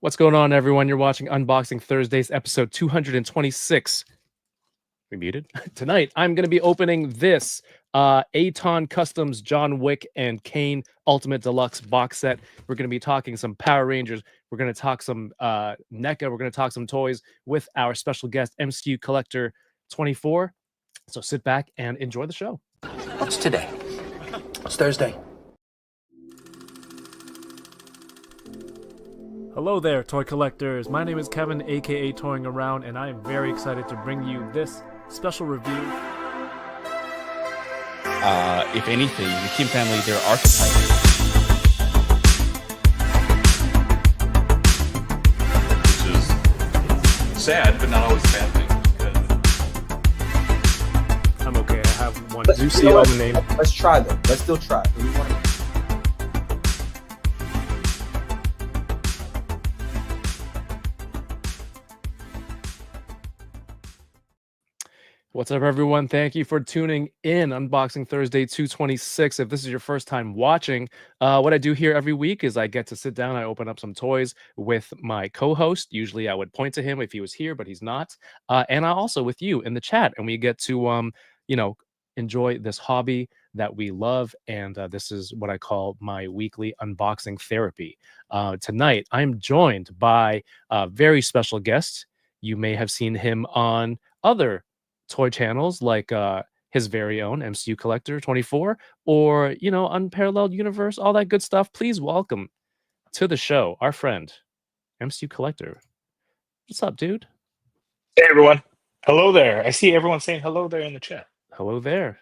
What's going on, everyone? You're watching Unboxing Thursdays, episode 226. We muted? Tonight, I'm going to be opening this Aton Customs John Wick and Caine Ultimate Deluxe box set. We're going to be talking some Power Rangers. We're going to talk some NECA. We're going to talk some toys with our special guest, MCUCollector24. So sit back and enjoy the show. What's today? It's Thursday. Hello there, toy collectors. My name is Kevin, aka Toying Around, and I am very excited to bring you this special review. If anything, the Kim family, they're archetypes. Which is sad, but not always a bad thing. I'm okay. I have one. Do you see all the name? Let's try them. Let's still try. What's up, everyone? Thank you for tuning in. Unboxing Thursday 226. If this is your first time watching, what I do here every week is I get to sit down. I open up some toys with my co-host. Usually I would point to him if he was here, but he's not. And I also with you in the chat, and we get to, enjoy this hobby that we love. And this is what I call my weekly unboxing therapy. Tonight, I'm joined by a very special guest. You may have seen him on other toy channels like his very own MCUCollector24 or Unparalleled Universe, all that good stuff. Please welcome to the show our friend MCUCollector. What's up, dude? Hey everyone. Hello there. I see everyone saying hello there in the chat. Hello there.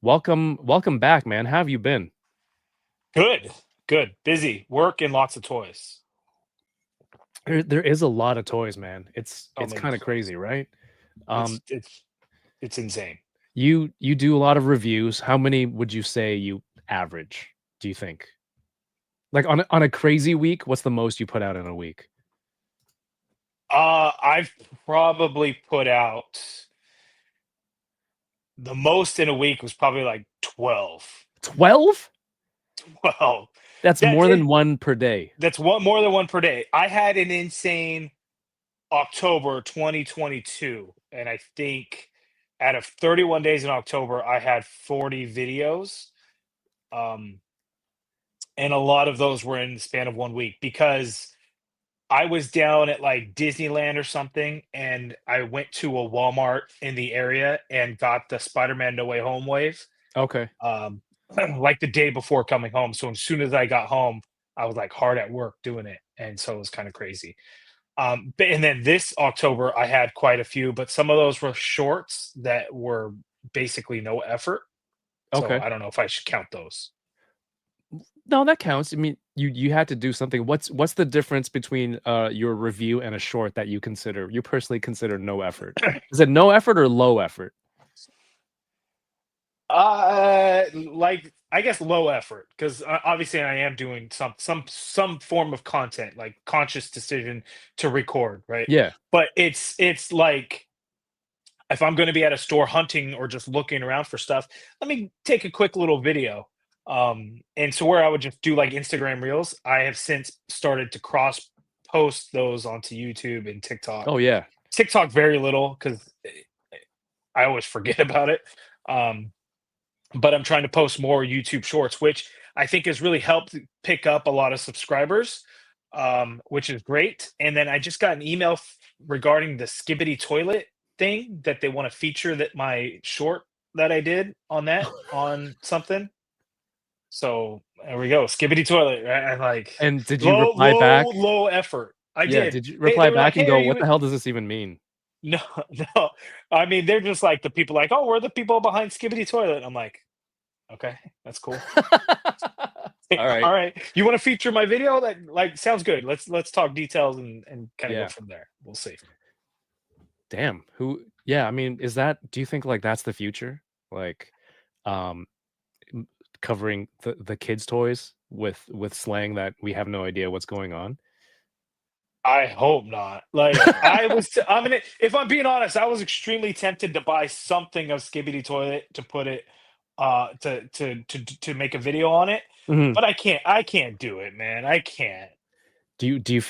Welcome back, man. How have you been? Good. Busy work and lots of toys. There is a lot of toys, man. It's many kind of toys. crazy, right? It's insane. You do a lot of reviews. How many would you say you average, do you think? Like on a crazy week, what's the most you put out in a week? I've probably put out the most in a week was probably like 12. 12? 12. That's more than one per day. That's more than one per day. I had an insane October 2022, and I think out of 31 days in October, I had 40 videos. And a lot of those were in the span of 1 week because I was down at like Disneyland or something, and I went to a Walmart in the area and got the Spider-Man No Way Home wave. Okay. Like the day before coming home. So as soon as I got home, I was like hard at work doing it. And so it was kind of crazy. And then this October, I had quite a few, but some of those were shorts that were basically no effort. Okay. So I don't know if I should count those. No, that counts. I mean, you had to do something. What's the difference between your review and a short that you personally consider no effort? Is it no effort or low effort? Like I guess low effort, because obviously I am doing some form of content, like conscious decision to record, right? Yeah. But it's like if I'm going to be at a store hunting or just looking around for stuff, let me take a quick little video. And so where I would just do like Instagram Reels, I have since started to cross post those onto YouTube and TikTok. Oh yeah. TikTok very little because I always forget about it. But I'm trying to post more YouTube shorts, which I think has really helped pick up a lot of subscribers, which is great. And then I just got an email regarding the Skibbity toilet thing that they want to feature that my short that I did on that on something. So there we go, Skibbity toilet. Right? And did you reply back? Low effort. I did. Did you reply back like, and hey, go, what the hell does this even mean? No. I mean, they're just like the people like, oh, we're the people behind Skibbity toilet. I'm like, okay, that's cool. All right. You want to feature my video? That like sounds good. Let's talk details and kind of go from there. We'll see. Damn. I mean, do you think like that's the future? Like covering the kids' toys with slang that we have no idea what's going on? I hope not. Like if I'm being honest, I was extremely tempted to buy something of Skibbity toilet to put it to make a video on it. Mhm. But I can't do it, man. I can't. Would you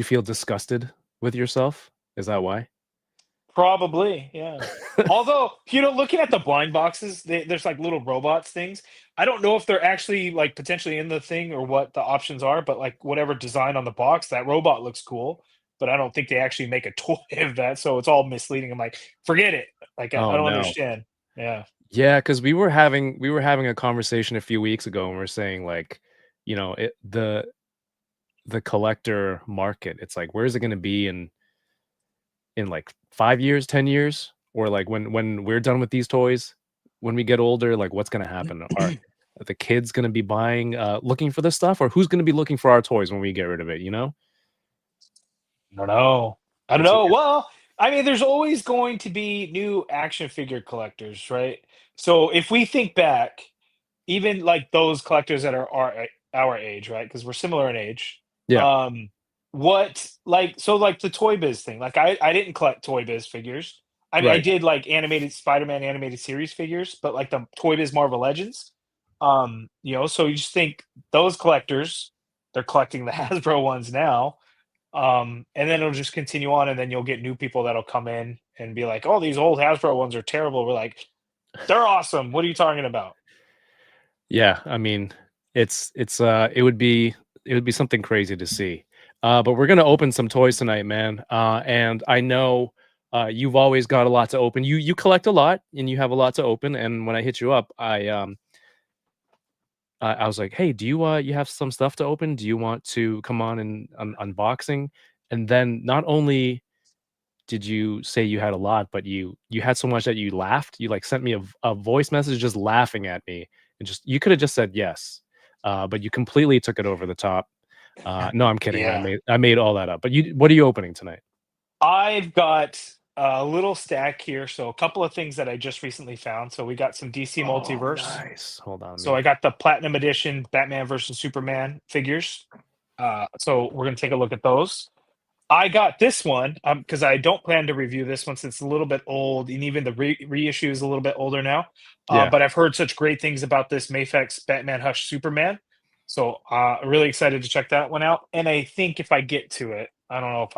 feel disgusted with yourself? Is that why? Probably, yeah. Although, looking at the blind boxes, there's like little robots things. I don't know if they're actually like potentially in the thing or what the options are, but like whatever design on the box, that robot looks cool. But I don't think they actually make a toy of that, so it's all misleading. I'm like, forget it. Like I Oh, don't no. understand. Yeah. Yeah, because we were having a conversation a few weeks ago, and we are saying like, the collector market. It's like, where is it going to be in like 5 years, 10 years, or like when we're done with these toys, when we get older, like what's going to happen? Are the kids going to be buying, looking for this stuff, or who's going to be looking for our toys when we get rid of it? I don't know. I don't It's know. Well, I mean, there's always going to be new action figure collectors, right? So if we think back, even like those collectors that are our age, right? Because we're similar in age. yeah, Um, what like the Toy Biz thing? Like I didn't collect Toy Biz figures. I mean, I right. did like animated Spider-Man animated series figures, but like the Toy Biz Marvel Legends. So you just think those collectors, they're collecting the Hasbro ones now. And then it'll just continue on, and then you'll get new people that'll come in and be like, "Oh, these old Hasbro ones are terrible." We're like, "They're awesome. What are you talking about?" Yeah, I mean, it would be something crazy to see. But we're gonna open some toys tonight, man. And I know you've always got a lot to open. You collect a lot, and you have a lot to open. And when I hit you up, I was like, "Hey, do you have some stuff to open? Do you want to come on and unboxing?" And then not only did you say you had a lot, but you had so much that you laughed. You like sent me a voice message just laughing at me, and just you could have just said yes, but you completely took it over the top. No, I'm kidding. I Yeah. made I made all that up. But what are you opening tonight? I've got a little stack here. So a couple of things that I just recently found. So we got some DC Oh, Multiverse. nice. Hold on, So I got the Platinum Edition Batman versus Superman figures. So we're gonna take a look at those. I got this one because I don't plan to review this one since it's a little bit old, and even the reissue is a little bit older now. Yeah. But I've heard such great things about this Mafex Batman Hush Superman, so really excited to check that one out. And I think if I get to it, I don't know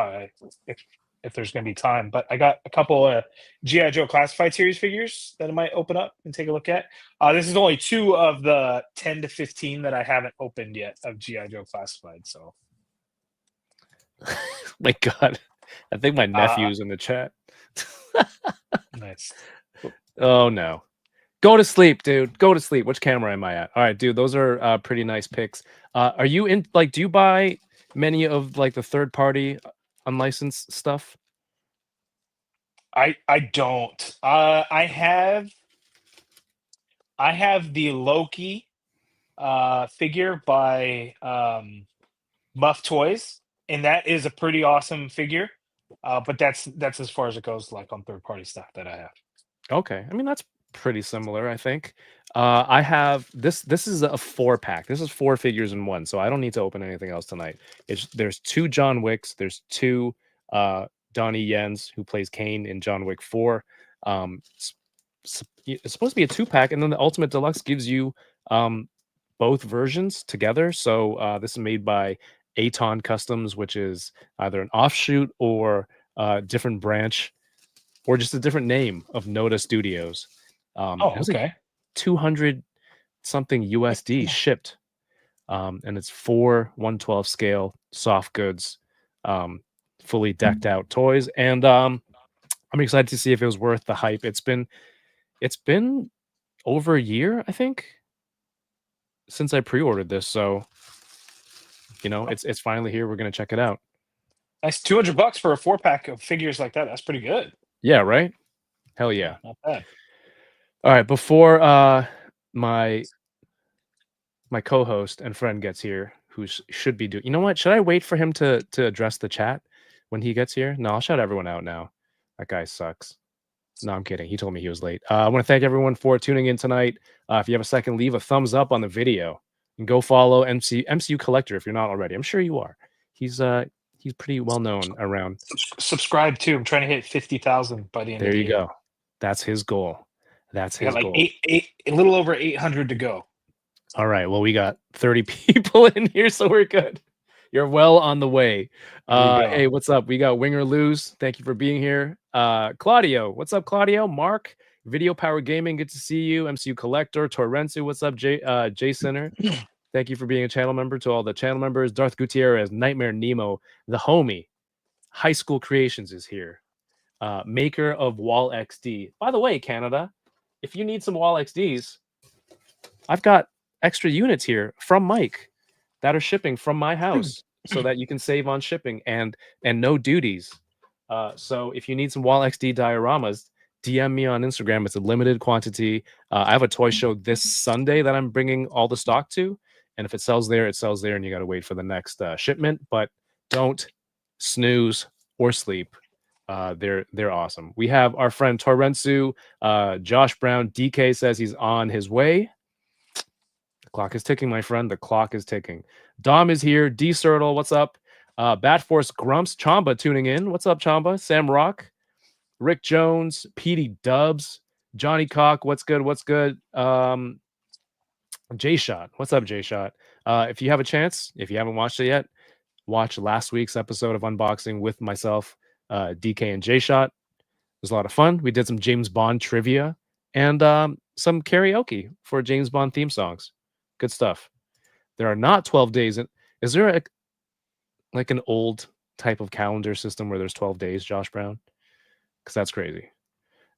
if there's going to be time, but I got a couple of GI Joe Classified series figures that I might open up and take a look at. This is only 2 of the 10 to 15 that I haven't opened yet of GI Joe Classified. So My God, I think my uh, nephew's in the chat. nice. Oh no. Go to sleep, dude. Go to sleep. Which camera am I at? All right, dude. Those are pretty nice picks. Are you in? Like, do you buy many of like the third party unlicensed stuff? I don't. I have the Loki figure by Muff Toys, and that is a pretty awesome figure. But that's as far as it goes, like on third party stuff that I have. Okay, I mean that's pretty similar. I think. I have this. This is a 4 pack. This is 4 figures in one, so I don't need to open anything else tonight. There's 2 John Wicks. There's 2 Donnie Yen's who plays Caine in John Wick 4. It's supposed to be a 2 pack, and then the Ultimate Deluxe gives you both versions together. So this is made by Aton Customs, which is either an offshoot or a different branch, or just a different name of Noda Studios. It Oh, was like okay. 200 something USD shipped, and it's 4 1/12 scale soft goods, fully decked out toys, and I'm excited to see if it was worth the hype. It's been over a year, I think, since I pre-ordered this, so it's finally here. We're gonna check it out. Nice, $200 for a 4 pack of figures like that. That's pretty good. Yeah, right. Hell Yeah, yeah. not bad. All right, before my co-host and friend gets here, who should be doing. You know what? Should I wait for him to address the chat when he gets here? No, I'll shout everyone out now. That guy sucks. No, I'm kidding. He told me he was late. I want to thank everyone for tuning in tonight. If you have a second, leave a thumbs up on the video and go follow MCU Collector if you're not already. I'm sure you are. He's pretty well known around. Subscribe too. I'm trying to hit 50,000 by the end of There the you year. go. That's his goal. That's I got his like goal. a little over 800 to go. All right. Well, we got 30 people in here, so we're good. You're well on the way. There you go. Hey, what's up? We got Wing or Lose. Thank you for being here. Claudio, what's up, Claudio? Mark, Video Power Gaming, good to see you. MCU Collector, Torrensu, what's up? Jay Center. Thank you for being a channel member. To all the channel members, Darth Gutierrez, Nightmare Nemo, the homie, High School Creations is here. Maker of Wall XD. By the way, Canada, if you need some Wall XDs, I've got extra units here from Mike that are shipping from my house so that you can save on shipping and no duties. So if you need some Wall XD dioramas, DM me on Instagram. It's a limited quantity. I have a toy show this Sunday that I'm bringing all the stock to. And if it sells there, it sells there, and you got to wait for the next shipment. But don't snooze or sleep. They're awesome. We have our friend Torrensu, Josh Brown. DK says he's on his way. The clock is ticking, my friend. The clock is ticking. Dom is here. D Sertle, what's up? Bat Force Grumps, Chamba tuning in. What's up, Chamba? Sam Rock, Rick Jones, Petey Dubs, Johnny Cock. What's good? What's good? J Shot. What's up, J Shot? If you have a chance, if you haven't watched it yet, watch last week's episode of Unboxing with myself, DK and J Shot. It was a lot of fun. We did some James Bond trivia and some karaoke for James Bond theme songs. Good stuff. There are not 12 days. Is there like an old type of calendar system where there's 12 days, Josh Brown? Because that's crazy.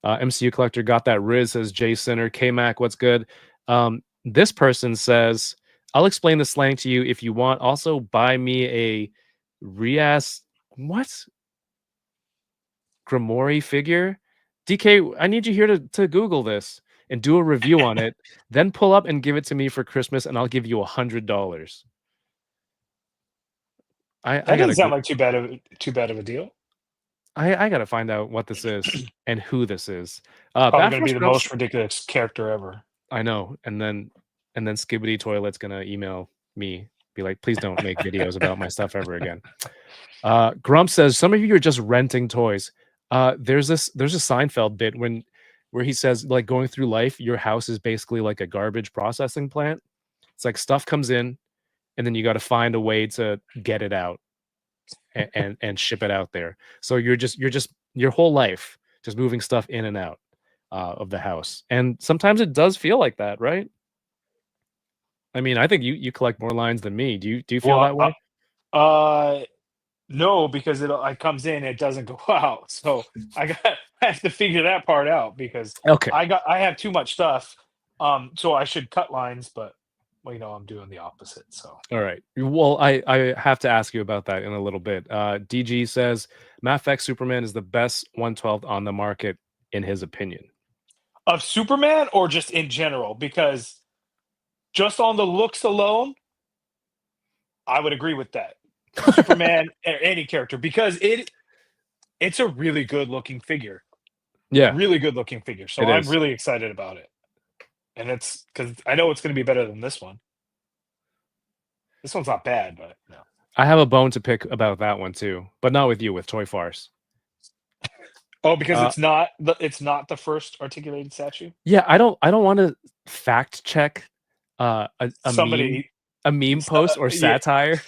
MCU Collector got that Riz, says Jay Sinner. K-Mac, what's good? This person says, I'll explain the slang to you if you want. Also, buy me a Rias, what? Grimoire figure? DK, I need you here to Google this and do a review on it. Then pull up and give it to me for Christmas, and I'll give you $100. That doesn't sound like too bad of a deal. I gotta find out what this is and who this is. Probably gonna be the most ridiculous character ever. I know, and then Skibbity Toilet's gonna email me, be like, please don't make videos about my stuff ever again. Grump says some of you are just renting toys. There's a Seinfeld bit where he says, like, going through life, your house is basically like a garbage processing plant. It's like stuff comes in, and then you got to find a way to get it out and ship it out there. So you're just your whole life just moving stuff in and out of the house, and sometimes it does feel like that, right? I mean, I think you collect more lines than me. Do you feel that way? No, because it comes in, it doesn't go out. So I have to figure that part out because I have too much stuff. So I should cut lines, but well, I'm doing the opposite. So all right. Well, I have to ask you about that in a little bit. DG says Mafex Superman is the best 112 on the market in his opinion. Of Superman or just in general? Because just on the looks alone, I would agree with that. Superman or any character, because it's a really good looking figure. Yeah, really good looking figure. So I'm really excited about it, and it's because I know it's going to be better than this one. This one's not bad, but no. I have a bone to pick about that one too, but not with you, with Toy Farce. Oh, because it's not the first articulated statue. Yeah, I don't want to fact check a meme post or satire. Yeah.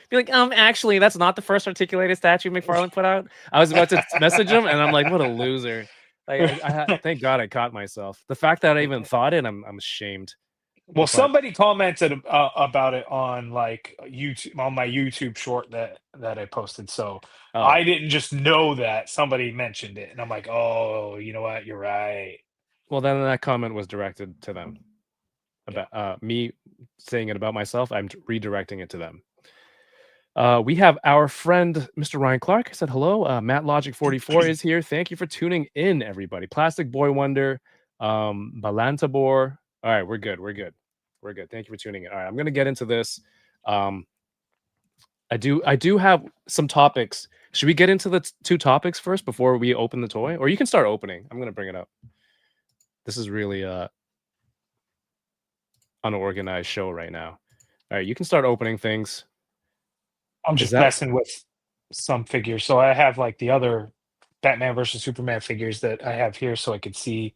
Be like, actually, that's not the first articulated statue McFarlane put out. I was about to message him, and I'm like, what a loser. Like, thank God I caught myself. The fact that I even thought it, I'm ashamed. Well, somebody commented about it on like YouTube, on my YouTube short that I posted. So I didn't just know that somebody mentioned it, and I'm like, oh, you know what? You're right. Well, then that comment was directed to them. About me saying it about myself, I'm redirecting it to them. We have our friend Mr. Ryan Clark. I said hello. Matt Logic 44 is here. Thank you for tuning in, everybody. Plastic Boy Wonder, Balantabor. All right, we're good. Thank you for tuning in. All right, I'm gonna get into this. I do have some topics. Should we get into the two topics first before we open the toy, or you can start opening? I'm gonna bring it up. This is really unorganized show right now. All right, you can start opening things. I'm just messing with some figures. So I have like the other Batman versus Superman figures that I have here so I could see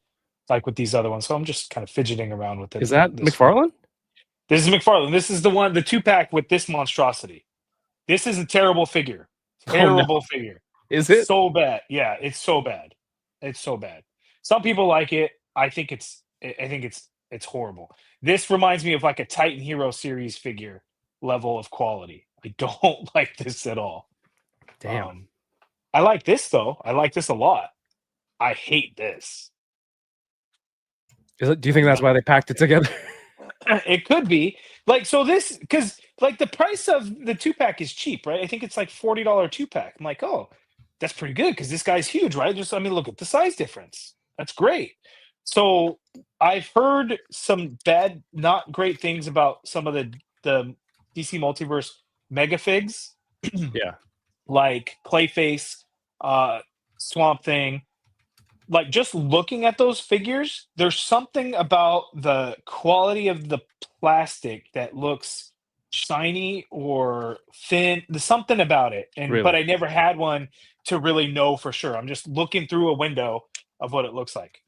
like with these other ones. So I'm just kind of fidgeting around with it. Is that McFarlane? This is McFarlane. This is the 2-pack with this monstrosity. This is a terrible figure. Oh, no. Terrible figure. Is it? So bad. Yeah, it's so bad. It's so bad. Some people like it. I think it's horrible. This reminds me of like a Titan Hero series figure level of quality. I don't like this at all. Damn. I like this though. I like this a lot. I hate this. Do you think that's why they packed it together? It could be like so. This because like the price of the 2-pack is cheap, right? I think it's like $40 2-pack. I'm like, oh, that's pretty good because this guy's huge, right? Just I mean, look at the size difference. That's great. So I've heard some bad, not great things about some of the DC Multiverse mega figs, Yeah. like Clayface, Swamp Thing. Like just looking at those figures, there's something about the quality of the plastic that looks shiny or thin. There's something about it. And Really? but I never had one to really know for sure. I'm just looking through a window of what it looks like.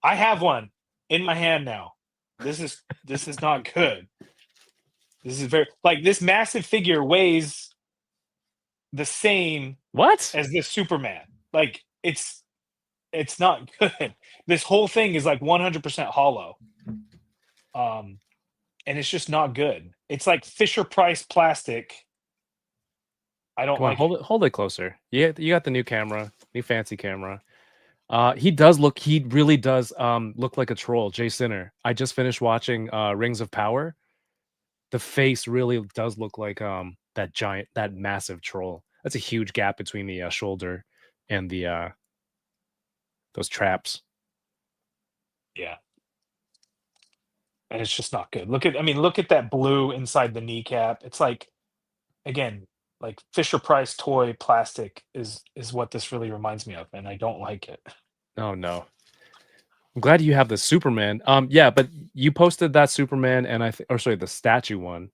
I have one in my hand now. This is not good. This is very like this massive figure weighs the same What? as this Superman. Like it's not good. This whole thing is like 100% hollow. And it's just not good. It's like Fisher Price plastic. I don't Come on, like hold it closer. Yeah, you got the new camera, new fancy camera. He really does look like a troll, Jay Sinner. I just finished watching Rings of Power. The face really does look like that massive troll. That's a huge gap between the shoulder and the those traps. Yeah. And it's just not good. Look at that blue inside the kneecap. It's like again, like Fisher Price toy plastic is what this really reminds me of, and I don't like it. Oh no. I'm glad you have the Superman. Yeah, but you posted that Superman and the statue one.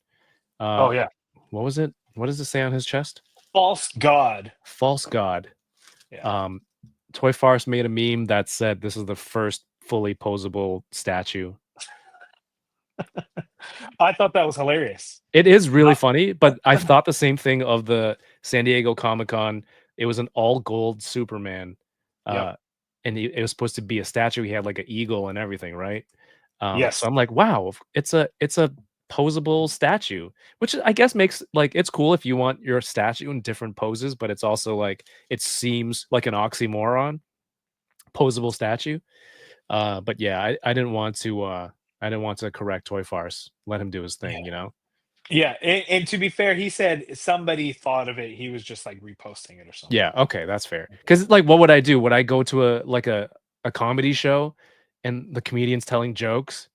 Oh yeah. What was it? What does it say on his chest? False God. False God. Yeah. Toy Farce made a meme that said this is the first fully posable statue. I thought that was hilarious. It is really funny, but I thought the same thing of the San Diego Comic-Con. It was an all gold Superman. Yep. And it was supposed to be a statue. He had like an eagle and everything, right? Yes. So I'm like, wow, it's a posable statue, which I guess makes like it's cool if you want your statue in different poses, but it's also like it seems like an oxymoron, posable statue. But yeah, I didn't want to correct Toy Farce. Let him do his thing, you know. Yeah, and to be fair, he said somebody thought of it. He was just like reposting it or something. Yeah, okay, that's fair. Because like, what would I do? Would I go to a comedy show, and the comedian's telling jokes,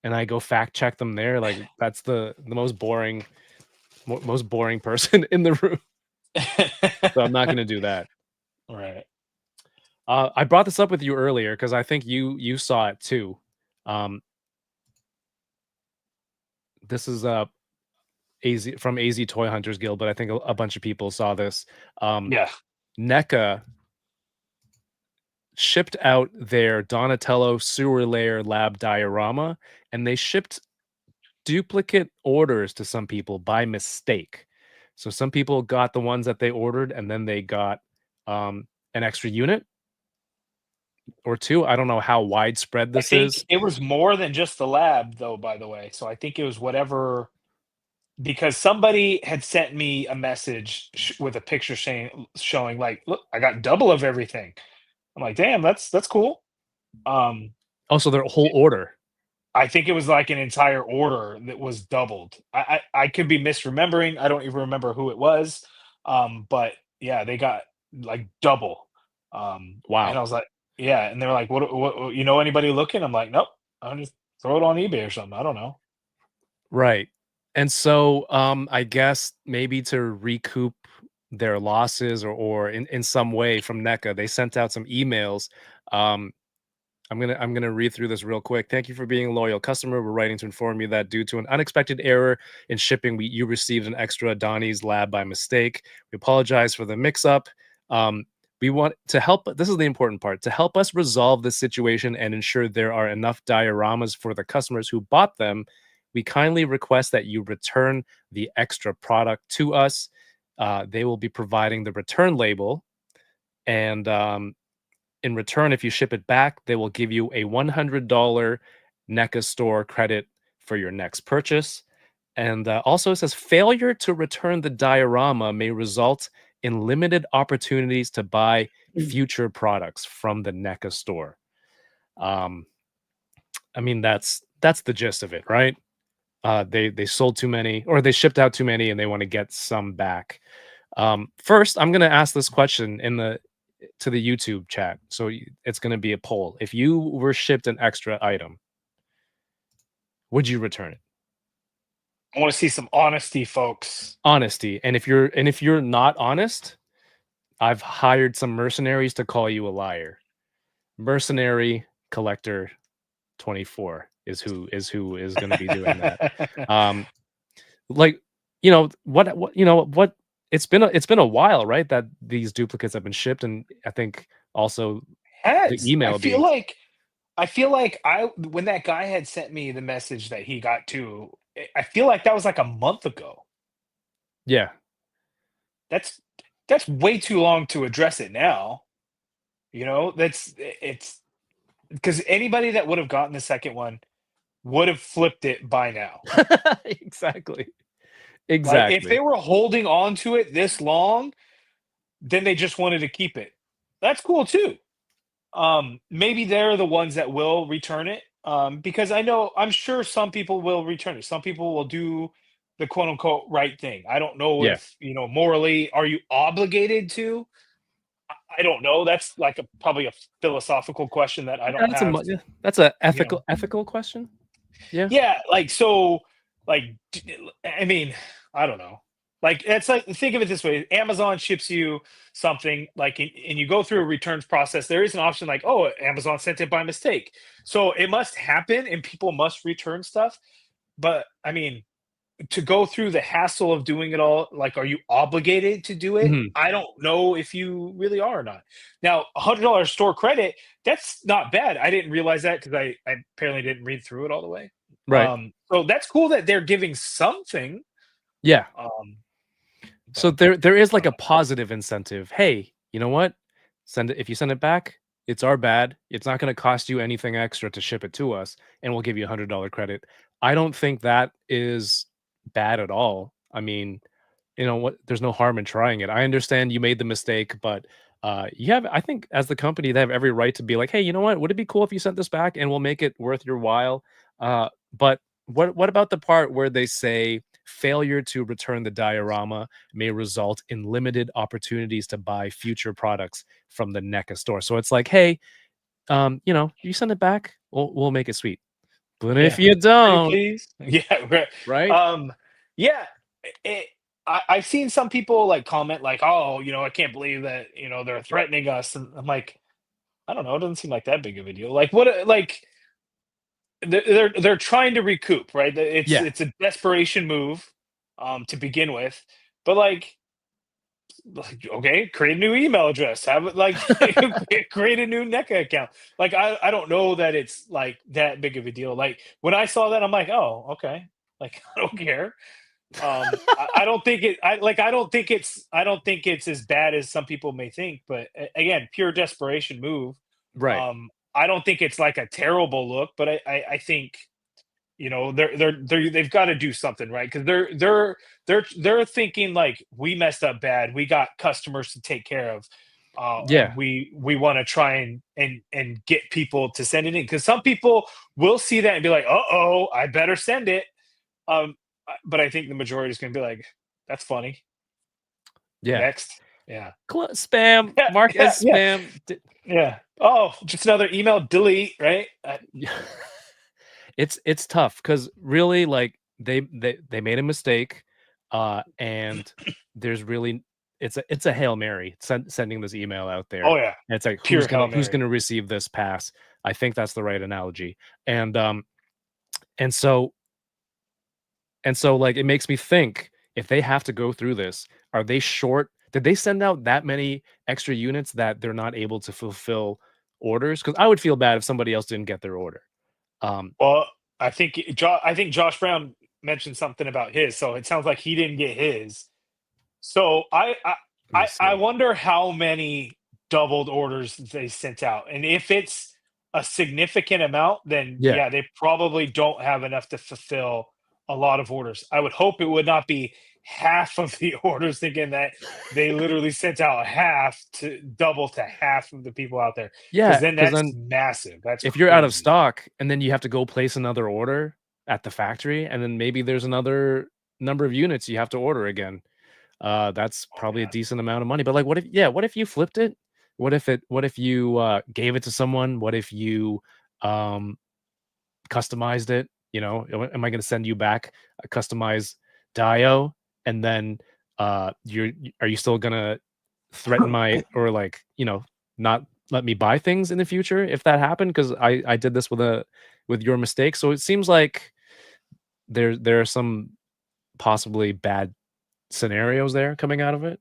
and I go fact check them there? Like, that's the most boring person in the room. So I'm not going to do that. Right. I brought this up with you earlier because I think you saw it too. This is AZ from AZ Toy Hunters Guild, but I think a bunch of people saw this. Yeah. NECA shipped out their Donatello Sewer Layer Lab diorama, and they shipped duplicate orders to some people by mistake. So some people got the ones that they ordered, and then they got an extra unit or two. I don't know how widespread this is. It was more than just the lab, though. By the way, so I think it was whatever. Because somebody had sent me a message with a picture showing like, look, I got double of everything. I'm like, damn, that's cool. Also, their whole order. I think it was like an entire order that was doubled. I could be misremembering. I don't even remember who it was. But yeah, they got like double. Wow. And I was like, yeah. And they were like, what you know anybody looking? I'm like, nope. I'll just throw it on eBay or something. I don't know. Right. And so I guess maybe to recoup their losses or in some way from NECA, they sent out some emails. I'm gonna read through this real quick. Thank you for being a loyal customer. We're writing to inform you that due to an unexpected error in shipping, you received an extra Donnie's Lab by mistake. We apologize for the mix-up. We want to help. This is the important part, to help us resolve this situation and ensure there are enough dioramas for the customers who bought them. We kindly request that you return the extra product to us. They will be providing the return label, and in return, if you ship it back, they will give you a $100 NECA store credit for your next purchase. And also, it says failure to return the diorama may result in limited opportunities to buy future products from the NECA store. I mean, that's the gist of it, right? They sold too many, or they shipped out too many, and they want to get some back. First, I'm going to ask this question to the YouTube chat. So it's going to be a poll. If you were shipped an extra item, would you return it? I want to see some honesty, folks. Honesty. And if you're not honest, I've hired some mercenaries to call you a liar. Mercenary Collector 24 is who is going to be doing that. Like, what it's been a while, right, that these duplicates have been shipped, and I think also the email. I feel like when that guy had sent me the message that he got too, I feel like that was like a month ago. Yeah, that's way too long to address it now. It's because anybody that would have gotten the second one would have flipped it by now. Exactly. Like, if they were holding on to it this long, then they just wanted to keep it. That's cool too. Maybe they're the ones that will return it. Because I'm sure some people will return it. Some people will do the quote unquote right thing. I don't know if, morally, are you obligated to? I don't know. That's like probably a philosophical question that I don't have. That's a ethical question. Yeah. Yeah. I mean, I don't know. Like, it's like, think of it this way: Amazon ships you something, like, and you go through a returns process. There is an option like, oh, Amazon sent it by mistake, so it must happen, and people must return stuff. But I mean, to go through the hassle of doing it all, like, are you obligated to do it? Mhm. I don't know if you really are or not. Now, $100 store credit, that's not bad. I didn't realize that because I apparently didn't read through it all the way. Right. So that's cool that they're giving something. Yeah. So there is like a positive incentive. Hey, you know what? If you send it back, it's our bad. It's not going to cost you anything extra to ship it to us, and we'll give you $100 credit. I don't think that is bad at all. I mean, there's no harm in trying it. I understand you made the mistake, but I think as the company, they have every right to be like, hey, you know what? Would it be cool if you sent this back, and we'll make it worth your while? But what about the part where they say failure to return the diorama may result in limited opportunities to buy future products from the NECA store? So it's like, hey, you send it back, we'll make it sweet. But if you don't, please. Yeah, right? Yeah, I've seen some people like comment like, oh, I can't believe that they're threatening us, and I'm like, I don't know, it doesn't seem like that big of a deal. Like, what, like, they're trying to recoup, right? Yeah. It's a desperation move, to begin with, but like, okay, create a new email address, have it like create a new NECA account. Like, I don't know that it's like that big of a deal. Like, when I saw that, I'm like, oh, okay, like, I don't care. I don't think it's as bad as some people may think, but again, pure desperation move. Right. I don't think it's like a terrible look, but I think they've got to do something, right? Because they're thinking like, we messed up bad, we got customers to take care of, Yeah. and we want to try and get people to send it in, because some people will see that and be like, I better send it. But I think the majority is going to be like, that's funny. Yeah. Next. Yeah. Spam. Mark as spam. Yeah. Oh, just another email. Delete. Right. It's tough because really, like, they made a mistake, and there's really it's a Hail Mary sending this email out there. Oh yeah. And it's like, Pure who's gonna receive this pass? I think that's the right analogy. And so like, it makes me think, if they have to go through this, are they short? Did they send out that many extra units that they're not able to fulfill orders? Because I would feel bad if somebody else didn't get their order. Well, I think Josh Brown mentioned something about his, so it sounds like he didn't get his. So Let me I see. wonder how many doubled orders they sent out, and if it's a significant amount, then Yeah. yeah, they probably don't have enough to fulfill a lot of orders. I would hope it would not be half of the orders, thinking that they literally sent out half to double to half of the people out there, because Yeah, then because that's then massive. That's if you're out of crazy. stock and then you have to go place another order at the factory, and then maybe there's another number of units you have to order again. That's Oh probably a man. decent amount of money. But like, what if you flipped it? What if you gave it to someone? What if you um customized it? You know, am I going to send you back a customized Dio, and then are you still gonna threaten my, or like, you know, not let me buy things in the future if that happened? Because I did this with your mistake. So it seems like there are some possibly bad scenarios there coming out of it.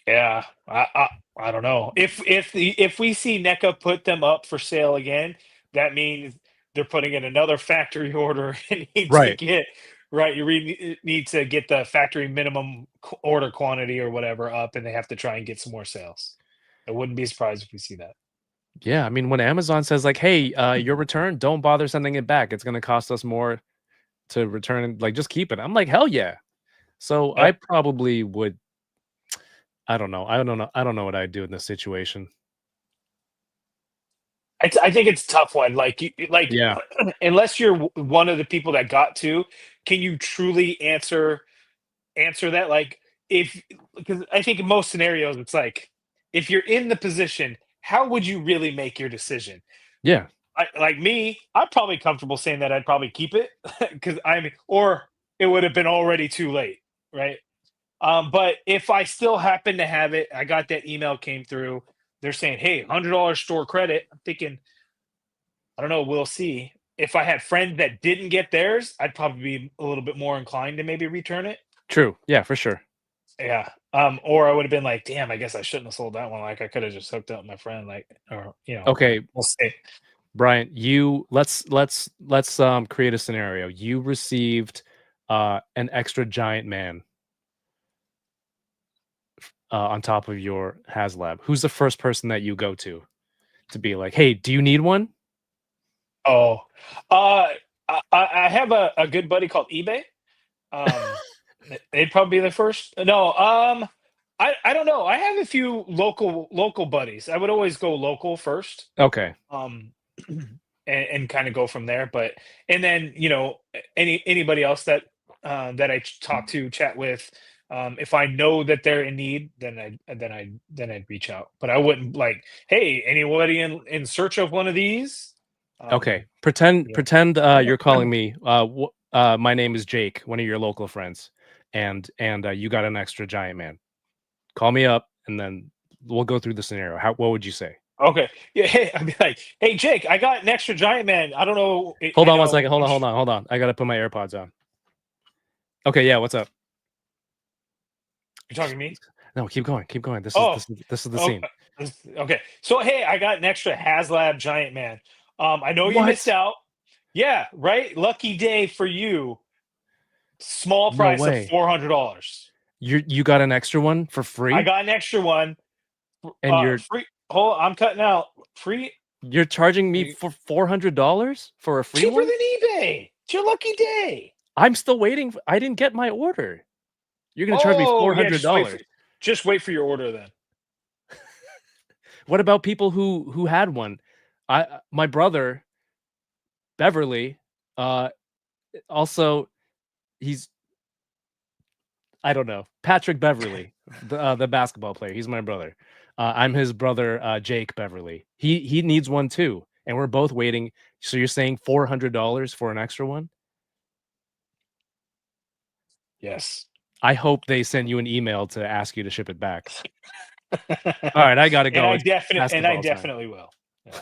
Yeah, I don't know. If we see NECA put them up for sale again, that means they're putting in another factory order and need to Right. get right. Need to get the factory minimum order quantity or whatever up, and they have to try and get some more sales. I wouldn't be surprised if we see that. Yeah, I mean, when Amazon says like, "Hey, your return, don't bother sending it back. It's gonna cost us more to return it. Like, just keep it." I'm like, "Hell yeah!" So I Yep. probably would. I don't know. I don't know. I don't know what I'd do in this situation. I think it's a tough one. Like Yeah. unless you're one of the people that got to, can you truly answer that? Like, if because I think in most scenarios it's like, if you're in the position, how would you really make your decision? Yeah. Like me, I'm probably comfortable saying that I'd probably keep it, because I mean, or it would have been already too late, right? But if I still happen to have it, I got that email came through. They're saying, "Hey, $100 store credit." I'm thinking, I don't know. We'll see. If I had friends that didn't get theirs, I'd probably be a little bit more inclined to maybe return it. True. Yeah, for sure. Yeah. Or I would have been like, damn, I guess I shouldn't have sold that one. Like, I could have just hooked up my friend, like, or Okay, we'll see. Brian, you let's create a scenario. You received an extra giant man on top of your HasLab. Who's the first person that you go to be like, "Hey, do you need one?" Oh, uh, I have a good buddy called eBay. Um, they'd probably be the first. No, I don't know. I have a few local buddies. I would always go local first. Okay. Um, and kind of go from there. But and then anybody else that that I talk to, chat with, if I know that they're in need, then I'd reach out. But I wouldn't like, hey, anybody in search of one of these? Okay. Um, Pretend yeah. pretend you're calling me. My name is Jake, one of your local friends, and you got an extra giant man. Call me up, and then we'll go through the scenario. What would you say? Okay. Yeah. Hey, I'd be like, hey, Jake, I got an extra giant man. I don't know. Hold I on one know. second. Hold on. I gotta put my AirPods on. Okay, yeah. What's up? You're talking to me? No, keep going. Keep going. Oh, This is the oh, scene. okay. So hey, I got an extra HasLab giant man. I know you missed What? out. Yeah, right. Lucky day for you. Small No price of way. $400. You got an extra one for I free, got an extra one. and Free. Hold on, I'm cutting out. Free. you're charging me for $400 for a free Cheaper one? than eBay. It's your lucky day. I'm still waiting. I didn't get my order. You're gonna charge me Oh four yeah, hundred dollars. just wait for your order then. What about people who had one? My brother Beverly, uh, also he's I don't know, Patrick Beverly, the basketball player. He's my brother. I'm his brother, Jake Beverly. He needs one too, and we're both waiting. So you're saying $400 for an extra one? Yes. I hope they send you an email to ask you to ship it back. All right, I gotta and go. I It's I basketball time. definitely will. Yeah.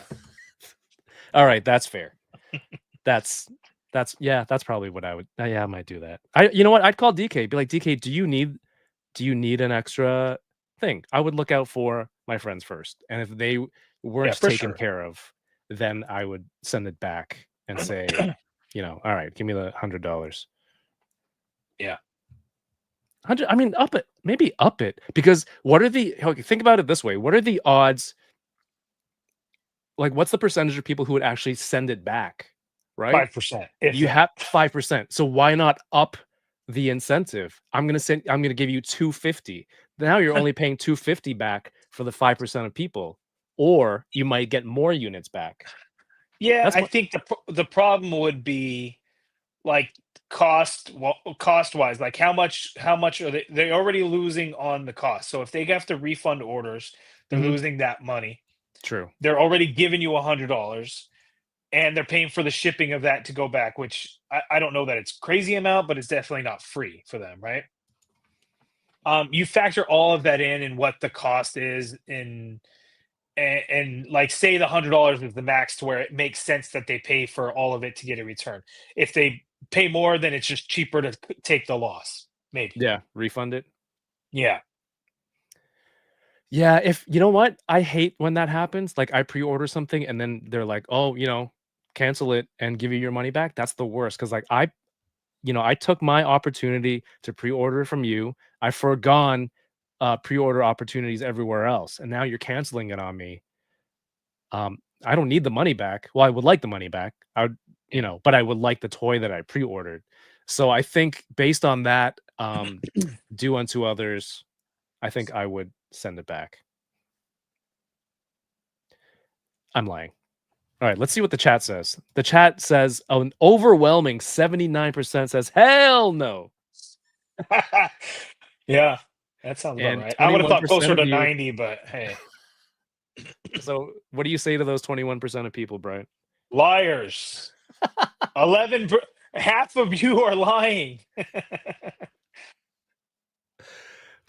All right, that's fair. That's yeah, that's probably what I would. Yeah, I might do that. You know what? I'd call DK. Be like, DK, do you need an extra thing? I would look out for my friends first, and if they Yeah, weren't for taken sure. care of, then I would send it back and say, all right, give me the $100. Yeah. 100. I mean, up it. Maybe up it, because think about it this way. What are the odds? Like, what's the percentage of people who would actually send it back? Right? 5%. You have 5%. So why not up the incentive? I'm gonna give you 250. Now you're only paying 250 back for the 5% of people, or you might get more units back. Yeah, That's I what. think the problem would be like cost wise, like how much are they're already losing on the cost. So if they have to refund orders, they're Mhm. losing that money. True. They're already giving you $100 and they're paying for the shipping of that to go back, which I don't know that it's crazy amount, but it's definitely not free for them, right? You factor all of that in and what the cost is and like say the $100 is the max to where it makes sense that they pay for all of it to get a return. If they pay more, then it's just cheaper to take the loss. Maybe. Yeah, refund it. Yeah. Yeah, if you know what? I hate when that happens. Like, I pre-order something and then they're like, "Oh, cancel it and give you your money back." That's the worst, because like I took my opportunity to pre-order from you. I've forgone pre-order opportunities everywhere else, and now you're canceling it on me. I don't need the money back. Well, I would like the money back. I would, but I would like the toy that I pre-ordered. So I think based on that, do unto others, I think I would send it back. I'm lying. All right, let's see what the chat says. The chat says an overwhelming 79% says hell no. Yeah. That sounds about And right. I would have thought 21% closer of to you. 90, but hey. So what do you say to those 21% of people, Brian? Liars. 11 half of you are lying.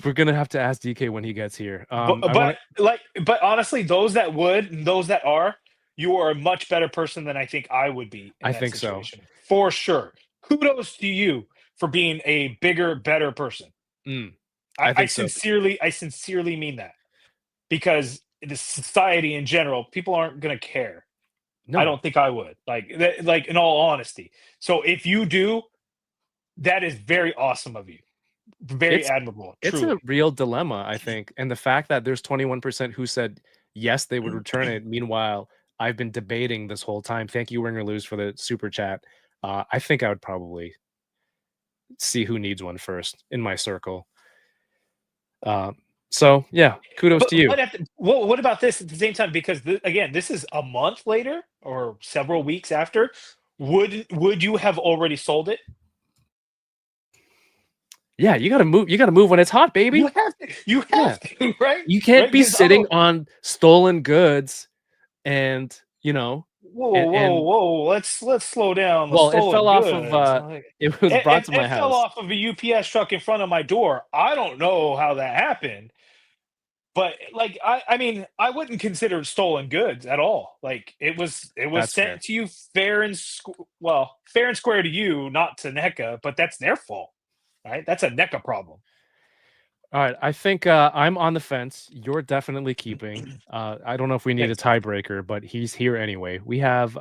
We're gonna have to ask DK when he gets here. But honestly, those that would and those that are, you are a much better person than I think I would be in I that think so. situation. For sure. Kudos to you for being a bigger, better person. I I think so. sincerely mean that, because the society in general, people aren't going to care. I No, don't think I would, like in all honesty. So if you do, that is very awesome of you. Very it's admirable, it's a truly. real dilemma, I think. And the fact that there's 21% who said yes, they would return it. Meanwhile, I've been debating this whole time. Thank you, Win or Lose, for the super chat. I think I would probably see who needs one first in my circle. So yeah, kudos to you. What about this at the same time? Because again, this is a month later or several weeks after. Would you have already sold it? Yeah, you gotta move. You gotta move when it's hot, baby. You have to. You have to, right? You can't Right? be Because sitting on stolen goods, and whoa! Let's slow down. The well, it fell stolen off of. goods. Like, It was brought to my it fell house. off of a UPS truck in front of my door. I don't know how that happened, but like I mean, I wouldn't consider it stolen goods at all. Like it was That's sent fair. to you fair and square to you, not to NECA, but that's their fault, right? That's a NECA problem. All right, I think I'm on the fence. You're definitely keeping. I don't know if we need a tiebreaker, but he's here anyway. We have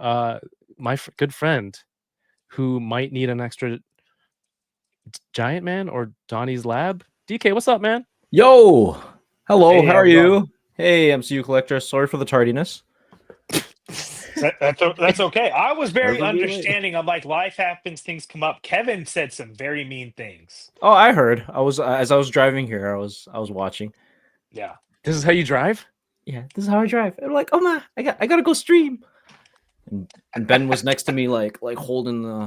my good friend who might need an extra giant man or Donnie's lab. DK, what's up, man? Yo, hello, Hey, how how's are it going? you? Hey, MCU Collector, sorry for the tardiness. That's okay. I was very Never be late. understanding. I'm like, life happens, things come up. Kevin said some very mean things. Oh, I heard. I was as I was driving here, I was watching. Yeah. This is how you drive? Yeah, this is how I drive. I'm like, oh my, I gotta go stream. And Ben was next to me, like holding the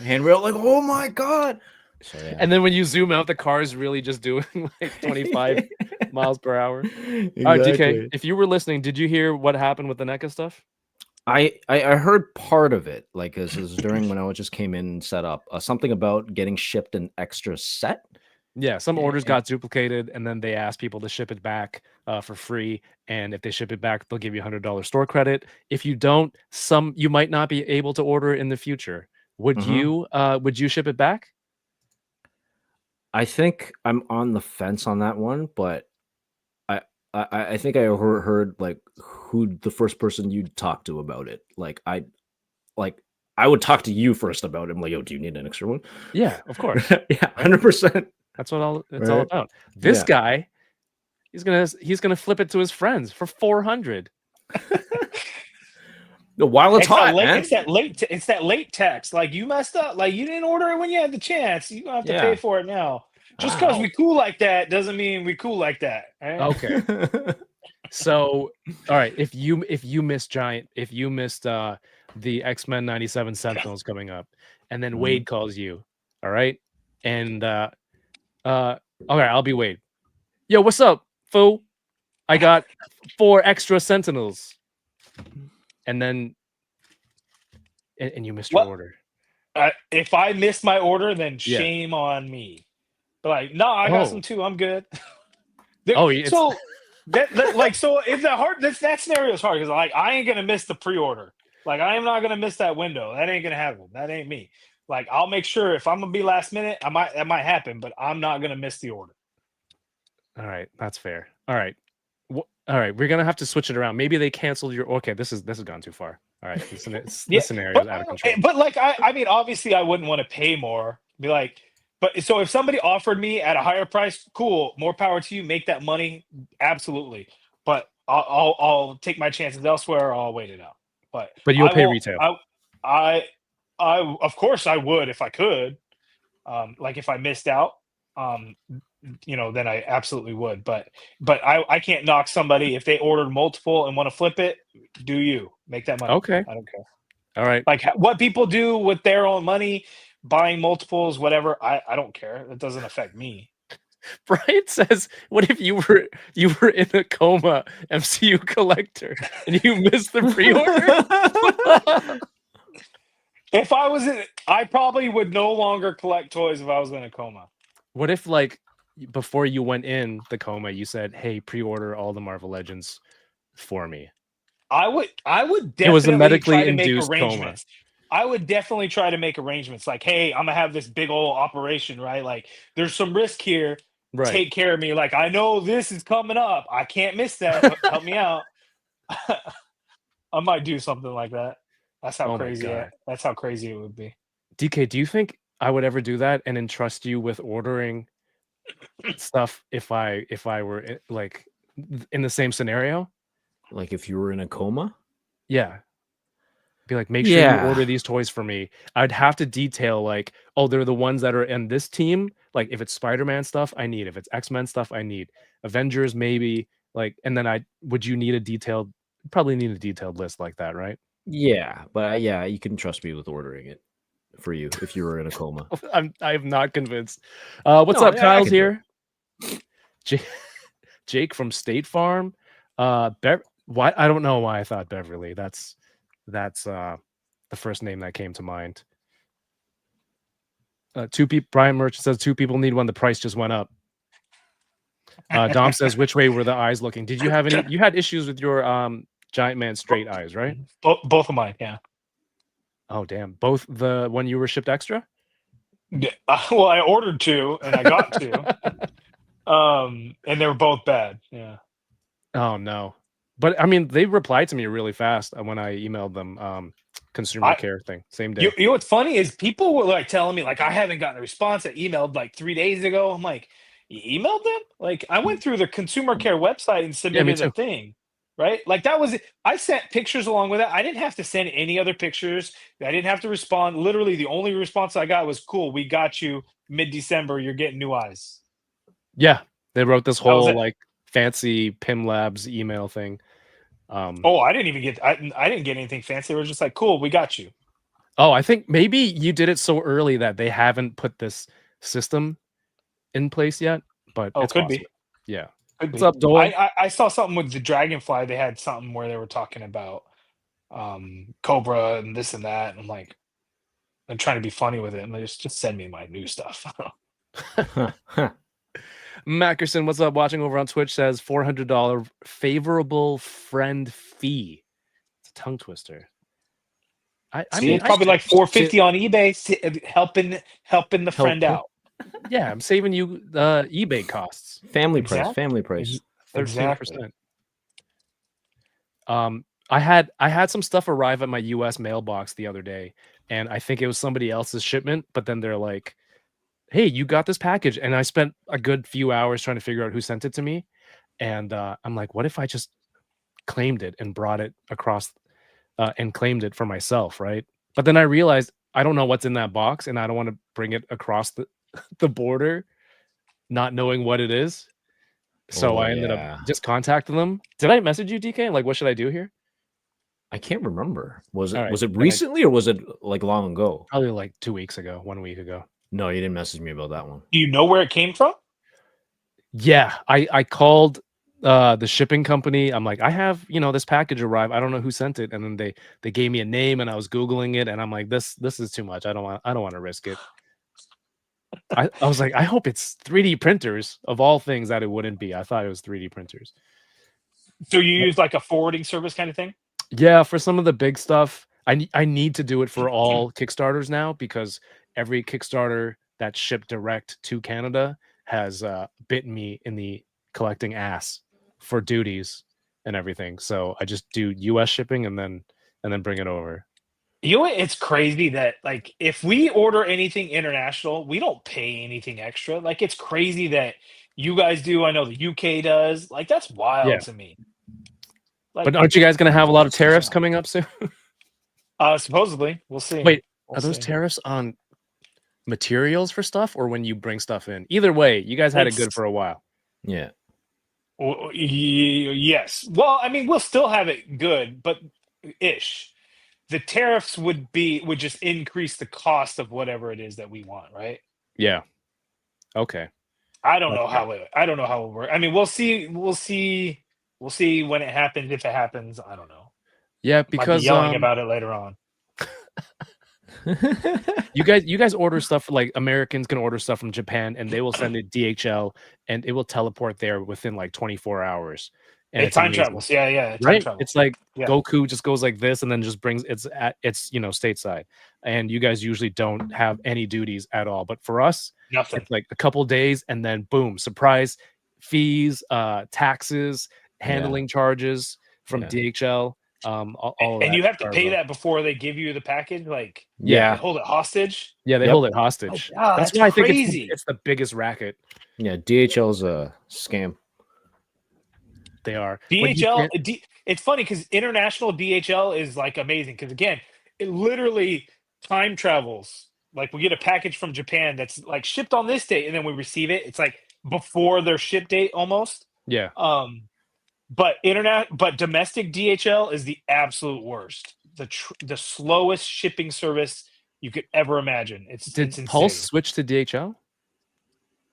handrail, like, oh my god. So, yeah. And then when you zoom out, the car is really just doing like 25 miles per hour. Exactly. All right, DK, if you were listening, did you hear what happened with the NECA stuff? I heard part of it, like this is during when I just came in and set up something about getting shipped an extra set. Yeah, some orders got duplicated, and then they asked people to ship it back for free. And if they ship it back, they'll give you $100 store credit. If you don't, you might not be able to order it in the future. Would you ship it back? I think I'm on the fence on that one, but I think I heard like who the first person you'd talk to about it. Like I would talk to you first about it. I'm like, yo, do you need an extra one? Yeah, of course. Yeah, 100%. That's what it's all Right. about. This Yeah. guy, he's gonna flip it to his friends for 400. While it's hot, man. It's that late text. Like, you messed up. Like, you didn't order it when you had the chance. You don't have to Yeah. pay for it now. Just because we cool like that doesn't mean we cool like that. Right? Okay. So, all right, if you missed the X-Men 97 Sentinels coming up, and then Wade calls you, all right? And okay, I'll be Wade. Yo, what's up, fool? I got 4 extra Sentinels. And then and you missed your order. If I missed my order, then shame on me. But like, no, I got some too. I'm good. So so if that scenario is hard because like I ain't gonna miss the pre-order. Like I am not gonna miss that window. That ain't gonna happen. That ain't me. Like I'll make sure if I'm gonna be last minute, that might happen, but I'm not gonna miss the order. All right, that's fair. All right. All right, we're gonna have to switch it around. Maybe they canceled your. Okay, this has gone too far. All right, this scenario is out of control. But like, I mean, obviously, I wouldn't want to pay more. Be like, but so if somebody offered me at a higher price, cool, more power to you. Make that money, absolutely. But I'll take my chances elsewhere. Or I'll wait it out. But you'll pay retail. I of course I would if I could. Like if I missed out. Then I absolutely would. But I can't knock somebody if they ordered multiple and want to flip it. Do you make that money? Okay, I don't care. All right. Like what people do with their own money, buying multiples, whatever. I don't care. It doesn't affect me. Brian says, "What if you were in a coma, MCU collector, and you missed the pre-order?" If I was I probably would no longer collect toys if I was in a coma. What if like before you went in the coma, you said, "Hey, pre-order all the Marvel Legends for me"? I would definitely it was a medically try to make induced arrangements. Coma. I would definitely try to make arrangements. Like, hey, I'm gonna have this big old operation, right? Like, there's some risk here. Right. Take care of me. Like, I know this is coming up. I can't miss that. Help me out. I might do something like that. That's how crazy. That's how crazy it would be. DK, do you think I would ever do that and entrust you with ordering stuff if I were like in the same scenario? Like if you were in a coma? Yeah. Be like, make sure you order these toys for me. I'd have to detail like, oh, they're the ones that are in this team. Like if it's Spider-Man stuff, I need. If it's X-Men stuff, I need. Avengers, maybe. Like, and then you need a detailed list like that, right? Yeah, but you can trust me with ordering it for you if you were in a coma. I'm not convinced. What's up? Kyle's here. Jake from State Farm. Why? I don't know why I thought Beverly. That's the first name that came to mind. Brian Merchant says 2 people need one. The price just went up. Dom says, which way were the eyes looking? Did you have any? You had issues with your Giant Man straight eyes, right? Both of mine, yeah. Oh damn! Both the one you were shipped extra? Yeah. Well, I ordered 2 and I got 2. And they were both bad. Yeah. Oh no! But I mean, they replied to me really fast when I emailed them. Consumer care thing, same day. You know what's funny is people were like telling me like I haven't gotten a response. I emailed like 3 days ago. I'm like, you emailed them? Like I went through the consumer care website and submitted a thing. Right? Like that was it. I sent pictures along with that. I didn't have to send any other pictures. I didn't have to respond. Literally, the only response I got was, cool, we got you mid-December. You're getting new eyes. Yeah. They wrote this whole like fancy Pim Labs email thing. I didn't get anything fancy. They were just like, cool, we got you. Oh, I think maybe you did it so early that they haven't put this system in place yet. But it could be. Yeah. What's up, Dole? I saw something with the Dragonfly. They had something where they were talking about Cobra and this and that. And I'm like, I'm trying to be funny with it. And they just send me my new stuff. Mackerson, what's up? Watching over on Twitch says $400 favorable friend fee. It's a tongue twister. I mean, it's probably like $450 on eBay, helping the friend out. Yeah, I'm saving you eBay costs. Family price. 13%. I had some stuff arrive at my US mailbox the other day, and I think it was somebody else's shipment, but then they're like, "Hey, you got this package." And I spent a good few hours trying to figure out who sent it to me. And I'm like, what if I just claimed it and brought it across and claimed it for myself, right? But then I realized I don't know what's in that box, and I don't want to bring it across the the border, not knowing what it is. So Oh, I ended up yeah. just contacting them. Did I message you, DK? Like, what should I do here? I can't remember. Was All it right, was it then I recently or was it like long ago? probably like 2 weeks ago, 1 week ago. No, you didn't message me about that one. Do you know where it came from? Yeah, I called the shipping company. I'm like, I have, this package arrive. I don't know who sent it. And then they gave me a name, and I was Googling it, and I'm like, this is too much. I don't want to risk it. I was like, I hope it's 3D printers of all things that it wouldn't be. I thought it was 3D printers. So you use like a forwarding service kind of thing? Yeah, for some of the big stuff, I need to do it for all Kickstarters now, because every Kickstarter that's shipped direct to Canada has bitten me in the collecting ass for duties and everything. So I just do US shipping and then bring it over. You know what? It's crazy that like if we order anything international, we don't pay anything extra. Like it's crazy that you guys do. I know the UK does. Like that's Yeah. wild to me. Like, But aren't you guys going to have a lot of tariffs coming up soon? supposedly, we'll see. Wait, We'll are those see. tariffs on materials for stuff or when you bring stuff in? Either way, you guys had it good It's- for a while. Yeah. Yes. Well, I mean, we'll still have it good, but ish. The tariffs would just increase the cost of whatever it is that we want, right? Yeah. Okay. I don't know Okay. how it. I don't know how it works. I mean, we'll see. We'll see. We'll see when it happens. If it happens, I don't know. Yeah, Might be because yelling about it later on. you guys order stuff, like Americans can order stuff from Japan, and they will send it DHL, and it will teleport there within like 24 hours. And It it's time amazing. travels. Yeah, yeah. Time Right? travels. It's like Yeah. Goku just goes like this and then just brings it's stateside. And you guys usually don't have any duties at all. But for us, Nothing. it's like a couple days and then boom, surprise fees, taxes, handling charges from Yeah. DHL. All of And that you have to pay cargo. that before they give you the package. Like, Yeah. they hold it hostage. Yeah, they Yep. hold it hostage. Oh, wow, that's that's why I think crazy. it's the biggest racket. Yeah, DHL's a scam. They are. When you DHL. can't- It's funny because international DHL is like amazing because again, it literally time travels. Like we get a package from Japan that's like shipped on this date, and then we receive it. It's like before their ship date almost. yeah. But domestic DHL is the absolute worst. The slowest shipping service you could ever imagine. It's Did insane. Pulse switch to DHL?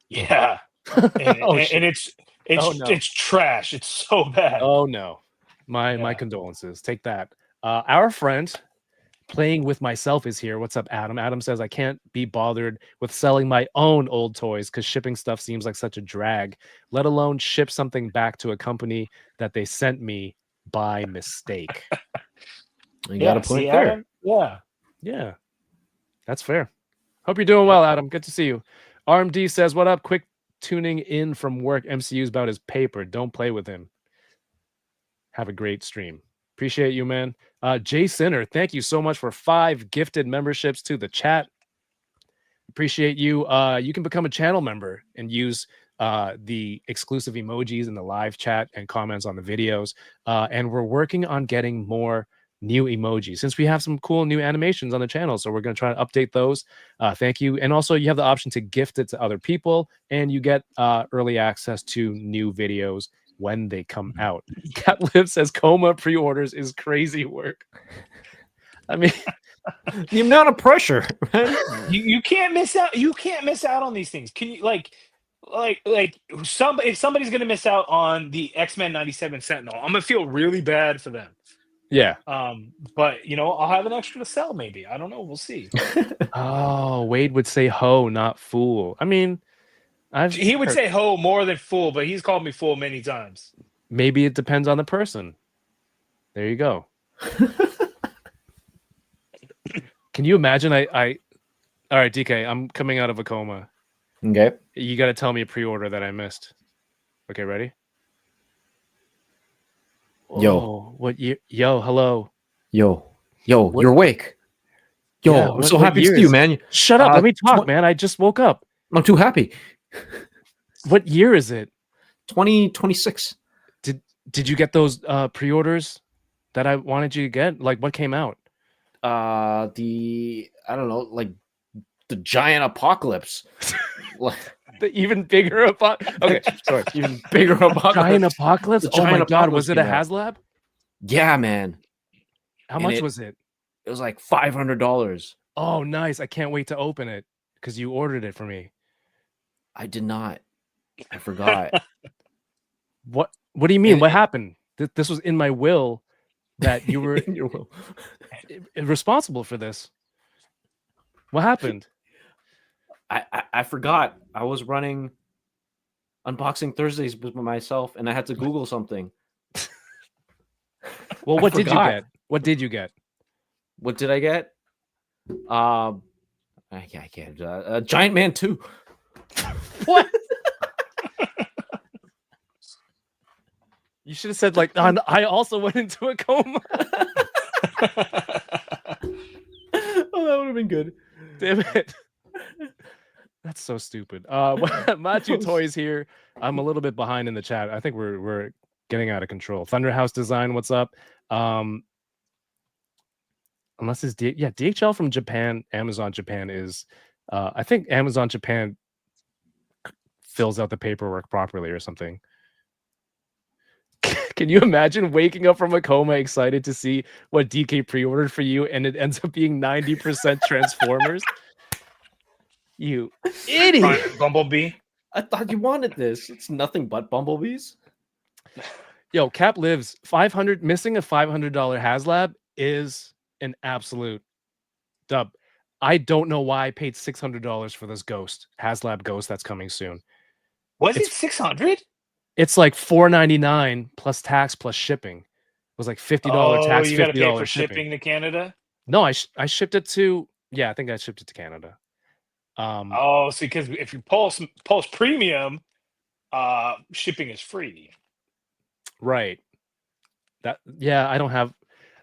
Yeah, and, Oh, and, shit. and it's Oh, no. it's trash. It's so bad. Oh no. My Yeah. condolences. Take that. Our friend playing with myself is here. What's up, Adam? Adam says I can't be bothered with selling my own old toys because shipping stuff seems like such a drag, let alone ship something back to a company that they sent me by mistake. You got a point see, there. Adam? Yeah. Yeah, that's fair. Hope you're doing well, Adam. Good to see you. RMD says, what up? Quick tuning in from work. MCU's about his paper. Don't play with him. Have a great stream. Appreciate you, man. Jay Sinner, thank you so much for 5 gifted memberships to the chat. Appreciate you. You can become a channel member and use the exclusive emojis in the live chat and comments on the videos. And we're working on getting more new emojis since we have some cool new animations on the channel. So we're going to try to update those. Thank you. And also you have the option to gift it to other people, and you get early access to new videos when they come out. Cat Liv says Coma pre-orders is crazy work. I mean, The amount of pressure, man. You can't miss out. You can't miss out on these things. Can you if somebody's gonna miss out on the X-Men 97 Sentinel, I'm gonna feel really bad for them. yeah. But I'll have an extra to sell. Maybe I don't know. We'll see. Oh, Wade would say ho, not fool. I mean, He would say ho more than fool, but he's called me fool many times. maybe it depends on the person. There you go. Can you imagine? All right, DK, I'm coming out of a coma. Okay. You got to tell me a pre-order that I missed. Okay, ready? Yo. Oh, what year? Yo, hello. Yo, What- you're awake. Yo, Yeah, I'm so what happy to year see you, is- man. Shut up. Let me talk, tw- man. I just woke up. I'm too happy. What year is it? 2026. Did you get those pre-orders that I wanted you to get? Like, what came out? I don't know, like the giant apocalypse. Like, The even bigger Okay, sorry. even bigger apocalypse. Giant apocalypse. The Oh my giant god, was apocalypse it a came out. HasLab? Yeah, man. How And much was it? It was like $500. Oh, nice. I can't wait to open it because you ordered it for me. I did not. I forgot. What do you mean? And What it- happened? This was in my will that you were In your will. responsible for this. What happened? I forgot. I was running Unboxing Thursdays with myself, and I had to Google something. Well, I what did you forgot. get? What did you get? What did I get? I can't. Giant Man 2. What? You should have said like, I also went into a coma. Oh, that would have been good. Damn it. That's so stupid. Matthew Toys here. I'm a little bit behind in the chat. I think we're getting out of control. Thunderhouse Design, what's up? Unless it's DHL from Japan, Amazon Japan is I think Amazon Japan fills out the paperwork properly or something. Can you imagine waking up from a coma excited to see what DK pre-ordered for you and it ends up being 90% Transformers? You idiot. Bumblebee. I thought you wanted this. It's nothing but bumblebees. Yo, Cap lives 500 missing a $500 HasLab is an absolute dub. I don't know why I paid $600 for this HasLab Ghost that's coming soon. Was it 600? It's like $4.99 plus tax plus shipping. It was like $50 tax, you got to pay $50 for shipping. shipping to Canada. No, I shipped it to I think I shipped it to Canada. So because if you pulse premium, shipping is free. Right. I don't have.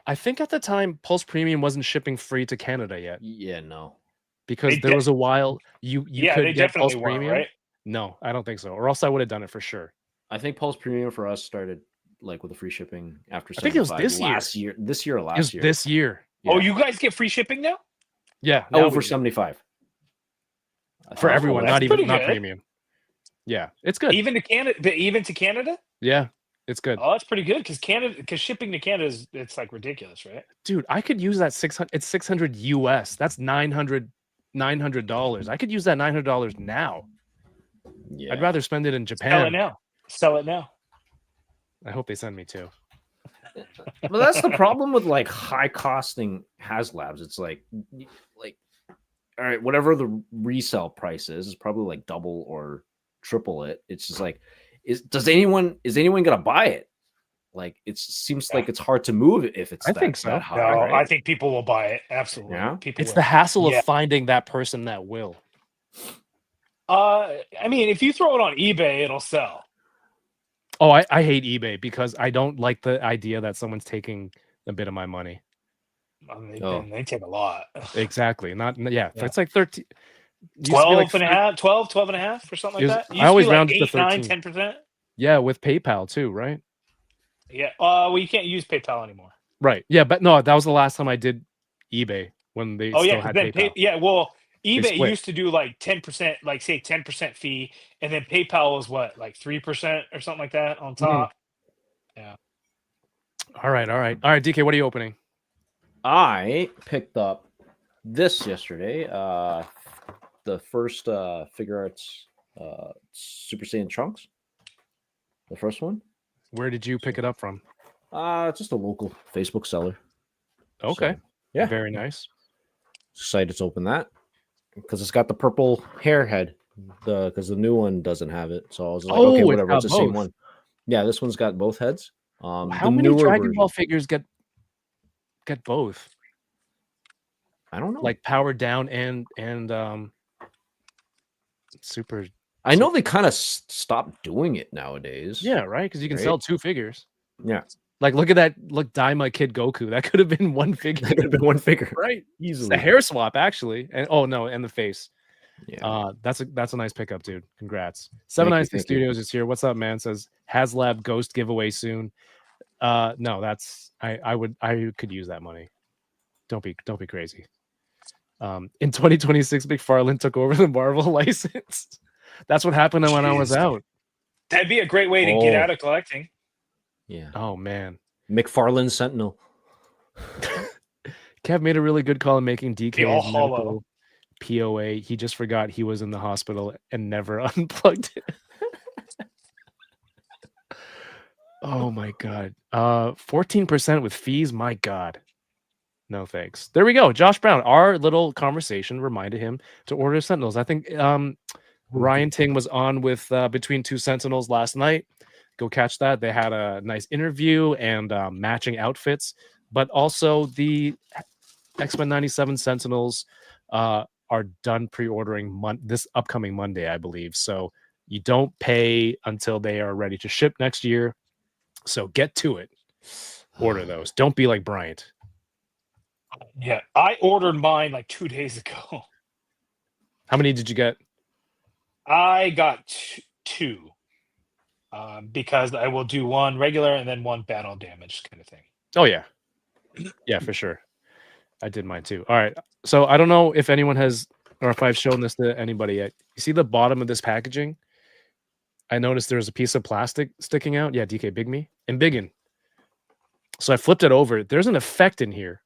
I think at the time Pulse Premium wasn't shipping free to Canada yet Yeah, no. because They there was a while you Yeah, could they get Pulse definitely weren't, Premium. right? No, I don't think so. Or else I would have done it for sure. I think Pulse Premium for us started like with the free shipping after. I think it was 75 this year. last year. This year or It was last year? this year. Oh, Yeah. you guys get free shipping now? Yeah, now Over we do. 75 For Oh, everyone, that's not even pretty not good. premium. Yeah, it's good. Even to Canada? Yeah, it's good. Oh, that's pretty good because shipping to Canada it's like ridiculous, right? Dude, I could use that 600. It's 600 US. That's $900. I could use that $900 now. Yeah. I'd rather spend it in Sell it Japan. now. Sell it now. I hope they send me too. But that's the problem with like high costing HasLabs. It's like all right, whatever the resale price is probably like double or triple it. It's just like, is anyone gonna buy it? Like it seems like it's hard to move if it's I think so. that high. No, right? I think people will buy it. Absolutely. Yeah? People It's will. the hassle Yeah. of finding that person that will. I mean, if you throw it on eBay, it'll sell. Oh, I hate eBay because I don't like the idea that someone's taking a bit of my money. I mean, Oh. they take a lot. Exactly. Yeah. It's like 13. used to be 12 like and a half, 12 and a half or something It like was- that. I Used to always be like rounded to 8, 9, 13. 10%. Yeah, with PayPal too, right? Yeah. Well, you can't use PayPal anymore. Right. Yeah, but no, that was the last time I did eBay when they Oh still yeah, 'cause had then PayPal. well, eBay split. used to do like 10%, like say 10% fee, and then PayPal was what, like 3% or something like that on top. All right. DK, what are you opening? I picked up this yesterday. The first Figure Arts Super Saiyan Trunks. The first one. Where did you pick it up from? Just a local Facebook seller. Okay. So, yeah. Very nice. Excited to open that because it's got the purple hair head. Because the new one doesn't have it. So I was like, Oh, okay, it's whatever. got It's the same both. one. Yeah, this one's got both heads. How the many newer Dragon version- Ball figures get both? I don't know. Like powered down and super. I know they kind of stopped doing it nowadays. Yeah, right. Because you can Right. sell 2 figures. Yeah. Like, look at that. Look, Daima Kid Goku. That could have been one figure. That could have been one figure, Right. It's easily. the hair swap, actually. And oh no, and the face. Yeah. That's a nice pickup, dude. Congrats. Thank you, 796 thank you. Studios is here. What's up, man? Says HasLab Ghost giveaway soon. No, that's I could use that money. Don't be crazy. In 2026, McFarlane took over the Marvel license. That's what happened when I was Jeez. out. That'd be a great way to get out of collecting. Yeah. Oh man. McFarlane Sentinel. Kev made a really good call in making Be all DK's hollow. medical POA. He just forgot he was in the hospital and never unplugged it. Oh my god. 14% with fees. My god. No thanks. There we go. Josh Brown. Our little conversation reminded him to order Sentinels. I think Ryan Ting was on with Between Two Sentinels last night. Go catch that. They had a nice interview and matching outfits, but also the X-Men 97 Sentinels are done pre-ordering this upcoming Monday, I believe. So you don't pay until they are ready to ship next year. So get to it. Order those. Don't be like Bryant. Yeah, I ordered mine like 2 days ago. How many did you get? I got two because I will do one regular and then one battle damage kind of thing. Oh yeah. Yeah, for sure. I did mine too. All right. So I don't know if anyone has, or if I've shown this to anybody yet. You see the bottom of this packaging? I noticed there's a piece of plastic sticking out. Yeah, DK, big me and biggin. So I flipped it over. There's an effect in here.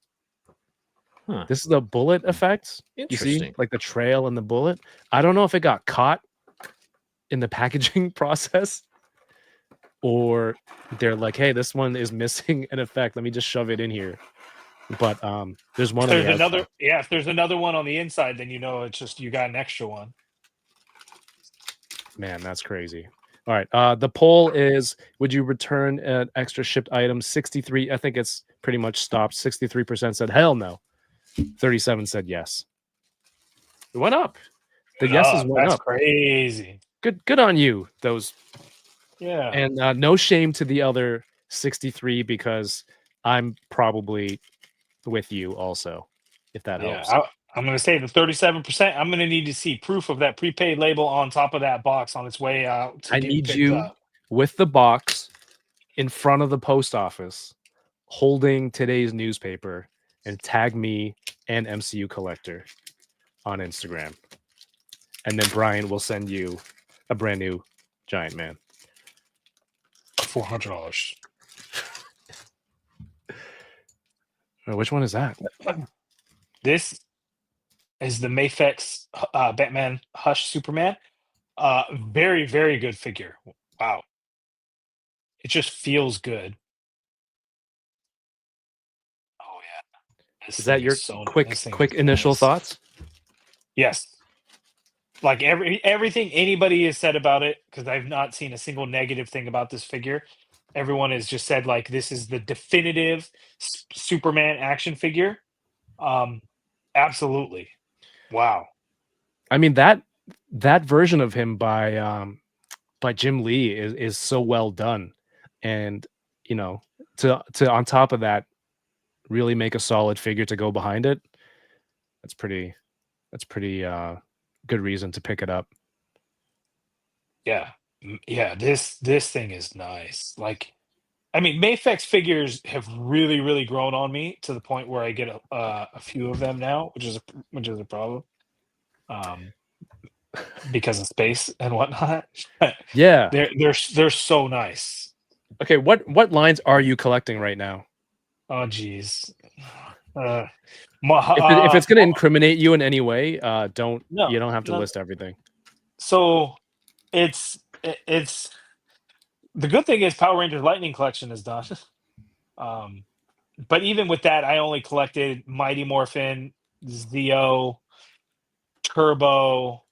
Huh. This is the bullet effect. You see, Interesting. like the trail and the bullet. I don't know if it got caught in the packaging process, or they're like, "Hey, this one is missing an effect. Let me just shove it in here." But there's one. There's another. Yeah, if there's another one on the inside, then you know it's just you got an extra one. Man, that's crazy. All right. The poll is: would you return an extra shipped item? 63. I think it's pretty much stopped. 63% said hell no. 37 said yes. It went up. The yeses went That's up. crazy. Good on you. Those. Yeah. And no shame to the other 63 because I'm probably with you also, if that helps. I'm going to say the 37%. I'm going to need to see proof of that prepaid label on top of that box on its way out. I need you with the box in front of the post office holding today's newspaper and tag me and MCU Collector on Instagram. And then Brian will send you a brand new Giant Man. $400. Which one is that? This is the Mafex Batman Hush Superman. Very, very good figure. Wow. It just feels good. Oh yeah. Is that your quick initial thoughts? Yes. Like everything anybody has said about it, because I've not seen a single negative thing about this figure. Everyone has just said like this is the definitive Superman action figure. Absolutely. Wow. I mean that version of him by Jim Lee is so well done, and you know, to on top of that, really make a solid figure to go behind it. That's pretty good reason to pick it up. Yeah. Yeah, this thing is nice. Like, I mean, Mafex figures have really, really grown on me to the point where I get a few of them now, which is a problem, because of space and whatnot. Yeah, they're so nice. Okay, what lines are you collecting right now? Oh, geez. If it's going to incriminate you in any way, you don't have to list everything. So it's the good thing is Power Rangers Lightning Collection is done. But even with that, I only collected Mighty Morphin, Zeo, Turbo,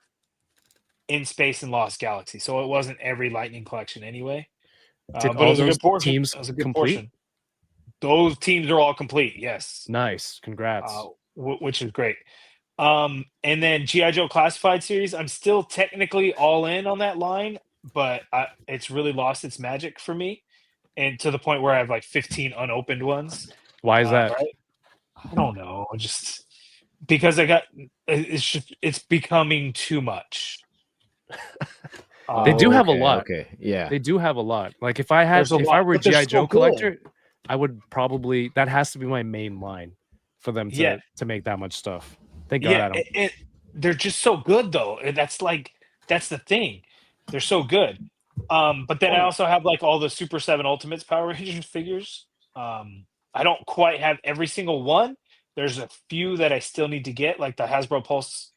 In Space, and Lost Galaxy. So it wasn't every Lightning Collection anyway. Did but all it was a those good portion. teams It was a good complete? portion. Those teams are all complete. Yes. Nice. Congrats. Which is great. And then G.I. Joe Classified Series, I'm still technically all in on that line, but it's really lost its magic for me. and to the point where I have like 15 unopened ones. Why is that? Right? I don't know. Just because it's becoming too much. They do have a okay, lot. Okay, yeah. They do have a lot. Like if I were but they're GI so Joe good. collector, I would probably that has to be my main line for them to make that much stuff. Thank God I don't. They're just so good though. That's the thing. They're so good. But then I also have like all the Super 7 Ultimates Power Rangers figures. I don't quite have every single one. There's a few that I still need to get, like the Hasbro Pulse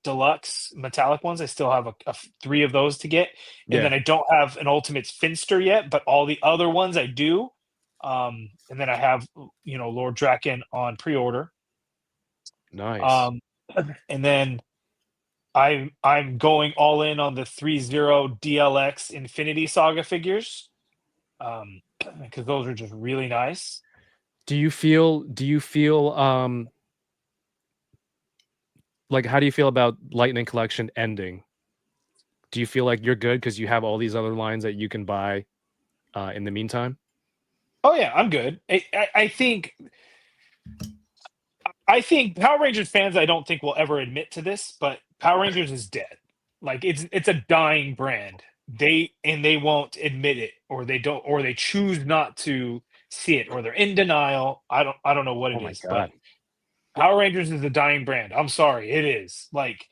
Deluxe metallic ones. I still have 3 of those to get. And then I don't have an Ultimates Finster yet, but all the other ones I do. And then I have, Lord Draken on pre-order. Nice. And then I'm going all in on the 3-0 DLX Infinity Saga figures. Because those are just really nice. Do you feel like how do you feel about Lightning Collection ending? Do you feel like you're good because you have all these other lines that you can buy in the meantime? Oh yeah, I'm good. I think Power Rangers fans, I don't think will ever admit to this, but Power Rangers is dead. Like it's a dying brand. They won't admit it, or they choose not to see it, or they're in denial. I don't know what it is, but Power Rangers is a dying brand. I'm sorry, it is. Like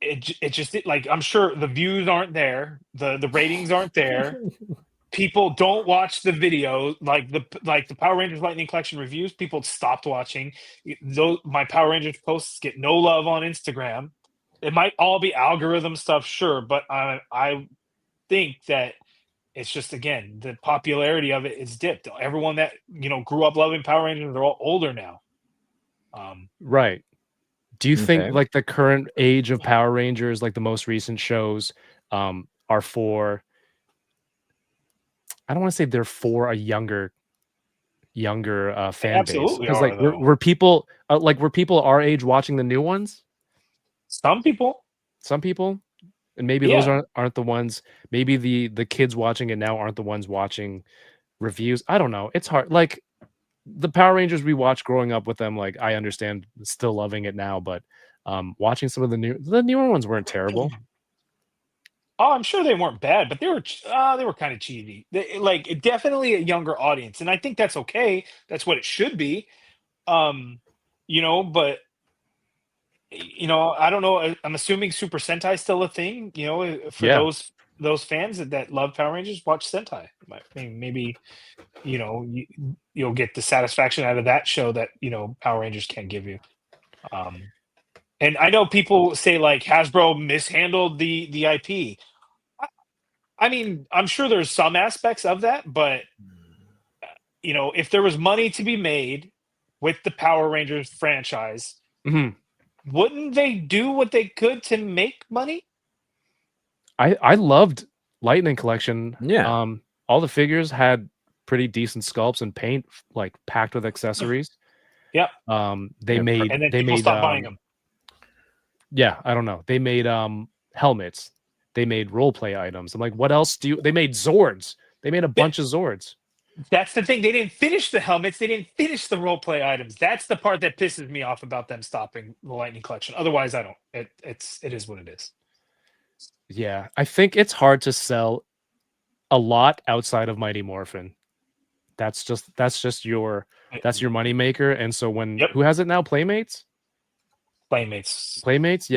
I'm sure the views aren't there, the ratings aren't there. People don't watch the video, like the Power Rangers Lightning Collection reviews. People stopped watching. My Power Rangers posts get no love on Instagram. It might all be algorithm stuff, sure, but I think that it's just, again, the popularity of it is dipped. Everyone that grew up loving Power Rangers, they're all older now. Right. Do you think like the current age of Power Rangers, like the most recent shows, are for? I don't want to say they're for a younger fan base, because like were people our age watching the new ones? Some people, and maybe those aren't the ones. Maybe the kids watching it now aren't the ones watching reviews. I don't know. It's hard. Like the Power Rangers we watched growing up with them, like I understand still loving it now, but watching some of the newer ones weren't terrible. Oh, I'm sure they weren't bad, but they were kind of cheesy. Like definitely a younger audience, and I think that's okay. That's what it should be. But I don't know. I'm assuming Super Sentai is still a thing. For those fans that love Power Rangers, watch Sentai. Maybe you'll get the satisfaction out of that show that Power Rangers can't give you. And I know people say like Hasbro mishandled the IP. I mean, I'm sure there's some aspects of that, but if there was money to be made with the Power Rangers franchise, wouldn't they do what they could to make money? I loved Lightning Collection. Yeah. All the figures had pretty decent sculpts and paint, like packed with accessories. Yeah. They made stopped buying them. Yeah, I don't know. They made helmets. They made role play items. I'm like, what else they made Zords. They made a bunch of Zords. That's the thing. They didn't finish the helmets. They didn't finish the role play items. That's the part that pisses me off about them stopping the Lightning Collection. Otherwise, I don't. It is what it is. Yeah, I think it's hard to sell a lot outside of Mighty Morphin. That's just your money maker. And so who has it now? Playmates. Yeah. Playmates.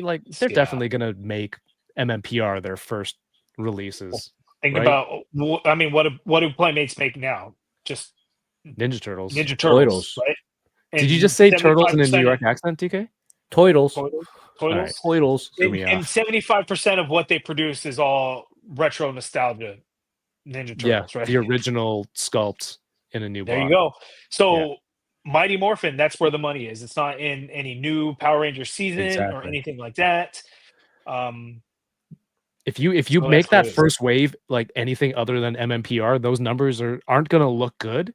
Like they're definitely gonna make MMPR their first releases. Think about. I mean, what do Playmates make now? Just Ninja Turtles. Right? And did you just say turtles in a New York accent, TK? Toidles. Right. Toidles. And 75% of what they produce is all retro nostalgia Ninja Turtles, right? The original sculpt in a new box. There you go. So Mighty Morphin, that's where the money is. It's not in any new Power Rangers season or anything like that. If you make that first wave like anything other than MMPR, those numbers aren't going to look good.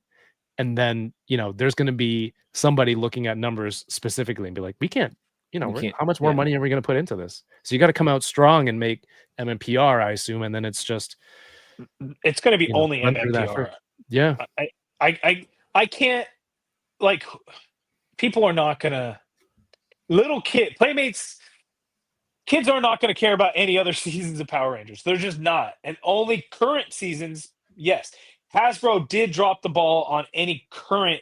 And then, there's going to be somebody looking at numbers specifically and be like, we can't, how much more money are we going to put into this? So you got to come out strong and make MMPR, I assume. And then it's just, It's going to be you know, only run through that MMPR. first. Yeah. I can't, like, people are not going to, kids are not going to care about any other seasons of Power Rangers. They're just not. And only current seasons, yes. Hasbro did drop the ball on any current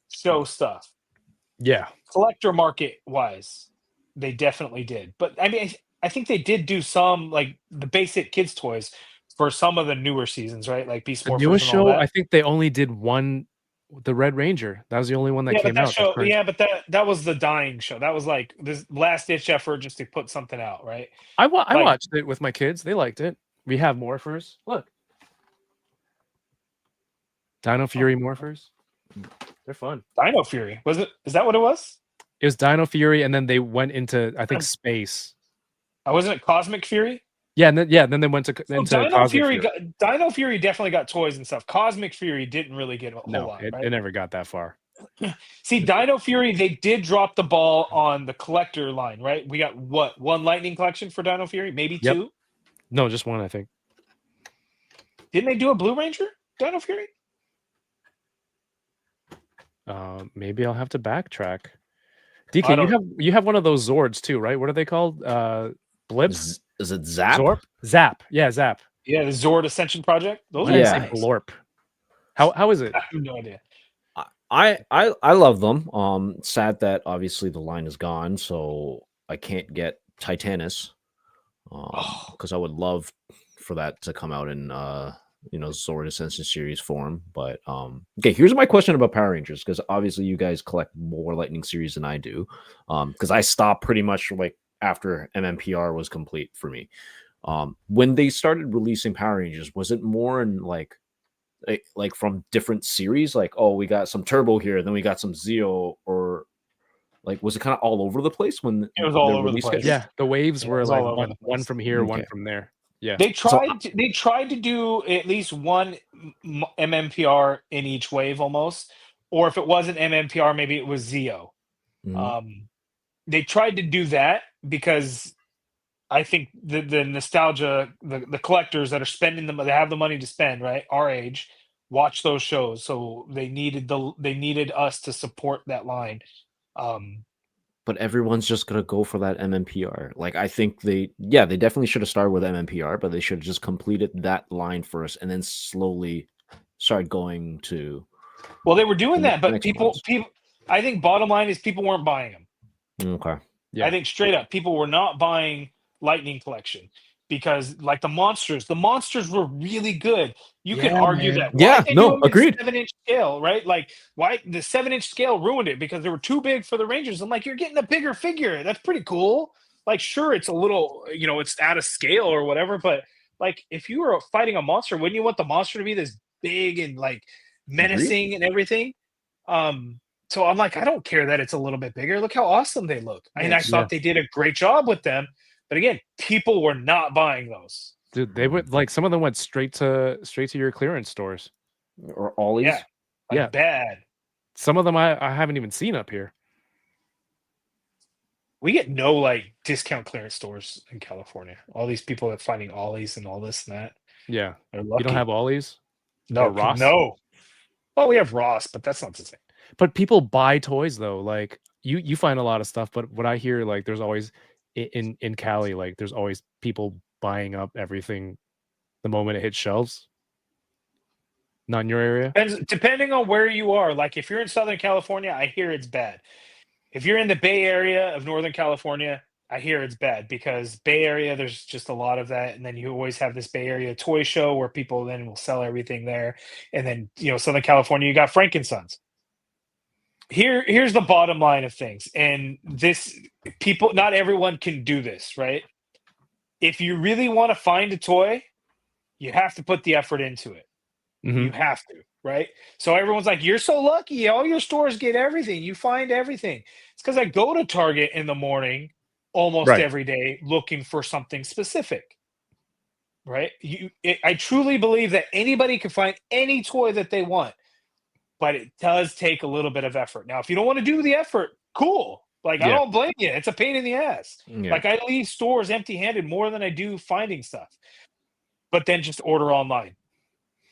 show stuff. Yeah. Collector market wise, they definitely did. But I mean, I think they did do some, like, the basic kids toys for some of the newer seasons, right? Like Beast The Morphers newest and all show, that. I think they only did one, the Red Ranger. That was the only one that Yeah, but came that out. show, yeah, but that was the dying show. That was like this last ditch effort just to put something out, right? I Like, watched it with my kids. They liked it. We have morphers. Look. Dino Fury morphers. They're fun. Dino Fury. Is that what it was? It was Dino Fury, and then they went into, I think, space. Wasn't it Cosmic Fury? Yeah, and then they went to into Dino Cosmic Fury. Dino Fury definitely got toys and stuff. Cosmic Fury didn't really get a whole No, lot. it Right? never got that far. See, Dino Fury, they did drop the ball on the collector line, right? We got one Lightning collection for Dino Fury, maybe Yep. two. No, just one, I think. Didn't they do a Blue Ranger Dino Fury? Maybe I'll have to backtrack. DK, you have one of those Zords too, right? What are they called? Blips? Is it Zap? Zorp? Zap. Yeah, Zap. Yeah, the Zord Ascension Project. Those Why are did I say nice. Blorp. How is it? I have no idea. I love them. Sad that obviously the line is gone, so I can't get Titanus. Because I would love for that to come out in Zord Ascension series form. But okay, here's my question about Power Rangers, because obviously you guys collect more Lightning series than I do. Because I stopped pretty much like after MMPR was complete for me. When they started releasing Power Rangers, was it more in like from different series? Like, oh, we got some Turbo here, then we got some Zeo, or like was it kind of all over the place when it was all over the place? Yeah, the waves were like one from here, one Okay. from there. Yeah, They tried to do at least one MMPR in each wave almost, or if it wasn't MMPR, maybe it was Zeo. Mhm. They tried to do that because I think the nostalgia, the collectors that are spending they have the money to spend, right? Our age, watch those shows, so they needed us to support that line. But everyone's just gonna go for that MMPR. Like, I think they definitely should have started with MMPR, but they should have just completed that line first and then slowly start going to. Well, they were doing that, but next people, ones. I think bottom line is people weren't buying them. Okay. Yeah. I think straight up, people were not buying Lightning Collection because, like, the monsters were really good. You can argue that. Yeah, no, agreed. 7-inch scale, right? Like, why the 7-inch scale ruined it because they were too big for the Rangers. I'm like, you're getting a bigger figure. That's pretty cool. Like, sure, it's a little, it's out of scale or whatever, but like, if you were fighting a monster, wouldn't you want the monster to be this big and like menacing and everything? So I'm like, I don't care that it's a little bit bigger. Look how awesome they look. And I thought they did a great job with them. But again, people were not buying those. Dude, they would like some of them went straight to your clearance stores. Or Ollies. Yeah. Yeah. Bad. Some of them I haven't even seen up here. We get no like discount clearance stores in California. All these people are finding Ollies and all this and that. Yeah. They're You lucky. don't have Ollies? No, or Ross? No. Well, we have Ross, but that's not the same. But people buy toys though. Like you find a lot of stuff, but what I hear, like there's always in Cali, like there's always people buying up everything the moment it hits shelves. Not in your area? Depending on where you are. Like if you're in Southern California, I hear it's bad. If you're in the Bay Area of Northern California, I hear it's bad because Bay Area, there's just a lot of that. And then you always have this Bay Area toy show where people then will sell everything there. And then, Southern California, you got Frankensons. Here's the bottom line of things. And not everyone can do this, right? If you really want to find a toy, you have to put the effort into it. Mhm. You have to, right? So everyone's like, you're so lucky. All your stores get everything. You find everything. It's because I go to Target in the morning almost every day looking for something specific, right? I truly believe that anybody can find any toy that they want, but it does take a little bit of effort. Now, if you don't want to do the effort, cool. Like, I don't blame you. It's a pain in the ass. Yeah. Like, I leave stores empty-handed more than I do finding stuff. but then just order online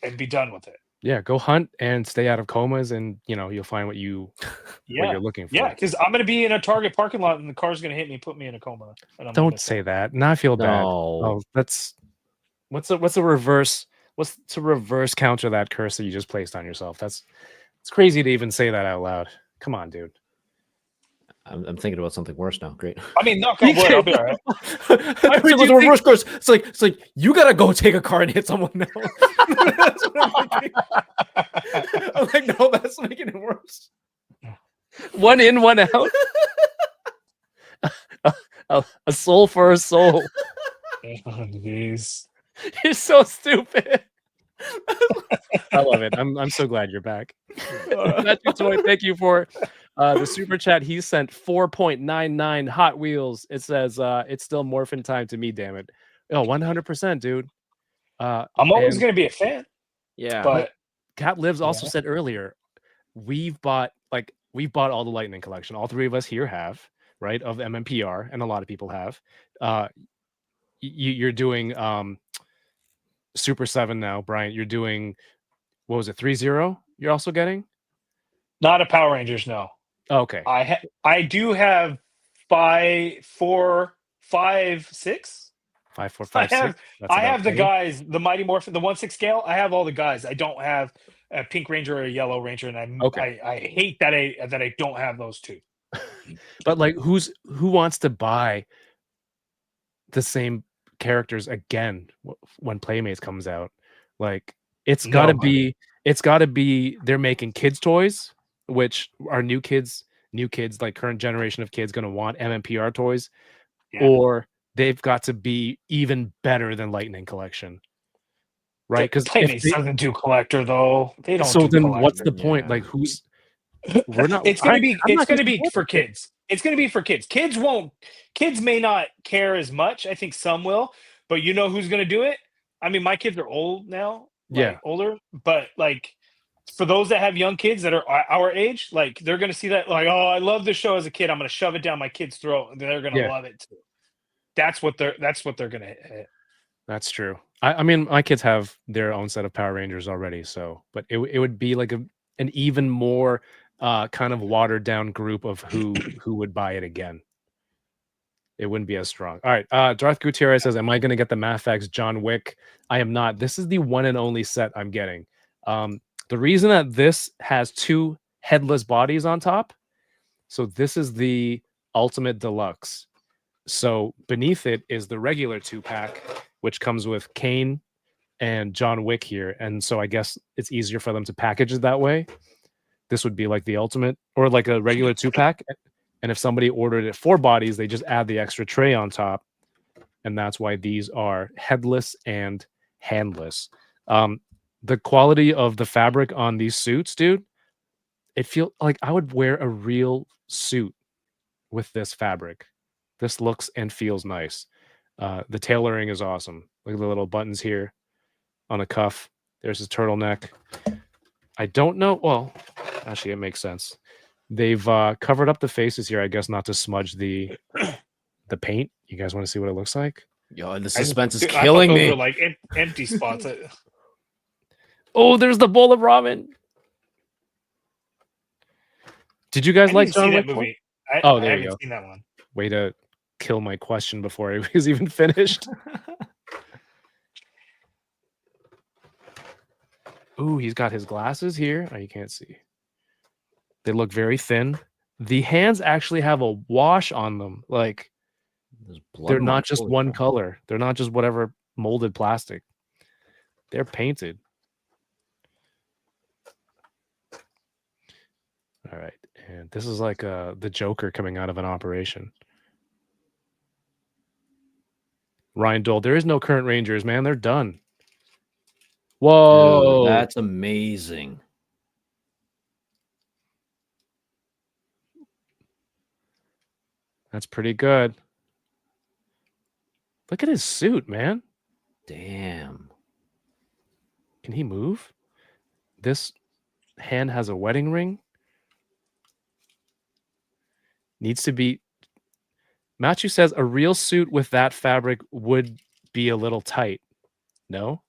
and be done with it. Yeah, go hunt and stay out of comas, and you'll find what you're looking for. Yeah, because I'm gonna be in a Target parking lot and the car's gonna hit me and put me in a coma. And I'm Don't gonna say that. Now I feel bad. No. Oh, that's what's a reverse? What's to reverse counter that curse that you just placed on yourself? It's crazy to even say that out loud. Come on, dude. I'm thinking about something worse now. Great. I mean, knock on wood, I'll be all right. Why would With you the reverse course, it's like you gotta go take a car and hit someone now. That's what I'm thinking. I'm like, no, that's making it worse. One in, one out. A soul for a soul. Oh, jeez. You're so stupid. I love it. I'm so glad you're back. Matthew Toy, thank you for the super chat. He sent 4.99 Hot Wheels. It says it's still morphin time to me, damn it. Oh, 100%, dude. I'm always gonna be a fan. Yeah. But Cat Lives also said earlier, we've bought all the Lightning collection. All three of us here have, right, of MMPR, and a lot of people have. You're doing Super 7 now, Brian. You're doing, what was it, 3-0 you're also getting? not a Power Rangers, no. Oh, okay. I do have 5, 4, 5, 6. 5, 4, 5, 6. I have the guys, the Mighty Morphin, the 1/6 scale. I have all the guys. I don't have a Pink Ranger or a Yellow Ranger, and I hate that I don't have those two. But like, who wants to buy the same characters again when Playmates comes out? Like, it's got to be they're making kids toys, which are new kids like current generation of kids going to want MMPR toys, or they've got to be even better than Lightning Collection, right? Because Playmates doesn't do collector though. They don't. So do then, collector. what's the point? Like, who's? We're not. It's gonna be for it. kids. It's gonna be for kids. Kids may not care as much. I think some will, but you know who's gonna do it? I mean, my kids are old now. Older, but like for those that have young kids that are our age, like they're gonna see that, like, oh, I love this show as a kid. I'm gonna shove it down my kid's throat, and they're gonna love it too. That's what they're gonna hit. That's true. I mean, my kids have their own set of Power Rangers already, so but it would be like an even more kind of watered down group of who would buy it again. It wouldn't be as strong. All right. Darth Gutierrez says, am I going to get the Mafex John Wick? I am not. This is the one and only set I'm getting. The reason that this has 2 headless bodies on top, so this is the Ultimate Deluxe. So beneath it is the regular 2-pack, which comes with Caine and John Wick here. And so I guess it's easier for them to package it that way. This would be like the Ultimate, or like a regular 2-pack. And if somebody ordered it 4 bodies, they just add the extra tray on top. And that's why these are headless and handless. The quality of the fabric on these suits, dude, it feels like I would wear a real suit with this fabric. This looks and feels nice. The tailoring is awesome. Look at the little buttons here on the cuff. There's his turtleneck. I don't know. Well, actually, it makes sense. They've covered up the faces here, I guess, not to smudge the paint. You guys want to see what it looks like? Yo, the suspense is I killing thought those me. were like empty spots. Oh, there's the bowl of ramen. Did you guys like John Wick? Movie? There I you haven't go. seen that one. Way to kill my question before it was even finished. Ooh, he's got his glasses here. Oh, you can't see. They look very thin. The hands actually have a wash on them. Like, they're not just one color. They're not just whatever molded plastic. They're painted. All right. And this is like the Joker coming out of an operation. Ryan Dole, there is no current Rangers, man. They're done. Whoa. Dude, that's amazing. That's pretty good. Look at his suit, man. Damn. Can he move? This hand has a wedding ring. Needs to be. Matthew says a real suit with that fabric would be a little tight. No.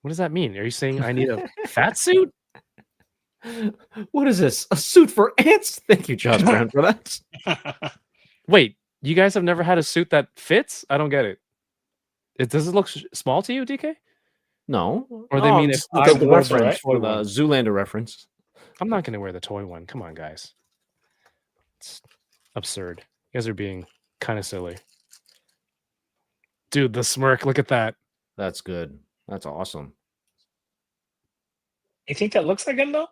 What does that mean? Are you saying I need a fat suit? What is this? A suit for ants? Thank you, Josh Brown, for that. Wait, you guys have never had a suit that fits? I don't get it. Does it look small to you, DK? No. Or they mean if just I the wore the reference toy for the one? Zoolander reference. I'm not going to wear the toy one. Come on, guys. It's absurd. You guys are being kind of silly. Dude, the smirk. Look at that. That's good. That's awesome. You think that looks like him though?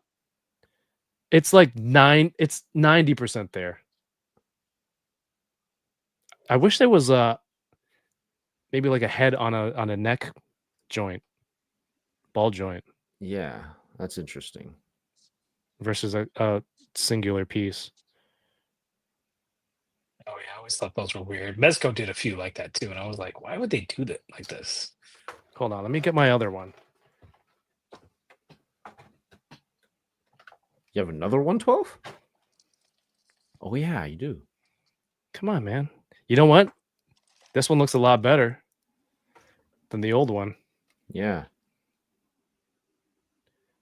It's like it's 90% there. I wish there was maybe like a head on a neck joint, ball joint, Yeah, that's interesting. versus a singular piece. Oh yeah, I always thought those were weird. Mezco did a few like that too, and I was like, why would they do that like this? Hold on, let me get my other one. You have another 112? Oh yeah, you do. Come on, man. You know what? This one looks a lot better than the old one. Yeah.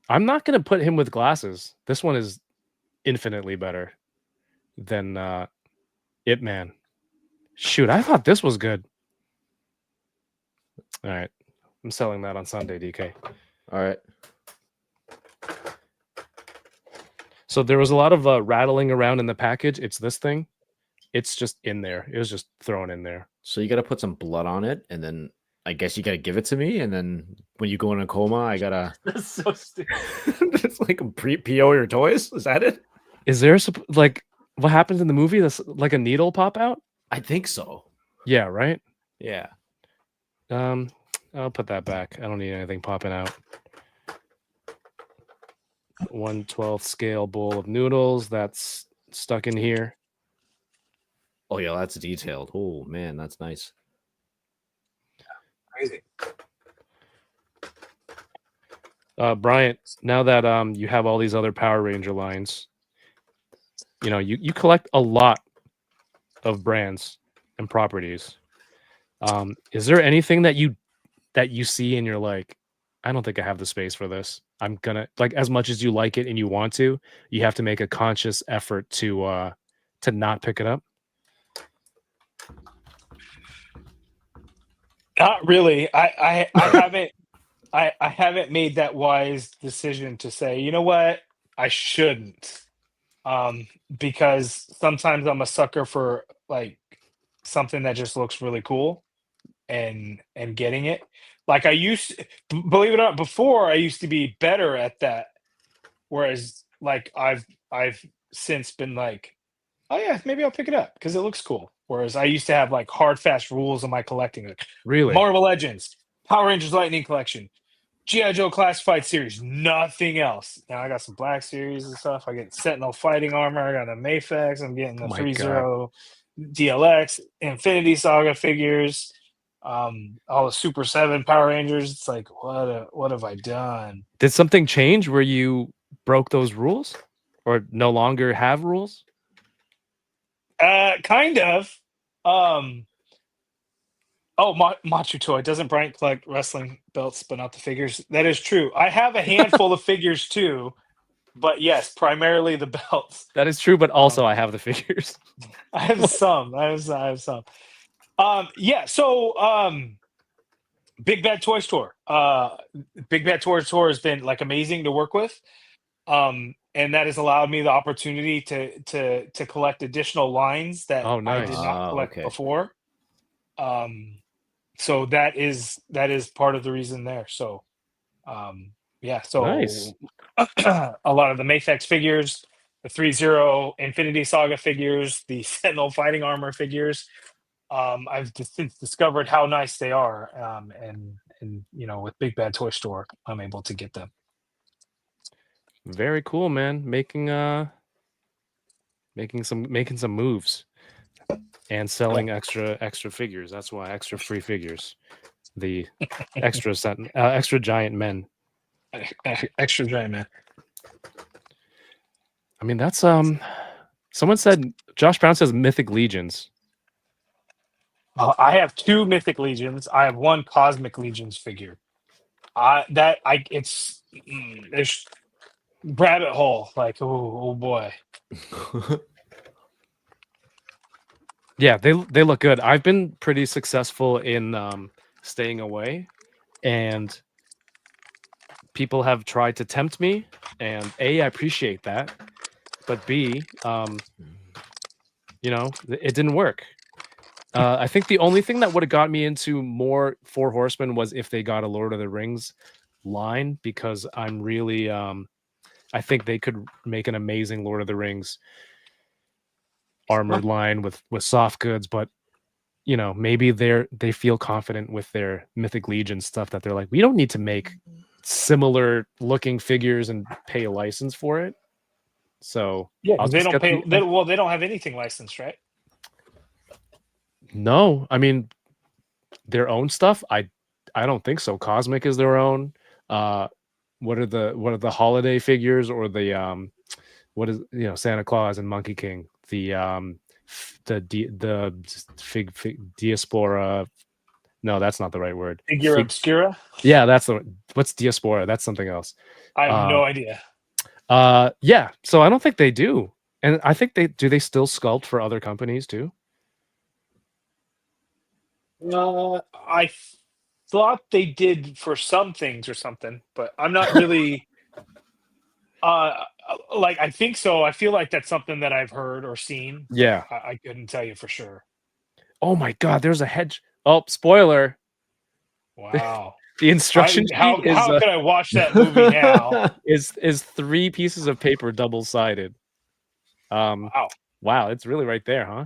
I'm not going to put him with glasses. This one is infinitely better than Ip Man. Shoot, I thought this was good. All right. I'm selling that on Sunday, DK. All right. So there was a lot of rattling around in the package. It's this thing. It's just in there. It was just thrown in there. So you got to put some blood on it, and then I guess you got to give it to me, and then when you go in a coma, I gotta. That's so stupid. It's like a PO your toys. Is that it? Is there like what happens in the movie? That's like a needle pop out? I think so. Yeah, right? Yeah. I'll put that back. I don't need anything popping out. 1/12 scale bowl of noodles that's stuck in here. Oh yeah, that's detailed. Oh man, that's nice. Crazy. Bryant, now that you have all these other Power Ranger lines, you know, you collect a lot of brands and properties. Is there anything that you see and you're like, I don't think I have the space for this. I'm gonna, like, as much as you like it and you want to, you have to make a conscious effort to not pick it up? Not really. I haven't I haven't made that wise decision to say, you know what, I shouldn't. Because sometimes I'm a sucker for like something that just looks really cool and getting it. Like I used believe it or not, before I used to be better at that. Whereas like I've since been like, oh yeah, maybe I'll pick it up because it looks cool. Whereas I used to have like hard, fast rules in my collecting. Like Really? Marvel Legends, Power Rangers Lightning Collection, G.I. Joe Classified Series, nothing else. Now I got some Black Series and stuff. I get Sentinel Fighting Armor. I got the Mayfex. I'm getting the Oh my 3-0 DLX, Infinity Saga figures, all the Super 7 Power Rangers. It's like, what have I done? Did something change where you broke those rules or no longer have rules? Kind of. Machu Toy. Doesn't Bryant collect wrestling belts, but not the figures? That is true. I have a handful of figures too, but yes, primarily the belts. That is true, but also I have the figures. I have some. I have some. Yeah. So, Big Bad Toy Store. Big Bad Toy Store has been like amazing to work with. And that has allowed me the opportunity to collect additional lines that Oh, I nice. did not collect Okay. before. So that is part of the reason there. So, yeah. So Nice. a lot of the Mayfex figures, the 3-0 Infinity Saga figures, the Sentinel Fighting Armor figures. I've since discovered how nice they are. And you know, with Big Bad Toy Store, I'm able to get them. Very cool, man. Making some moves and selling extra figures. That's why extra free figures. The extra giant men. Extra giant man. I mean, that's someone said Josh Brown says Mythic Legions. I have 2 Mythic Legions. I have 1 Cosmic Legions figure. There's rabbit hole. Like, oh boy. Yeah, they look good. I've been pretty successful in staying away, and people have tried to tempt me, and A, I appreciate that, but B, it didn't work. I think the only thing that would have got me into more Four Horsemen was if they got a Lord of the Rings line, because I'm really I think they could make an amazing Lord of the Rings armored line with soft goods, but maybe they feel confident with their Mythic Legion stuff that they're like, we don't need to make similar looking figures and pay a license for it. So Yeah, I'll they just don't get pay. the- They don't have anything licensed, right? No, I mean their own stuff. I don't think so. Cosmic is their own. What are the holiday figures, or the what is Santa Claus and Monkey King, the diaspora. No, that's not the right word. Figure Obscura. Yeah, that's what's diaspora. That's something else. I have no idea. Yeah, so I don't think they do, and I think they still sculpt for other companies too. I thought they did for some things or something, but I'm not really. Like, I think so. I feel like that's something that I've heard or seen. Yeah. I couldn't tell you for sure. Oh my God, there's a hedge. Oh, spoiler. Wow. The instruction How sheet is could I watch that movie now? is 3 pieces of paper double-sided. Wow, it's really right there, huh?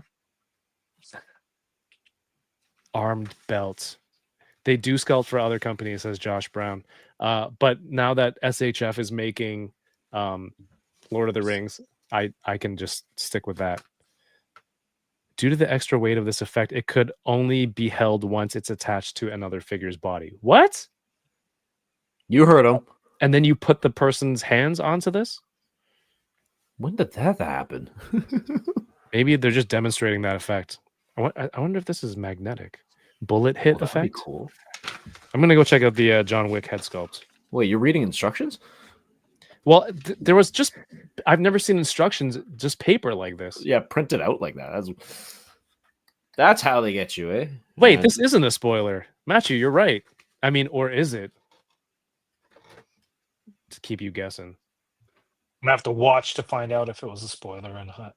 Armed belts. They do sculpt for other companies, says Josh Brown. But now that SHF is making Lord of the Rings, I can just stick with that. Due to the extra weight of this effect, it could only be held once it's attached to another figure's body. What? You heard him. And then you put the person's hands onto this? When did that happen? Maybe they're just demonstrating that effect. I wonder if this is magnetic. Bullet hit effect? That'd be cool. I'm going to go check out the John Wick head sculpt. Wait, you're reading instructions? Well, there was just... I've never seen instructions, just paper like this. Yeah, printed out like that. That's how they get you, eh? Wait, this isn't a spoiler. Matthew, you're right. I mean, or is it? To keep you guessing. I'm gonna have to watch to find out if it was a spoiler or not.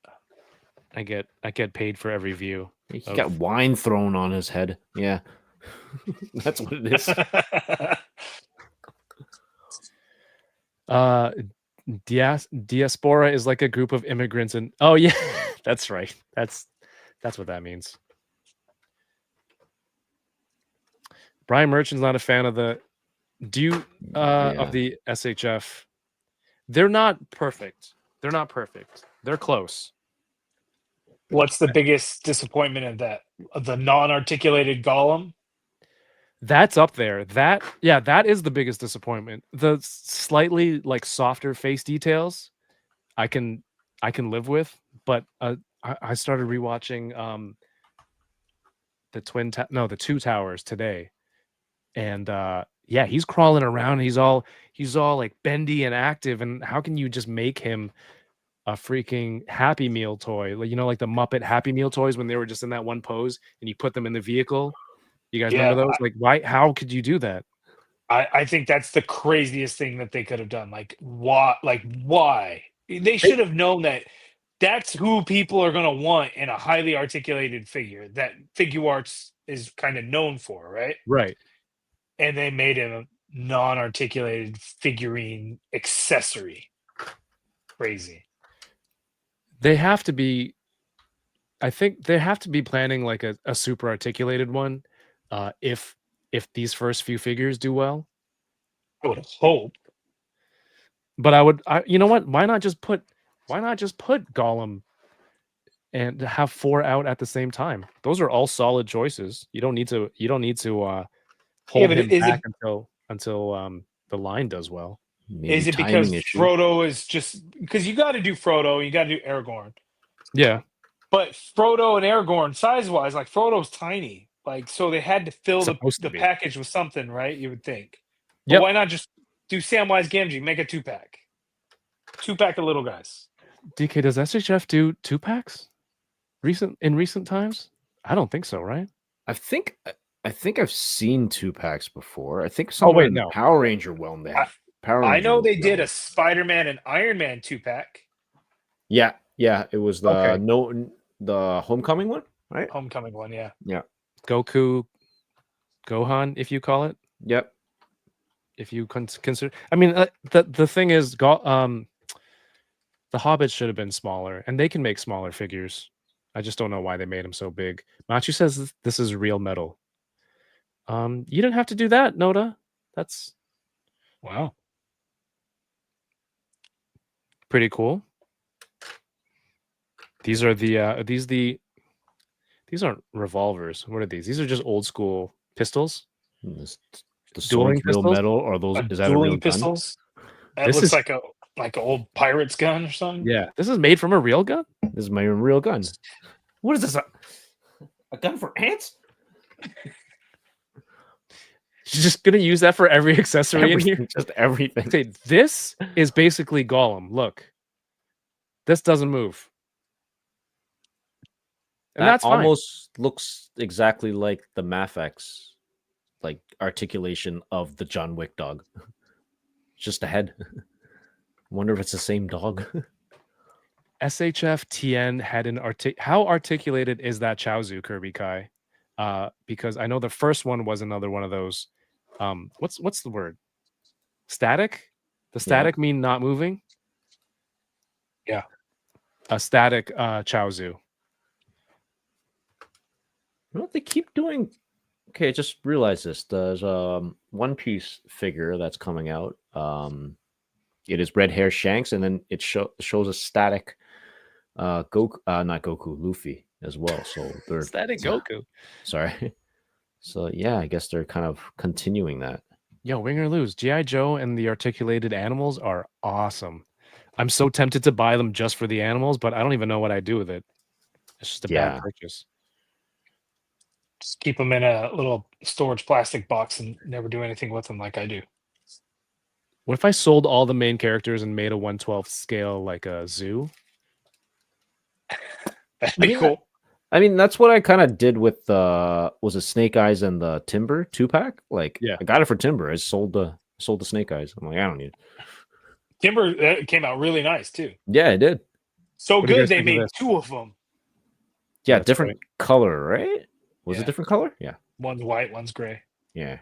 I get paid for every view. He got wine thrown on his head. Yeah. That's what it is. Diaspora is like a group of immigrants, and oh yeah, that's right. That's what that means. Brian Merchant's not a fan of the of the SHF. They're not perfect. They're close. What's the biggest disappointment of that? Of the non-articulated Gollum? That's up there. That is the biggest disappointment. The slightly like softer face details, I can live with. But I started rewatching the Two Towers today, and yeah, he's crawling around. He's all like bendy and active. And how can you just make him a freaking Happy Meal toy? Like, like the Muppet Happy Meal toys when they were just in that one pose, and you put them in the vehicle. You guys remember those? Like, why? How could you do that? I think that's the craziest thing that they could have done. Like, why? Why? They should have known that that's who people are going to want in a highly articulated figure that Figuarts is kind of known for, right? Right. And they made him a non-articulated figurine accessory. Crazy. They have to be. I think they have to be planning like a super articulated one. If these first few figures do well, I would hope. But you know what? Why not just put Gollum and have 4 out at the same time? Those are all solid choices. You don't need to hold him back until the line does well. Maybe is it because issue. Frodo is just because you got to do Frodo, you got to do Aragorn. Yeah. But Frodo and Aragorn, size-wise, like Frodo's tiny. Like, so they had to fill Supposed to the be. package with something, right? You would think. But Yep. why not just do Samwise Gamgee, make a 2-pack? 2-pack of little guys. DK, does SHF do 2-packs? In recent times? I don't think so, right? I think I've seen 2-packs before. I think Oh somewhere wait, in no. Power Ranger Realm they have. Power I Ranger know they did Realm. a Spider-Man and Iron Man 2-pack. Yeah, it was the Okay. the Homecoming one, right? Homecoming one, yeah. Yeah. Goku, Gohan, if you call it. Yep. If you consider, I mean, the thing is, the Hobbits should have been smaller, and they can make smaller figures. I just don't know why they made them so big. Machu says this is real metal. You didn't have to do that, Noda. That's Wow. pretty cool. These are these aren't revolvers. What are these? These are just old school pistols. The Dueling sword's real pistols? metal, or is that a real Dueling gun? pistols. That This looks is- like an old pirate's gun or something. Yeah, this is made from a real gun. This is my real gun. What is this? A gun for ants? She's just gonna use that for every accessory in here. Just everything. Okay, this is basically Gollum. Look, this doesn't move, and That that's fine. almost looks exactly like the Mafex, like articulation of the John Wick dog. Just a head. Wonder if it's the same dog. SHF TN had an how articulated is that Chaozu, Kirby Kai? Because I know the first one was another one of those. What's the word? Static? The static mean not moving? Yeah. A static Chaozu. You know, they keep doing. Okay, I just realized this. There's One Piece figure that's coming out. It is red hair Shanks, and then it shows a static Goku, not Goku, Luffy as well. So they're Static Goku. Sorry. So yeah, I guess they're kind of continuing that. Yo, win or lose, G.I. Joe and the articulated animals are awesome. I'm so tempted to buy them just for the animals, but I don't even know what I do with it. It's just a bad purchase. Just keep them in a little storage plastic box and never do anything with them like I do. What if I sold all the main characters and made a 1/12 scale like a zoo? That'd be cool. I mean, that's what I kind of did with was it Snake Eyes and the Timber 2-pack? Like, yeah, I got it for Timber. I sold the Snake Eyes. I'm like, I don't need it. Timber came out really nice too. Yeah, it did. So good they made 2 of them. Yeah, that's different color, right? Was Yeah. it different color? Yeah. One's white, one's gray. Yeah.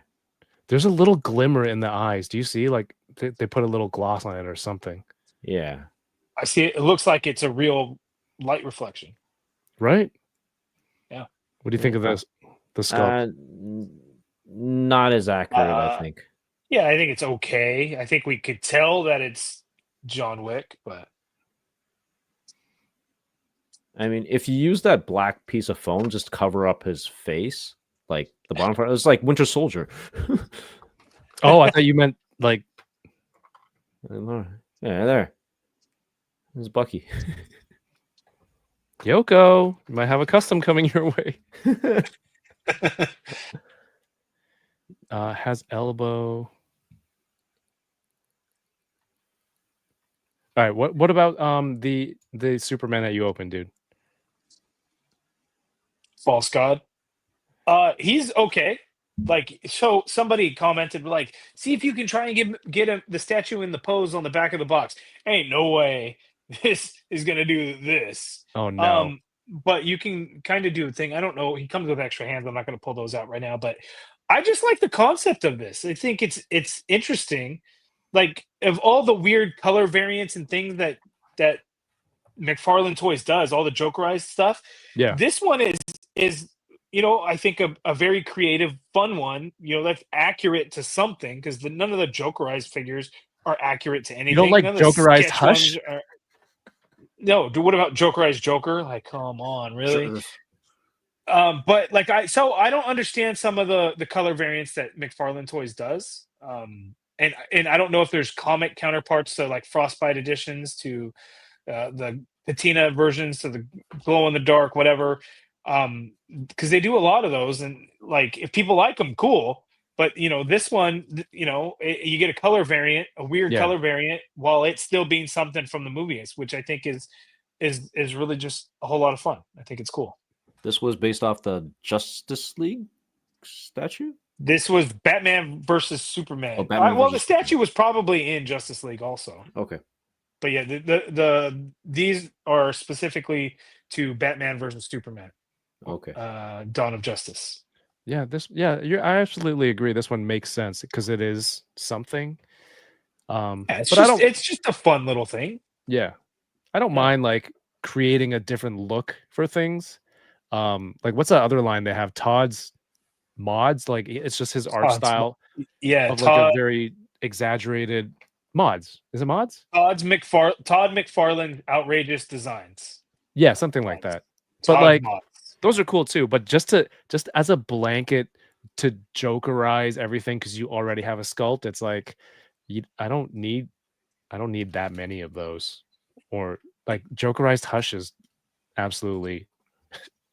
There's a little glimmer in the eyes. Do you see? Like they put a little gloss on it or something. Yeah. I see it. It looks like it's a real light reflection. Right? Yeah. What do you think of this? The sculpt? Not as accurate, I think. Yeah, I think it's okay. I think we could tell that it's John Wick, but I mean, if you use that black piece of foam, just cover up his face, like the bottom part, it's like Winter Soldier. Oh, I thought you meant like. Yeah, there. There's Bucky. Yoko, you might have a custom coming your way. Has elbow. All right, what about the Superman that you opened, dude? False God. He's okay. Like, so somebody commented like, see if you can try and get him the statue in the pose on the back of the box. Ain't no way this is gonna do this. Oh no. But you can kind of do a thing. I don't know. He comes with extra hands. I'm not gonna pull those out right now, but I just like the concept of this. I think it's interesting. Like, of all the weird color variants and things that McFarlane Toys does, all the Jokerized stuff. Yeah. This one is I think a very creative, fun one. That's accurate to something, because none of the Jokerized figures are accurate to anything. You don't like Jokerized Hush? No. What about Jokerized Joker? Like, come on, really? Sure. But like I don't understand some of the color variants that McFarlane Toys does. And I don't know if there's comic counterparts to like Frostbite editions to the patina versions to the glow in the dark, whatever. Because they do a lot of those, and like if people like them, cool. But this one, you get a color variant, a weird Yeah. color variant, while it's still being something from the movies, which I think is really just a whole lot of fun. I think it's cool. This was based off the Justice League statue. This was Batman versus Superman. Oh, Batman Well, the versus statue was probably in Justice League also. Okay. But yeah, these are specifically to Batman versus Superman. Okay. Dawn of Justice. Yeah, I absolutely agree. This one makes sense because it is something. Yeah, But it's just a fun little thing. Yeah, I don't mind like creating a different look for things. Like what's that other line they have? Todd's mods. Like it's just his art Todd's style. Yeah, of like a very exaggerated mods. Is it mods? Todd McFarlane outrageous designs. Yeah, something like that. Todd But like mods. those are cool too. But just as a blanket to jokerize everything because you already have a sculpt, it's like I don't need that many of those. Or like jokerized Hush is absolutely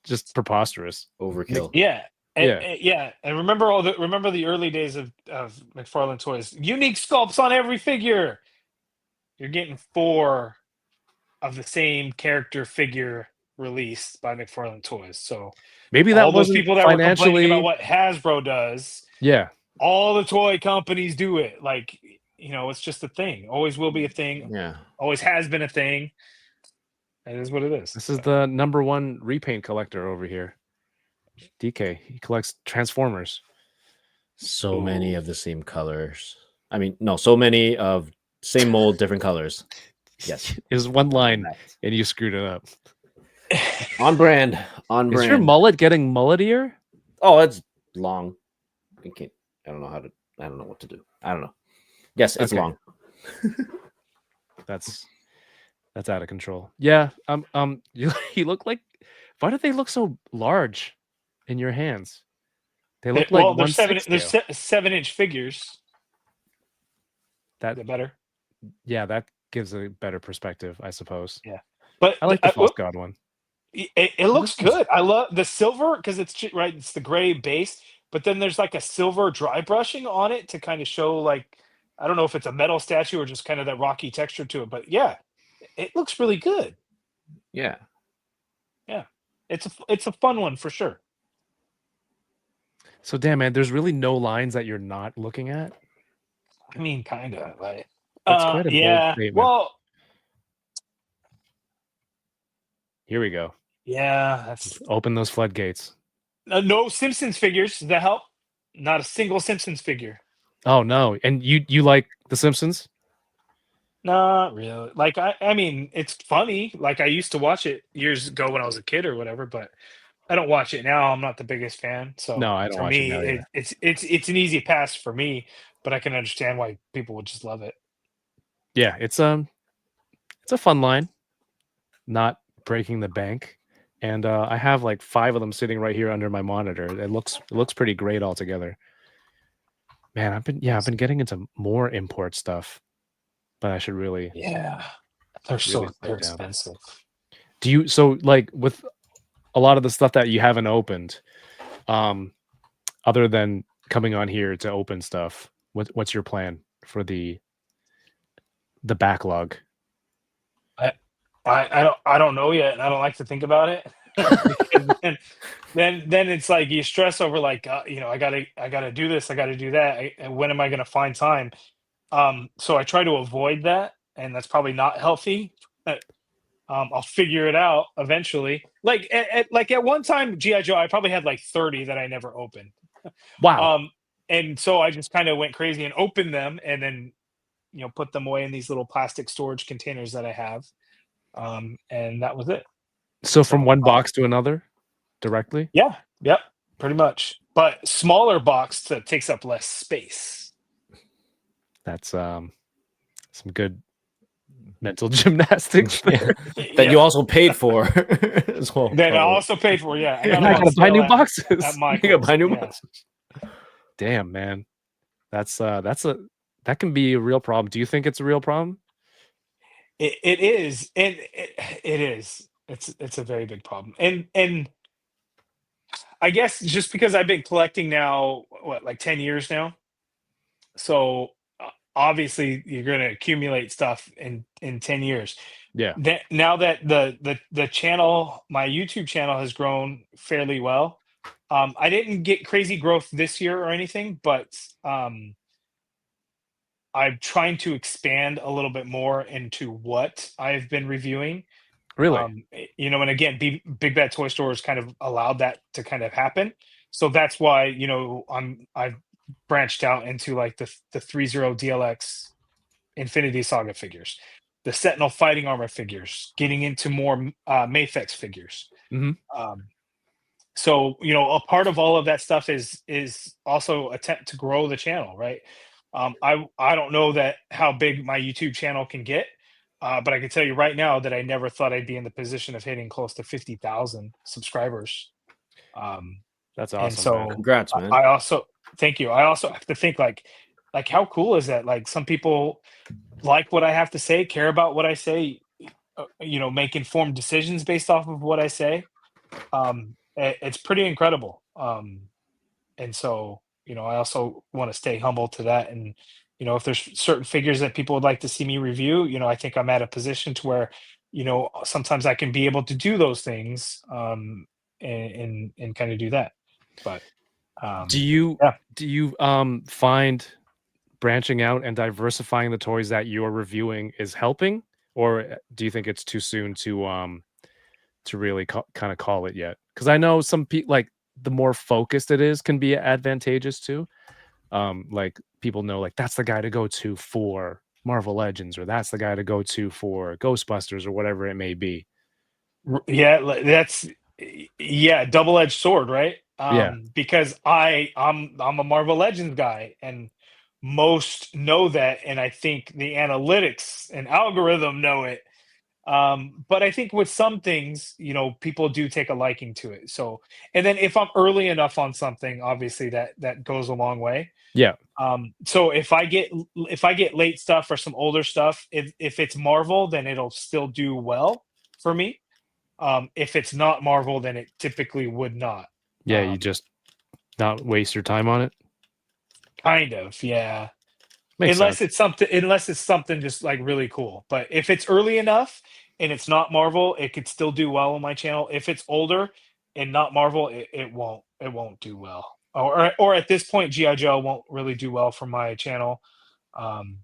just preposterous. Overkill. Yeah. And remember the early days of McFarlane Toys. Unique sculpts on every figure. You're getting 4 of the same character figure released by McFarlane Toys. So maybe that all those wasn't people that were complaining financially about what Hasbro does, Yeah. all the toy companies do it. Like, it's just a thing. Always will be a thing. Yeah. Always has been a thing. It is what it is. This is the #1 repaint collector over here. DK. He collects Transformers. So many of the same colors. I mean, no, so many of same mold, different colors. Yes. It was one line and you screwed it up. On brand. On brand. Is your mullet getting mulletier? Oh, it's long. I don't know what to do. I don't know. Yes, it's Okay. long. That's out of control. Yeah. You look like, why do they look so large in your hands? They look like Well, there's 1/6 7-inch figures. That Is that better? Yeah, that gives a better perspective, I suppose. Yeah. But I like the False God one. It looks good. I love the silver because it's the gray base, but then there's like a silver dry brushing on it to kind of show like, I don't know if it's a metal statue or just kind of that rocky texture to it, but yeah, it looks really good. Yeah. Yeah. It's a fun one for sure. So damn, man, there's really no lines that you're not looking at. I mean, kind of like That's quite a bold statement. Well, Here we go. yeah, that's Open those floodgates. no Simpsons figures. Does that help? Not a single Simpsons figure. Oh no. And you like The Simpsons? Not really. Like I mean, it's funny. Like I used to watch it years ago when I was a kid or whatever, but I don't watch it now. I'm not the biggest fan. So No, I don't for watch it me, now either. it's an easy pass for me, but I can understand why people would just love it. Yeah, it's a fun line. Not breaking the bank. And I have like 5 of them sitting right here under my monitor. It looks pretty great altogether. Man, I've been getting into more import stuff. But I should really Yeah, they're down. expensive. So like with a lot of the stuff that you haven't opened, other than coming on here to open stuff, what's your plan for the backlog? I don't know yet, and I don't like to think about it. then it's like you stress over like I gotta do this, I gotta do that, and when am I gonna find time? So I try to avoid that, and that's probably not healthy. I'll figure it out eventually. Like at one time, G.I. Joe, I probably had like 30 that I never opened. Wow. And so I just kind of went crazy and opened them, and then put them away in these little plastic storage containers that I have. And that was it. So from one box to another directly? Yeah. Yep. Pretty much. But smaller box that takes up less space. That's some good mental gymnastics there. That you also paid for as well. That I also paid for, yeah. I I gotta buy new boxes. You gotta buy new boxes. Damn, man. That can be a real problem. Do you think it's a real problem? It is, and it is. It's a very big problem. And I guess just because I've been collecting now, what, like 10 years now. So obviously you're going to accumulate stuff in 10 years. Yeah. That now that the channel, my YouTube channel has grown fairly well. I didn't get crazy growth this year or anything, but I'm trying to expand a little bit more into what I've been reviewing. Really? And again, Big Bad Toy Stores kind of allowed that to kind of happen. So that's why, I've branched out into like the 3-0 DLX Infinity Saga figures, the Sentinel fighting armor figures, getting into more Mafex figures. Hmm. So a part of all of that stuff is also attempt to grow the channel, right? I don't know that how big my YouTube channel can get, but I can tell you right now that I never thought I'd be in the position of hitting close to 50,000 subscribers. That's And awesome. so man. Congrats, man. I also thank you. I also have to think like how cool is that? Like some people like what I have to say, care about what I say, make informed decisions based off of what I say. It's pretty incredible. And so, I also want to stay humble to that. And, if there's certain figures that people would like to see me review, I think I'm at a position to where, sometimes I can be able to do those things, and kind of do that. But Do you yeah. do you find branching out and diversifying the toys that you're reviewing is helping, or do you think it's too soon to really kind of call it yet? Because I know some people, like, the more focused it is can be advantageous too. Like, people know, like, that's the guy to go to for Marvel Legends, or that's the guy to go to for Ghostbusters, or whatever it may be. Yeah, that's double-edged sword, right? Yeah. Because I'm a Marvel Legends guy, and most know that, and I think the analytics and algorithm know it. But I think with some things, people do take a liking to it. So, and then if I'm early enough on something, obviously that goes a long way. Yeah. So if I get late stuff or some older stuff, if it's Marvel, then it'll still do well for me. If it's not Marvel, then it typically would not. Yeah. You just not waste your time on it. Kind of, yeah. Makes Unless sense. it's something just like really cool. But if it's early enough and it's not Marvel, it could still do well on my channel. If it's older and not Marvel, it won't do well. Or at this point, G.I. Joe won't really do well for my channel. And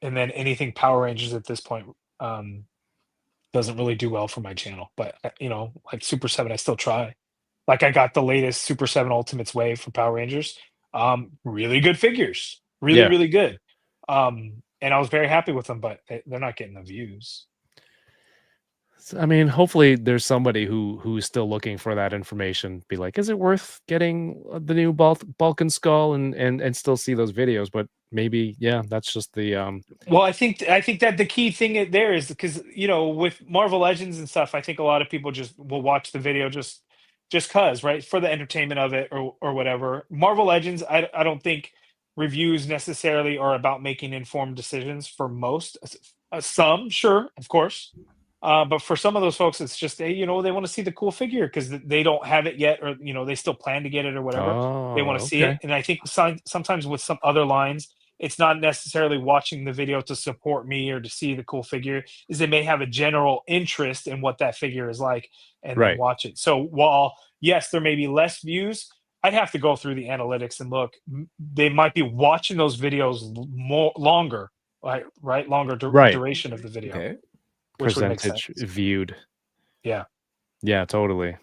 then anything Power Rangers at this point doesn't really do well for my channel. But like Super 7, I still try. Like I got the latest Super 7 Ultimates Wave for Power Rangers. Really good figures. Really, Yeah. really good. And I was very happy with them, but they're not getting the views. I mean, hopefully there's somebody who's still looking for that information. Be like, is it worth getting the new Balkan skull and still see those videos? But maybe, yeah, that's just the Well, I think that the key thing there is because with Marvel Legends and stuff, I think a lot of people just will watch the video just cause, right, for the entertainment of it or whatever. Marvel Legends, I don't think reviews necessarily are about making informed decisions for most. Some, sure, of course. But for some of those folks, it's just they want to see the cool figure because they don't have it yet, or they still plan to get it or whatever. They want to see it, and I think sometimes with some other lines, it's not necessarily watching the video to support me or to see the cool figure. Is they may have a general interest in what that figure is like, and then Right. watch it. So while yes, there may be less views, I'd have to go through the analytics and look. They might be watching those videos longer, like longer Right. duration of the video. Okay. Which would make percentage sense. viewed. Yeah. Yeah, totally.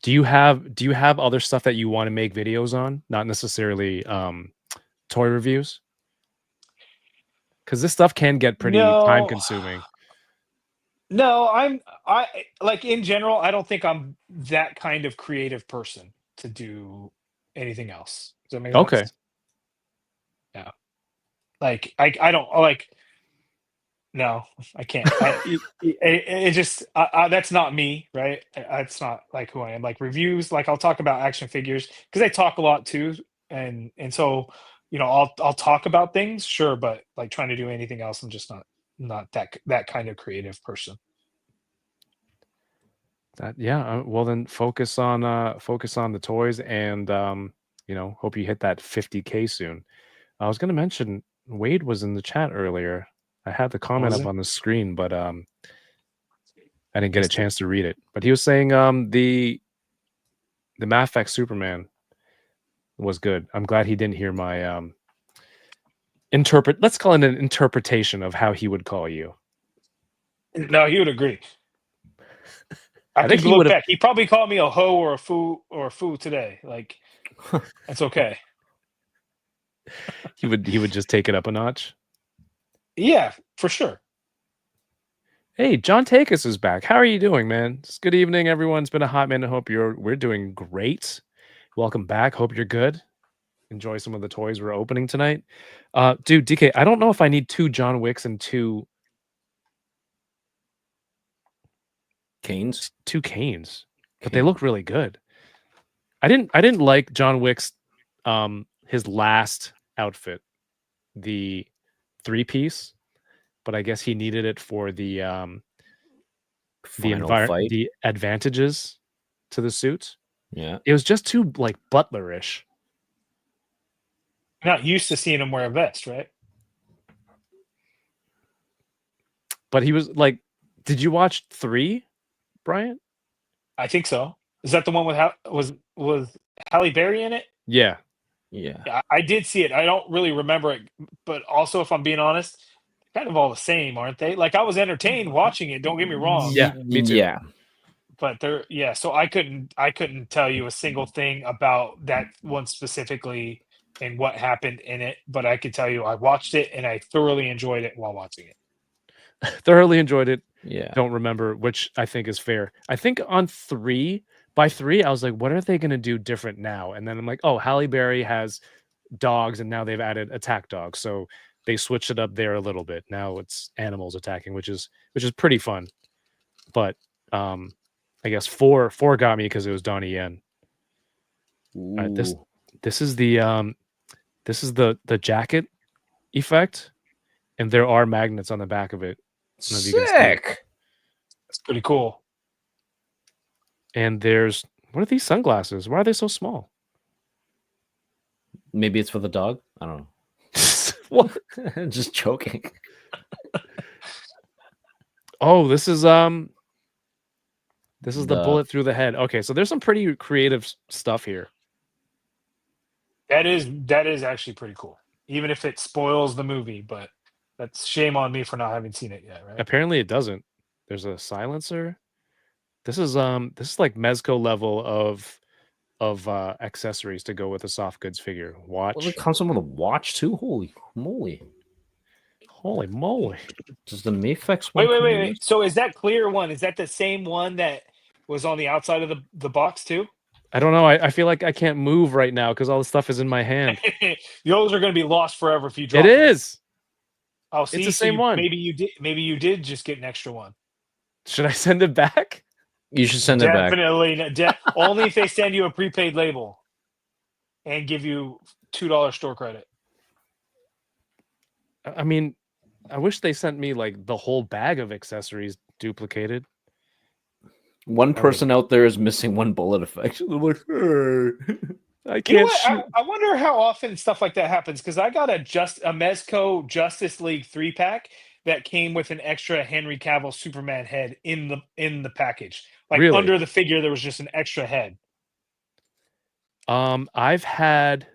Do you have other stuff that you want to make videos on? Not necessarily toy reviews? Because this stuff can get pretty time consuming. No, I like in general, I don't think I'm that kind of creative person to do anything else. Does that make sense? Okay. Yeah. Like I don't like. No, I can't. It just that's not me, right? That's not like who I am. Like reviews, like I'll talk about action figures because I talk a lot too, and so I'll talk about things, sure, but like trying to do anything else, I'm just not that kind of creative person. Well, then focus on the toys, and hope you hit that 50K soon. I was going to mention Wade was in the chat earlier. I had the comment Was up he? on the screen, but I didn't get a Missed it. chance to read it. But he was saying the Mass Effect Superman was good. I'm glad he didn't hear my let's call it an interpretation of how he would call you. No, he would agree. I think think he look would've- back. He probably called me a hoe or a foo today. Like that's okay. He would just take it up a notch. Yeah, for sure. Hey, John Takis is back. How are you doing, man? It's good evening, everyone. It's been a hot minute. Hope we're doing great. Welcome back. Hope you're good. Enjoy some of the toys we're opening tonight. Dude, DK, I don't know if I need 2 John Wicks and 2 Canes. but they look really good. I didn't like John Wick's his last outfit, the 3-piece, but I guess he needed it for the Fight. the advantages to the suit. Yeah. It was just too like butlerish. You're not used to seeing him wear a vest, right? But he was like, did you watch 3, Brian? I think so. Is that the one with was Halle Berry in it? Yeah. Yeah, I did see it. I don't really remember it, but also, if I'm being honest, kind of all the same, aren't they? Like I was entertained watching it. Don't get me wrong. Yeah, me too. Yeah. But so I couldn't tell you a single thing about that one specifically and what happened in it. But I could tell you I watched it and I thoroughly enjoyed it while watching it. Thoroughly enjoyed it. Yeah. Don't remember, which I think is fair. I think on 3, by 3, I was like, what are they going to do different now? And then I'm like, oh, Halle Berry has dogs, and now they've added attack dogs. So they switched it up there a little bit. Now it's animals attacking, which is pretty fun. But I guess 4 got me because it was Donnie Yen. This is the jacket effect, and there are magnets on the back of it. Sick. That's pretty cool. And there's, what are these sunglasses? Why are they so small? Maybe it's for the dog. I don't know. What? Just joking. Oh, this is the bullet through the head. Okay, so there's some pretty creative stuff here. That is actually pretty cool. Even if it spoils the movie, but that's shame on me for not having seen it yet, right? Apparently it doesn't. There's a silencer. This is like Mezco level of accessories to go with a soft goods figure. Watch. Well, it comes with a watch too. Holy moly! Does the Mayflex one? Wait. So is that clear one? Is that the same one that was on the outside of the box too? I don't know. I feel like I can't move right now because all the stuff is in my hand. Those are going to be lost forever if you drop It them. is. Oh, see, it's the same one. Maybe you did just get an extra one. Should I send it back? You should send it back. Definitely. Only if they send you a prepaid label and give you $2 store credit. I mean, I wish they sent me like the whole bag of accessories duplicated. One person out there is missing one bullet effect. They're like, hey. I can't You know what? shoot. I wonder how often stuff like that happens, because I got a Mezco Justice League 3-pack that came with an extra Henry Cavill Superman head in the package. Like Really? under the figure, there was just an extra head. I've had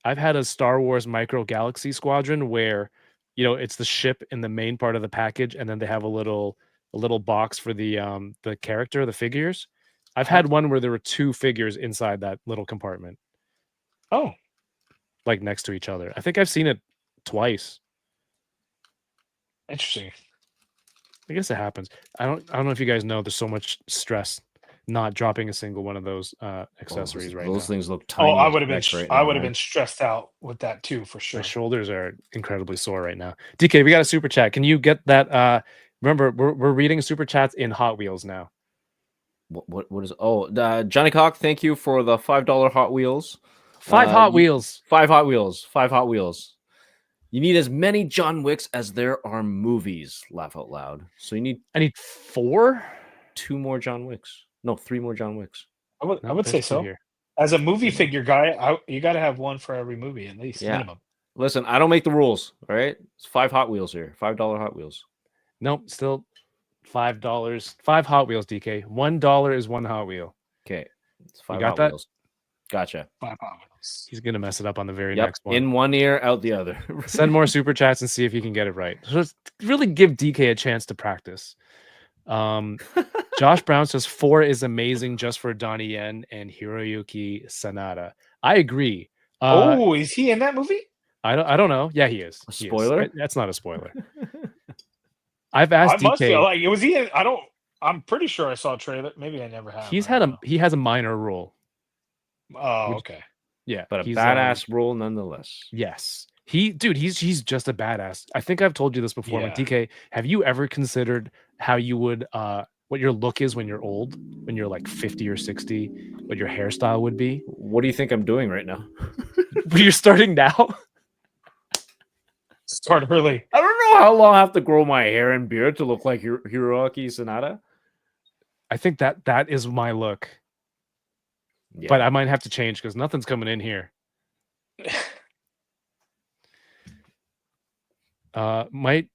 a Star Wars Micro Galaxy Squadron where, it's the ship in the main part of the package, and then they have a little box for the character, the figures. I've had one where there were 2 figures inside that little compartment. Oh, like next to each other. I think I've seen it twice. interesting. I guess it happens. I don't know if you guys know, there's so much stress not dropping a single one of those accessories right now. Those things look tiny. I would have been. right I now, would have right? been stressed out with that too, for sure. My shoulders are incredibly sore right now. DK, we got a super chat. Can you get that? Remember, we're reading super chats in Hot Wheels now. What is? Oh, Johnny Cock, thank you for the $5 Hot Wheels. 5 Hot Wheels. 5 Hot Wheels. 5 Hot Wheels. You need as many John Wicks as there are movies. Laugh out loud. So I need 4. 2 more John Wicks. No, 3 more John Wicks. I would No, say there's two so. here. As a movie figure guy, you got to have one for every movie at least, Yeah. minimum. Listen, I don't make the rules. All right, it's 5 Hot Wheels here. $5 Hot Wheels. Nope, still $5. 5 Hot Wheels, DK. $1 is 1 Hot Wheel. Okay, it's 5 got Hot that? Wheels. Gotcha. 5 Hot Wheels. He's gonna mess it up on the very Yep. next one. In one ear, out the other. Send more super chats and see if you can get it right. Just really give DK a chance to practice. Josh Brown says 4 is amazing just for Donnie Yen and Hiroyuki Sanada. I agree. Oh, is he in that movie? I don't know. Yeah, he is. A He is. spoiler? That's not a spoiler. I've asked I must DK. feel like was he in? I'm pretty sure I saw a trailer. Maybe I never have. He has a minor role. Oh, okay. Yeah, But a he's, badass role nonetheless. Yes. He's just a badass. I think I've told you this before. Like, Yeah. DK, have you ever considered how you would what your look is when you're old, when you're like 50 or 60, what your hairstyle would be? What do you think I'm doing right now? You're starting now? Start early. I don't know how long I have to grow my hair and beard to look like Hiroaki Sanada. I think that is my look. Yeah. But I might have to change because nothing's coming in here. Might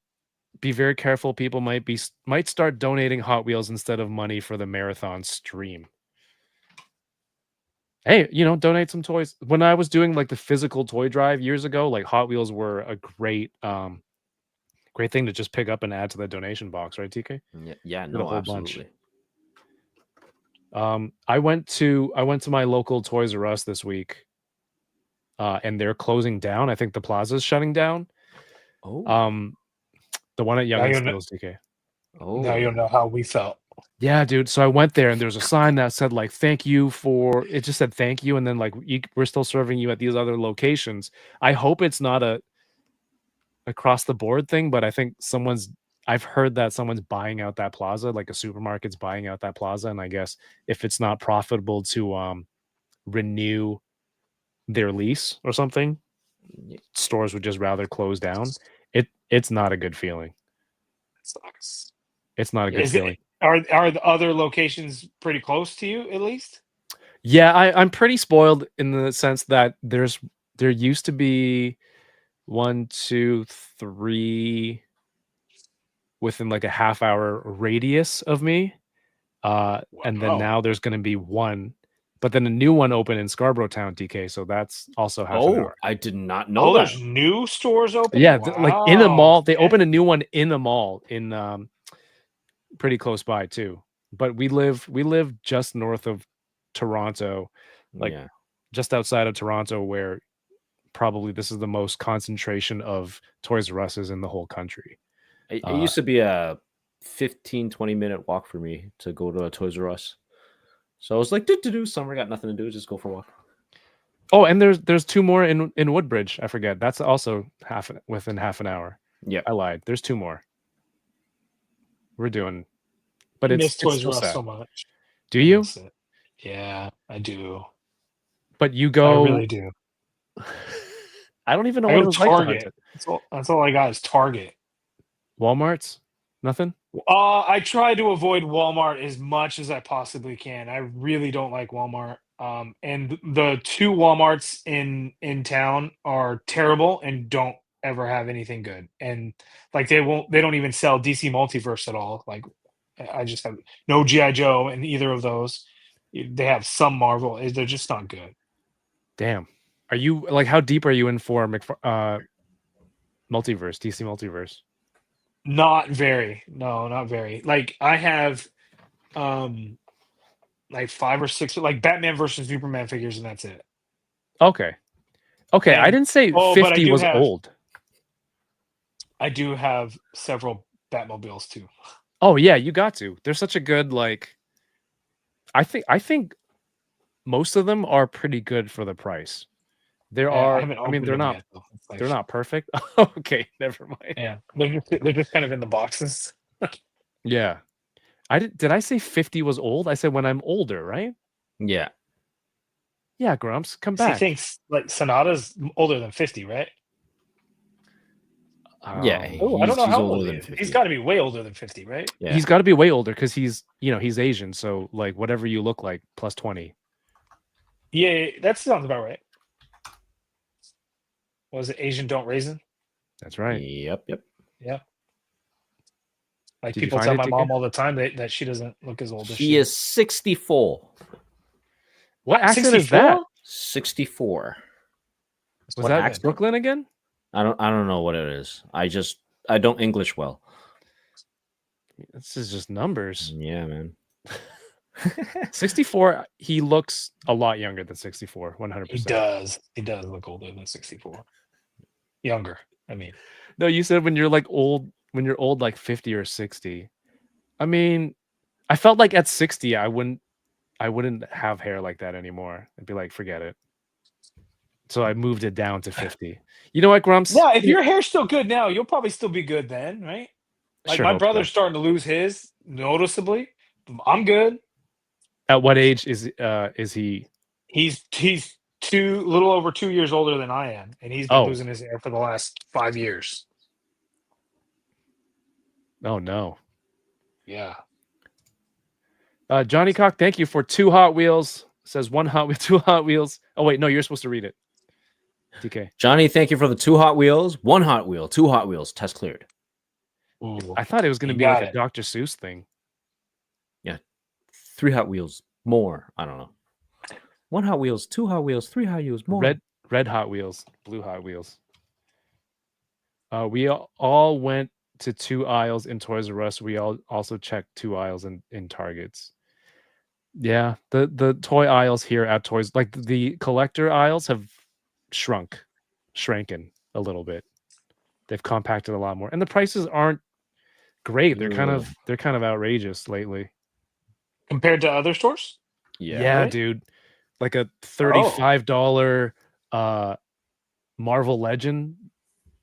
be very careful. People might start donating Hot Wheels instead of money for the marathon stream. Hey, donate some toys. When I was doing like the physical toy drive years ago, like Hot Wheels were a great thing to just pick up and add to the donation box, right, TK? Yeah, Did no, a whole bunch. absolutely. I went to my local Toys R Us this week, and they're closing down. I think the plaza's shutting down. Oh, The one at Young and Now you know- Steele's, DK. Now you'll know how we felt. Yeah, dude. So I went there, and there was a sign that said like "Thank you for." It just said "Thank you," and then like we're still serving you at these other locations. I hope it's not a across the board thing, but I think I've heard that someone's buying out that plaza, like a supermarket's buying out that plaza, and I guess if it's not profitable to renew their lease or something, stores would just rather close down. It's not a good feeling. It sucks. It's not a good feeling. Are the other locations pretty close to you at least? Yeah, I'm pretty spoiled in the sense that there used to be 1, 2, 3 within like a half-hour radius of me, and then Wow. now there's going to be 1, but then a new one opened in Scarborough Town, DK. So that's also half an hour. I did not know that. There's new stores open. Yeah, like in a mall. They Okay. opened a new one in a mall in pretty close by too. But we live just north of Toronto, like Yeah. just outside of Toronto, where probably this is the most concentration of Toys R Us in the whole country. It used to be a 15-20 minute walk for me to go to a Toys R Us. So I was like, summer got nothing to do, just go for a walk. Oh, and there's 2 more in Woodbridge. I forget. That's also within half an hour. Yeah. I lied. There's 2 more. We're doing, but I it's miss Toys still R Us sad. so much. Do you? Miss it. Yeah, I do. But you go. I really do. I don't even know I what go it to was like to hunt Target. it. That's all I got is Target. Walmart's? Nothing? I try to avoid Walmart as much as I possibly can. I really don't like Walmart. And the 2 Walmarts in town are terrible and don't ever have anything good. And like they don't even sell DC Multiverse at all. Like I just have no G.I. Joe in either of those. They have some Marvel. They're just not good. Damn. Are you like how deep are you in for multiverse, DC Multiverse? Not very. No, not very. Like I have like 5 or 6 like Batman versus Superman figures, and that's it. Okay. I And- didn't say but I 50 do was have- old. I do have several Batmobiles too. Oh yeah, you got to. They're such a good like. I think most of them are pretty good for the price. There Yeah, are. haven't I mean, opened they're them not. yet, though. It's like- They're not perfect. Okay, never mind. Yeah, they're just kind of in the boxes. Yeah, did I say 50 was old? I said when I'm older, right? Yeah. Yeah, Grumps, come He back. thinks like Sonata's older than 50, right? Yeah, Oh, I don't know he's how older old than he is. 50. He's got to be way older than 50, right? Yeah. He's got to be way older because he's Asian. So like whatever you look like plus 20. Yeah, that sounds about right. Was it Asian don't raisin? That's right. Yep. Yeah. Like Did you people find tell it, my DK? mom all the time that she doesn't look as old as He she is 64. What accent is that? 64. Was what that happened? Brooklyn again? I don't know what it is. I don't English well. This is just numbers. Yeah, man. 64, he looks a lot younger than 64, 100%. He does. He does look older than 64. Younger, I mean. No, you said when you're old like 50 or 60. I mean, I felt like at 60 I wouldn't have hair like that anymore. I'd be like, forget it. So I moved it down to 50. You know what, Grumps? Yeah, if your hair's still good now, you'll probably still be good then, right? Like Sure my hope brother's so. starting to lose his noticeably. I'm good. At what age is he? He's little over 2 years older than I am, and he's been Oh. losing his hair for the last 5 years. Oh no. Yeah. Johnny Cock, thank you for 2 Hot Wheels. Says 1 Hot Wheel, 2 Hot Wheels. Oh wait, no, you're supposed to read it. DK. Johnny, thank you for the 2 Hot Wheels, 1 Hot Wheel, 2 Hot Wheels, test cleared. Ooh. I thought it was going to You be like got a it. Dr. Seuss thing. Yeah. 3 Hot Wheels, more. I don't know. 1 Hot Wheels, 2 Hot Wheels, 3 Hot Wheels, more. Red Hot Wheels, blue Hot Wheels. We all went to 2 aisles in Toys R Us. We all also checked 2 aisles in Targets. Yeah, the toy aisles here at Toys, like the collector aisles, have shranken a little bit. They've compacted a lot more, and the prices aren't great. They're kind of outrageous lately. Compared to other stores? Yeah, right? dude. Like a $35 Marvel Legend,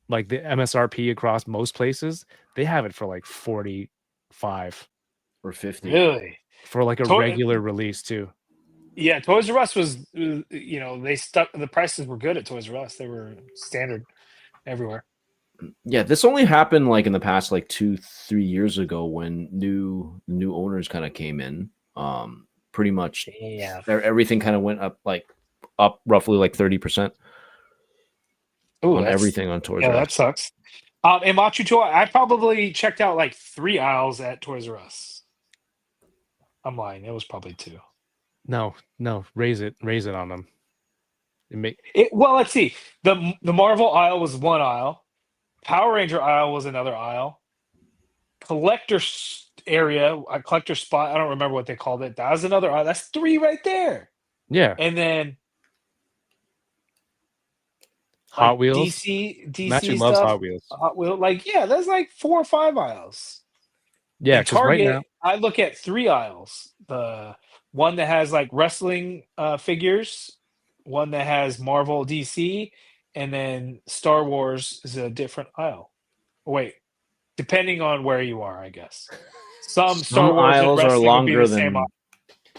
like the MSRP across most places, they have it for like 45 or 50. Really? for like a regular release too. Yeah, Toys R Us was, they stuck. The prices were good at Toys R Us. They were standard everywhere. Yeah, this only happened like in the past like 2-3 years ago when new owners kind of came in. Pretty much everything kind of went up roughly like 30% on everything on Toys R Us. Yeah, that sucks. And Machu Toy, I probably checked out like 3 aisles at Toys R Us. I'm lying. It was probably 2. No, raise it on them. Well, let's see. The Marvel aisle was 1 aisle. Power Ranger aisle was another aisle. Collector area, a collector spot. I don't remember what they called it. That was another aisle. That's 3 right there. Yeah. And then Hot Wheels. DC Matthew stuff. loves Hot Wheels. Hot Wheel, that's like 4 or 5 aisles. Yeah, because Target, right now, I look at 3 aisles. The one that has like wrestling figures, one that has Marvel, DC, and then Star Wars is a different aisle. Wait, depending on where you are, I guess. Some Star Wars aisles and are longer than.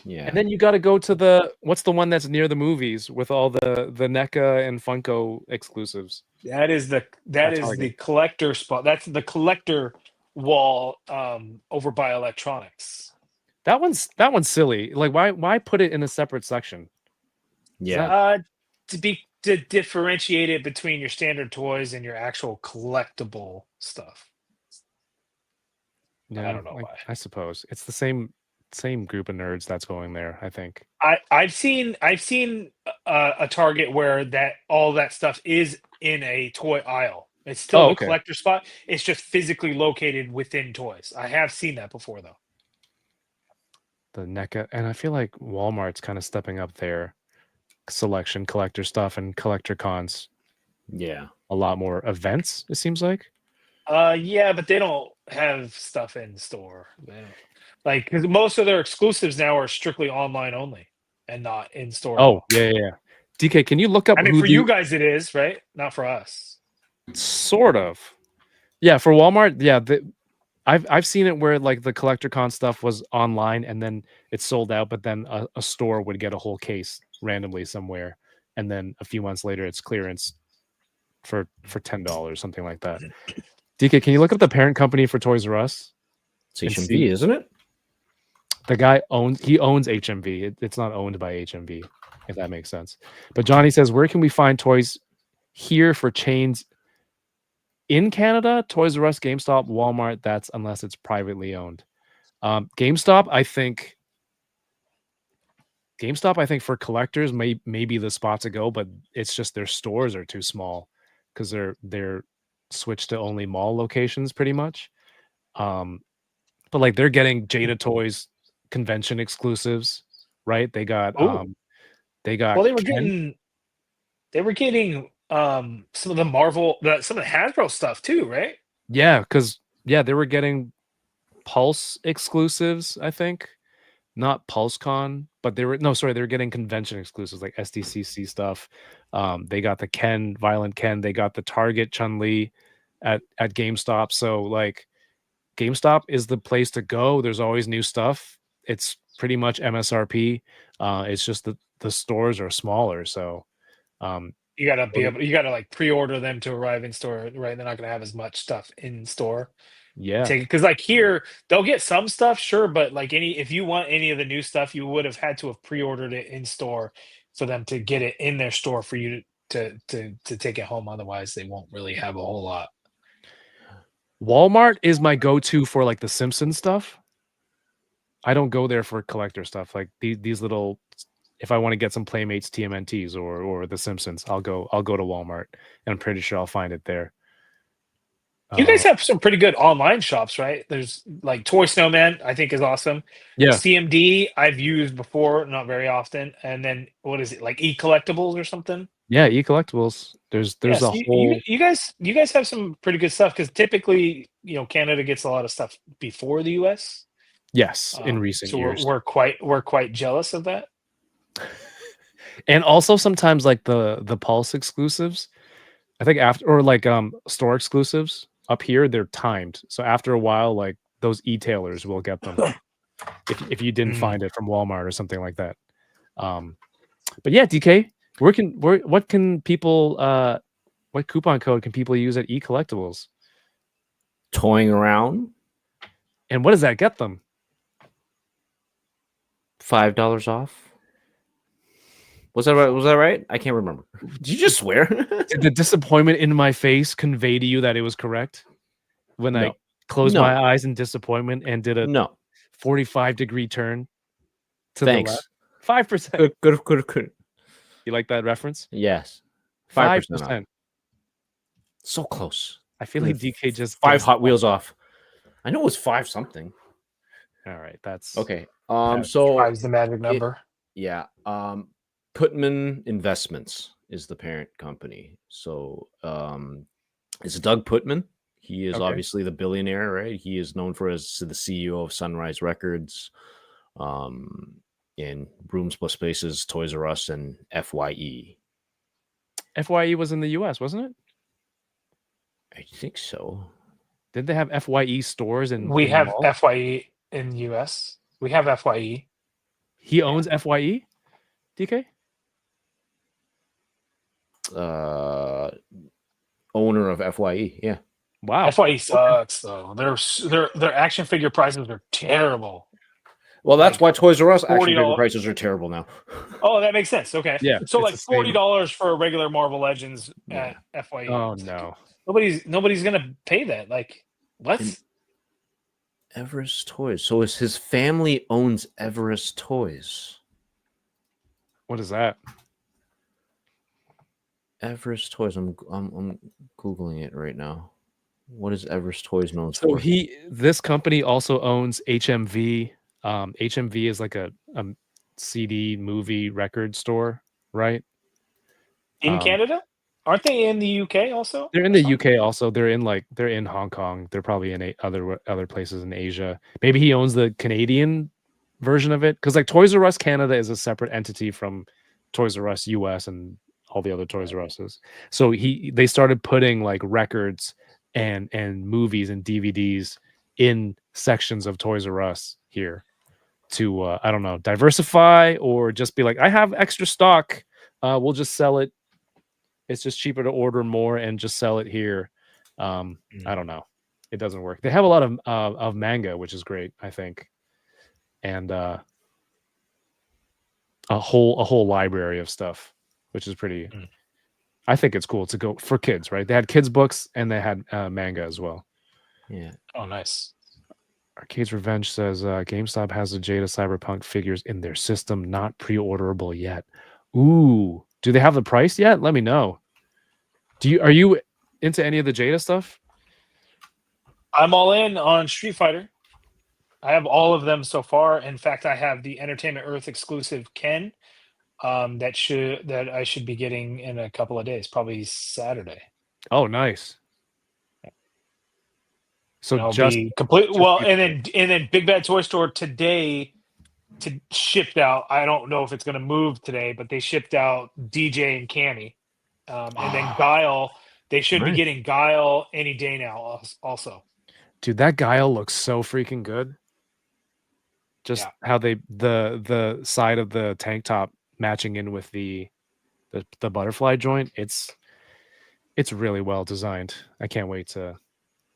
Yeah, and then you got to go to what's the one that's near the movies with all the NECA and Funko exclusives. That is the collector spot. That's the collector wall over by electronics. That one's silly. Like why put it in a separate section? Yeah. To differentiate it between your standard toys and your actual collectible stuff. Yeah, I don't know why. I suppose it's the same group of nerds that's going there, I think. I've seen a Target where all that stuff is in a toy aisle. It's still a collector spot. It's just physically located within toys. I have seen that before, though. The NECA, and I feel like Walmart's kind of stepping up their selection, collector stuff, and collector cons. Yeah, a lot more events. It seems like. Yeah, but they don't have stuff in store. Like, because most of their exclusives now are strictly online only and not in store. Oh, yeah. DK, can you look up? I mean, for you guys, it is, right? Not for us. Sort of. Yeah, for Walmart, yeah. I've seen it where like the collector con stuff was online and then it's sold out, but then a store would get a whole case randomly somewhere, and then a few months later it's clearance for $10, something like that. DK, can you look up the parent company for Toys R Us? It's And HMV, see- isn't it? The guy owns HMV. It's not owned by HMV, if that makes sense. But Johnny says, where can we find toys here for chains in Canada? Toys R Us, GameStop, Walmart. That's unless it's privately owned. GameStop, I think for collectors may be the spot to go, but it's just their stores are too small because they're switched to only mall locations pretty much. But like they're getting Jada Toys convention exclusives, right? They got Well, they were Ken. getting some of the some of the Hasbro stuff too, right? Yeah, because they were getting Pulse exclusives, I think. Not PulseCon, but they were getting convention exclusives like SDCC stuff. They got the Ken, Violent Ken, they got the Target Chun-Li at GameStop. So like GameStop is the place to go. There's always new stuff. It's pretty much MSRP. It's just the stores are smaller, so You gotta like pre-order them to arrive in store, right? They're not gonna have as much stuff in store. yeah. Because like here they'll get some stuff, sure, but like if you want any of the new stuff, you would have had to have pre-ordered it in store for them to get it in their store for you to take it home. Otherwise, they won't really have a whole lot. Walmart is my go-to for like the Simpsons stuff. I don't go there for collector stuff. Like these little, if I want to get some Playmates TMNTs or the Simpsons, I'll go to Walmart, and I'm pretty sure I'll find it there. You guys have some pretty good online shops, right? There's like Toy Snowman, I think is awesome. Yeah. CMD I've used before, not very often. And then what is it, like E-Collectibles or something? Yeah, E-Collectibles. There's Yeah, a so whole you guys have some pretty good stuff because typically, Canada gets a lot of stuff before the US. yes in recent So years. we're quite jealous of that. And also sometimes like the Pulse exclusives, I think after, or like store exclusives up here, they're timed. So after a while, like those e-tailers will get them if you didn't find it from Walmart or something like that. But yeah, DK, what coupon code can people use at E-Collectibles? Toying around. And what does that get them? $5 off. Was that right? Was that right? I can't remember. Did you just swear? Did the disappointment in my face convey to you that it was correct when I closed my eyes in disappointment and did a 45-degree turn to the left? 5%. Good. You like that reference? Yes. 5%. So close. I feel like DK just 5 Hot Wheels off. I know it was 5 something. All right, that's okay. So 5 is the magic number. Putman Investments is the parent company. So it's Doug Putman. He is obviously the billionaire, right? He is known for as the CEO of Sunrise Records, in Rooms Plus Spaces, Toys R Us, and FYE. FYE was in the US, wasn't it? I think so. Did they have FYE stores We have FYE in the US. We have FYE. He owns FYE? DK? Owner of FYE, yeah. Wow. FYE sucks though. Their action figure prices are terrible. Well, that's why Toys R Us action figure prices are terrible now. Oh, that makes sense. Okay. Yeah. So like $40 for a regular Marvel Legends at FYE. Oh no. Nobody's gonna pay that. Like what? Everest Toys. So his family owns Everest Toys. What is that? Everest Toys. I'm googling it right now. What is Everest Toys known for? So this company also owns HMV. HMV is like a CD movie record store, right? In Canada? Aren't they in the UK also? They're in the UK also. They're in Hong Kong. They're probably in other places in Asia. Maybe he owns the Canadian version of it, because like Toys R Us Canada is a separate entity from Toys R Us US and all the other Toys R Us's. So they started putting like records and movies and DVDs in sections of Toys R Us here to I don't know, diversify, or just be like, I have extra stock, we'll just sell it. It's just cheaper to order more and just sell it here. I don't know. It doesn't work. They have a lot of manga, which is great, I think, and a whole library of stuff, which is pretty. I think it's cool to go for kids, right? They had kids books and they had manga as well. Yeah. Oh, nice. Arcade's Revenge says GameStop has the Jada Cyberpunk figures in their system, not pre-orderable yet. Ooh, do they have the price yet? Let me know. Are you into any of the Jada stuff? I'm all in on Street Fighter. I have all of them so far. In fact, I have the Entertainment Earth exclusive Ken that I should be getting in a couple of days, probably Saturday. Oh, nice. So I'll just be complete. just Well, you- and then Big Bad Toy Store today shipped out. I don't know if it's going to move today, but they shipped out DJ and Cammy, and then Guile. They should be Nice. getting Guile any day now. Also, dude, that Guile looks so freaking good. Just how the side of the tank top matching in with the butterfly joint. It's really well designed. I can't wait to.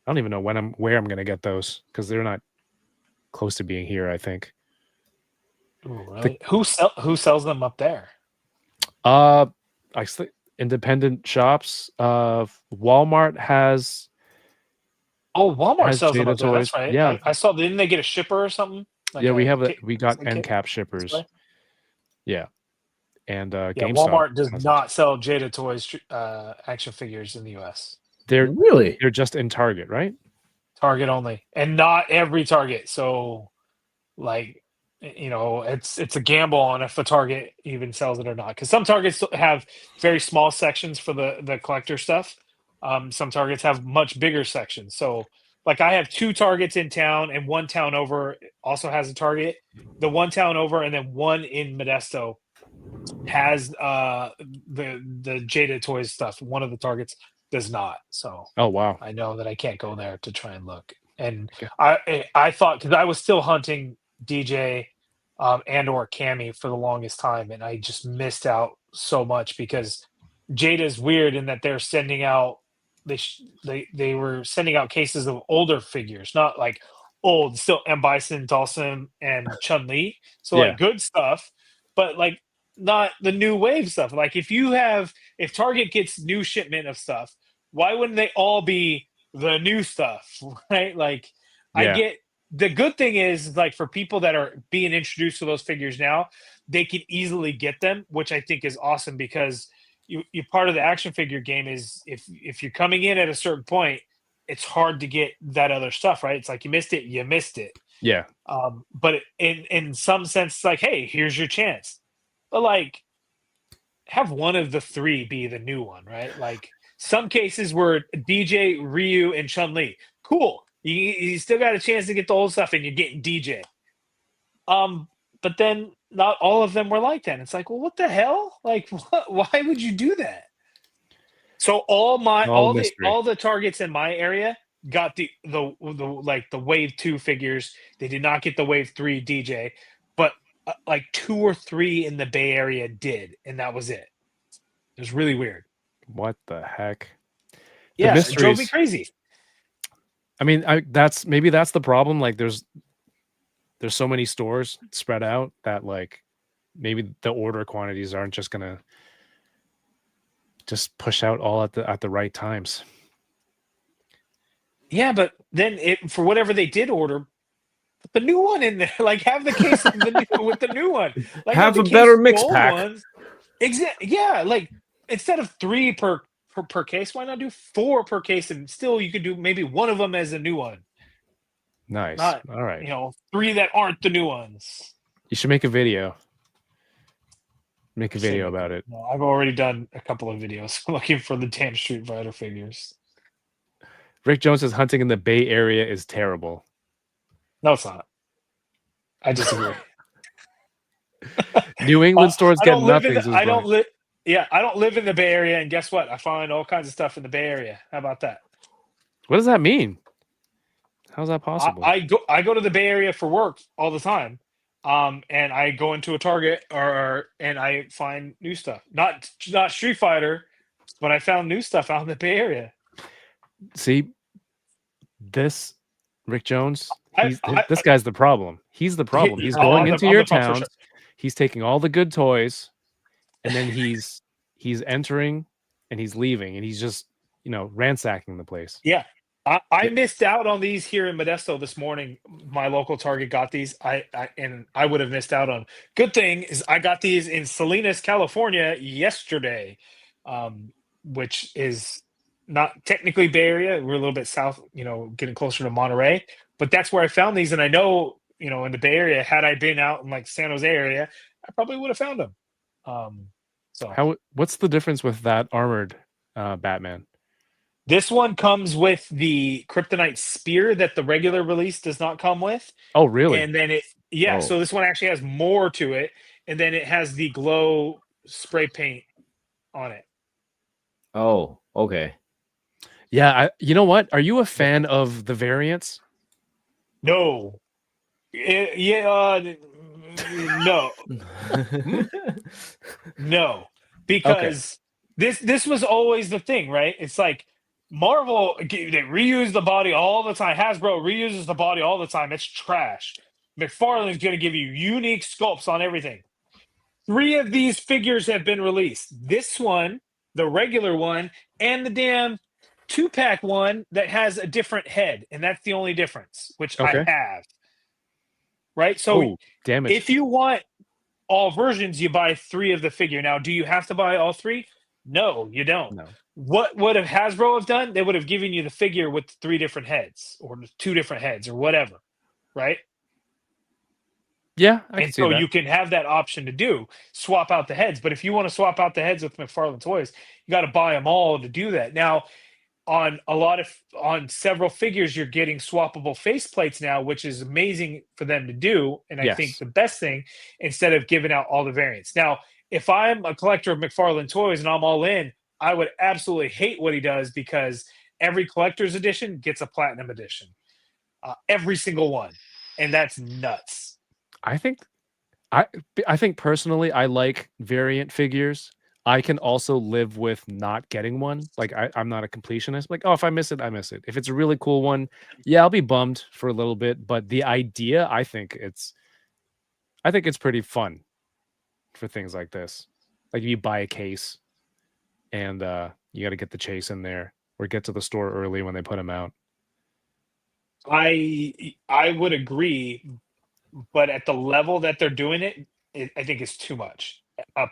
I don't even know where I'm gonna get those because they're not close to being here. I think. ooh, really? Who sells them up there? I think independent shops. Walmart has. Oh, Walmart Has sells them Jada up there. That's toys. right. Yeah. I saw. Didn't they get a shipper or something? Like Yeah, we got like end cap shippers. display? Yeah, and Yeah, GameStop Walmart does has not sell Jada Toys action figures in the U.S. They're Really? just in Target, right? Target only, and not every Target. So, like, it's a gamble on if a Target even sells it or not. Because some Targets have very small sections for the collector stuff. Some Targets have much bigger sections. So, like, I have 2 Targets in town, and one town over also has a Target. The one town over, and then one in Modesto has the Jada Toys stuff. One of the Targets does not. So, Oh wow. I know that I can't go there to try and look. And Okay. I thought, because I was still hunting DJ and or Cammy for the longest time, and I just missed out so much because Jada's weird in that they're sending out they were sending out cases of older figures, not like old, still M Bison, Dawson, and Chun Li. So Yeah. like good stuff, but like not the new wave stuff. Like if Target gets new shipment of stuff, why wouldn't they all be the new stuff, right? Like I Yeah. get the good thing is like for people that are being introduced to those figures now, they can easily get them, which I think is awesome because you part of the action figure game is if you're coming in at a certain point, it's hard to get that other stuff, right? It's like you missed it. Yeah. But in some sense, it's like, hey, here's your chance. But like, have one of the 3 be the new one, right? Like some cases where DJ, Ryu, and Chun Li, cool. You still got a chance to get the old stuff, and you're getting DJ. But then not all of them were like that. It's like, well, what the hell? Like, what? Why would you do that? So all the Targets in my area got the wave 2 figures. They did not get the wave 3 DJ, but like 2 or 3 in the Bay Area did, and that was it. It was really weird. What the heck? Yeah, it drove me crazy. I mean, that's the problem. Like, there's so many stores spread out that like maybe the order quantities aren't just gonna just push out all at the right times. Yeah, but then for whatever they did order, put the new one in there. Like have the case with the new one. Like have the a better case mix gold pack. Ones. Yeah, like instead of 3 per case, why not do 4 per case? And still, you could do maybe one of them as a new one. Nice. Not, all right. 3 that aren't the new ones. You should make a video. Make a video about it. No, I've already done a couple of videos looking for the damn Street Fighter figures. Rick Jones says hunting in the Bay Area is terrible. No, it's not. I disagree. New England stores get nothing. I don't live in the Bay Area, and guess what? I find all kinds of stuff in the Bay Area. How about that? What does that mean? How's that possible? I go to the Bay Area for work all the time. And I go into a Target and I find new stuff. Not Street Fighter, but I found new stuff out in the Bay Area. See, this Rick Jones, I- this guy's the problem. He's the problem. He's Oh, going I'm into the your problem for towns. sure. He's taking all the good toys, and then he's entering and he's leaving, and he's just ransacking the place. Yeah. I missed out on these here in Modesto this morning. My local Target got these. I would have missed out on. Good thing is I got these in Salinas, California yesterday, which is not technically Bay Area. We're a little bit south, getting closer to Monterey, but that's where I found these. And I know, in the Bay Area, had I been out in like San Jose area, I probably would have found them. What's the difference with that armored Batman? This one comes with the kryptonite spear that the regular release does not come with. Oh, really? And then so this one actually has more to it, and then it has the glow spray paint on it. Oh, okay. Yeah, you know what? Are you a fan of the variants? No. No. No. Because this was always the thing, right? It's like Marvel, they reuse the body all the time. Hasbro reuses the body all the time. It's trash. McFarlane's going to give you unique sculpts on everything. 3 of these figures have been released. This one, the regular one, and the damn 2-pack one that has a different head. And that's the only difference, which I have. Right? So damn it. If you want all versions, you buy 3 of the figure. Now, do you have to buy all 3? No, you don't. No. What would have Hasbro have done? They would have given you the figure with 3 different heads or 2 different heads or whatever, right? Yeah, I can see so that. you can have that option to swap out the heads. But if you want to swap out the heads with McFarlane toys, you got to buy them all to do that. Now, on several figures, you're getting swappable faceplates now, which is amazing for them to do. And I think the best thing, instead of giving out all the variants. Now, if I'm a collector of McFarlane toys and I'm all in, I would absolutely hate what he does, because every collector's edition gets a platinum edition, every single one, and that's nuts. I think personally, I like variant figures. I can also live with not getting one. Like I'm not a completionist. Like, if I miss it, I miss it. If it's a really cool one, yeah, I'll be bummed for a little bit. But the idea, I think it's pretty fun for things like this. Like, you buy a case, and you got to get the chase in there, or get to the store early when they put them out. I would agree, but at the level that they're doing it, I think it's too much. A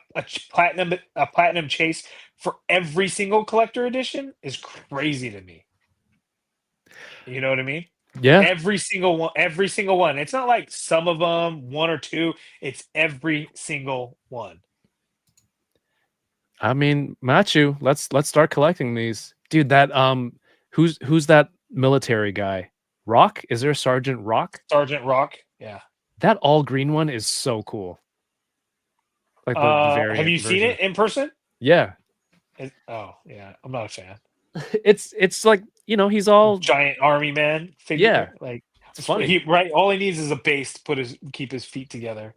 platinum chase for every single collector edition is crazy to me. You know what I mean? Yeah. Every single one. It's not like some of them, 1 or 2. It's every single one. I mean, Machu, let's start collecting these, dude. That who's that military guy? Rock? Is there a Sergeant Rock? Sergeant Rock, yeah. That all green one is so cool. Like, have you seen it in person? Yeah. Oh yeah, I'm not a fan. It's like, he's all giant army man figure. Yeah, like it's funny. All he needs is a base to keep his feet together.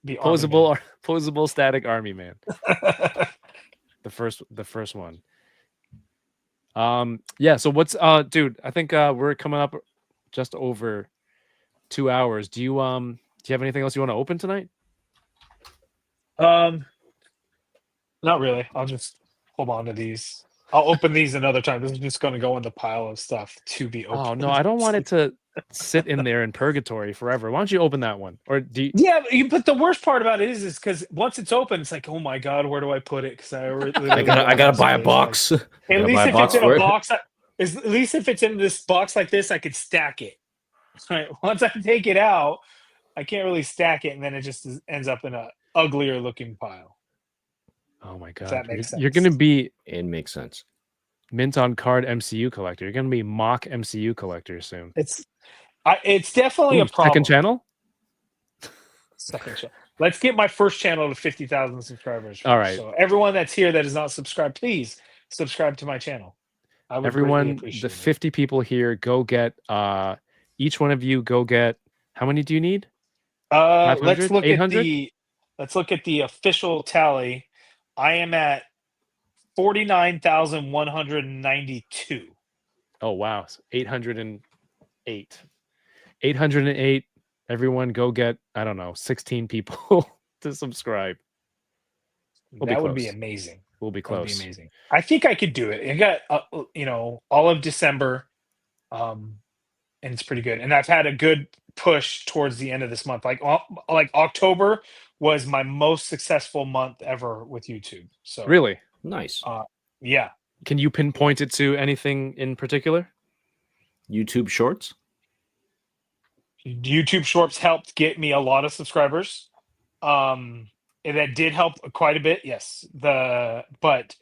Posable static army man. the first one. Yeah. So what's dude? I think we're coming up just over 2 hours. Do you have anything else you want to open tonight? Not really. I'll just hold on to these. I'll open these another time. This is just going to go in the pile of stuff to be opened. Oh no, I don't want it to sit in there in purgatory forever. Why don't you open that one? Or do you... Yeah, but the worst part about it is because once it's open, it's like, oh my god, where do I put it? Because I gotta buy a box. Like, at least if it's in a box, at least if it's in this box like this, I could stack it. Right. Once I take it out, I can't really stack it, and then it just ends up in a uglier looking pile. Oh my god, that makes sense. You're gonna be. It makes sense. Mint on card MCU collector. You're gonna be mock MCU collector soon. It's definitely a problem. Second channel. Second channel. Let's get my first channel to 50,000 subscribers. All right. So everyone that's here that is not subscribed, please subscribe to my channel. Everyone, the 50 people here, go get. Each one of you go get. How many do you need? Let's look at the official tally. I am at 49,192. Oh wow, 808. 808. Everyone go get, I don't know, 16 people to subscribe. We'll be That would be close. amazing. We'll be That would be close. amazing. I think I could do it. I got all of December, and it's pretty good. And I've had a good push towards the end of this month. Like October was my most successful month ever with YouTube. So Really? Nice. yeah. Can you pinpoint it to anything in particular? YouTube Shorts. YouTube Shorts helped get me a lot of subscribers. And that did help quite a bit. Yes. But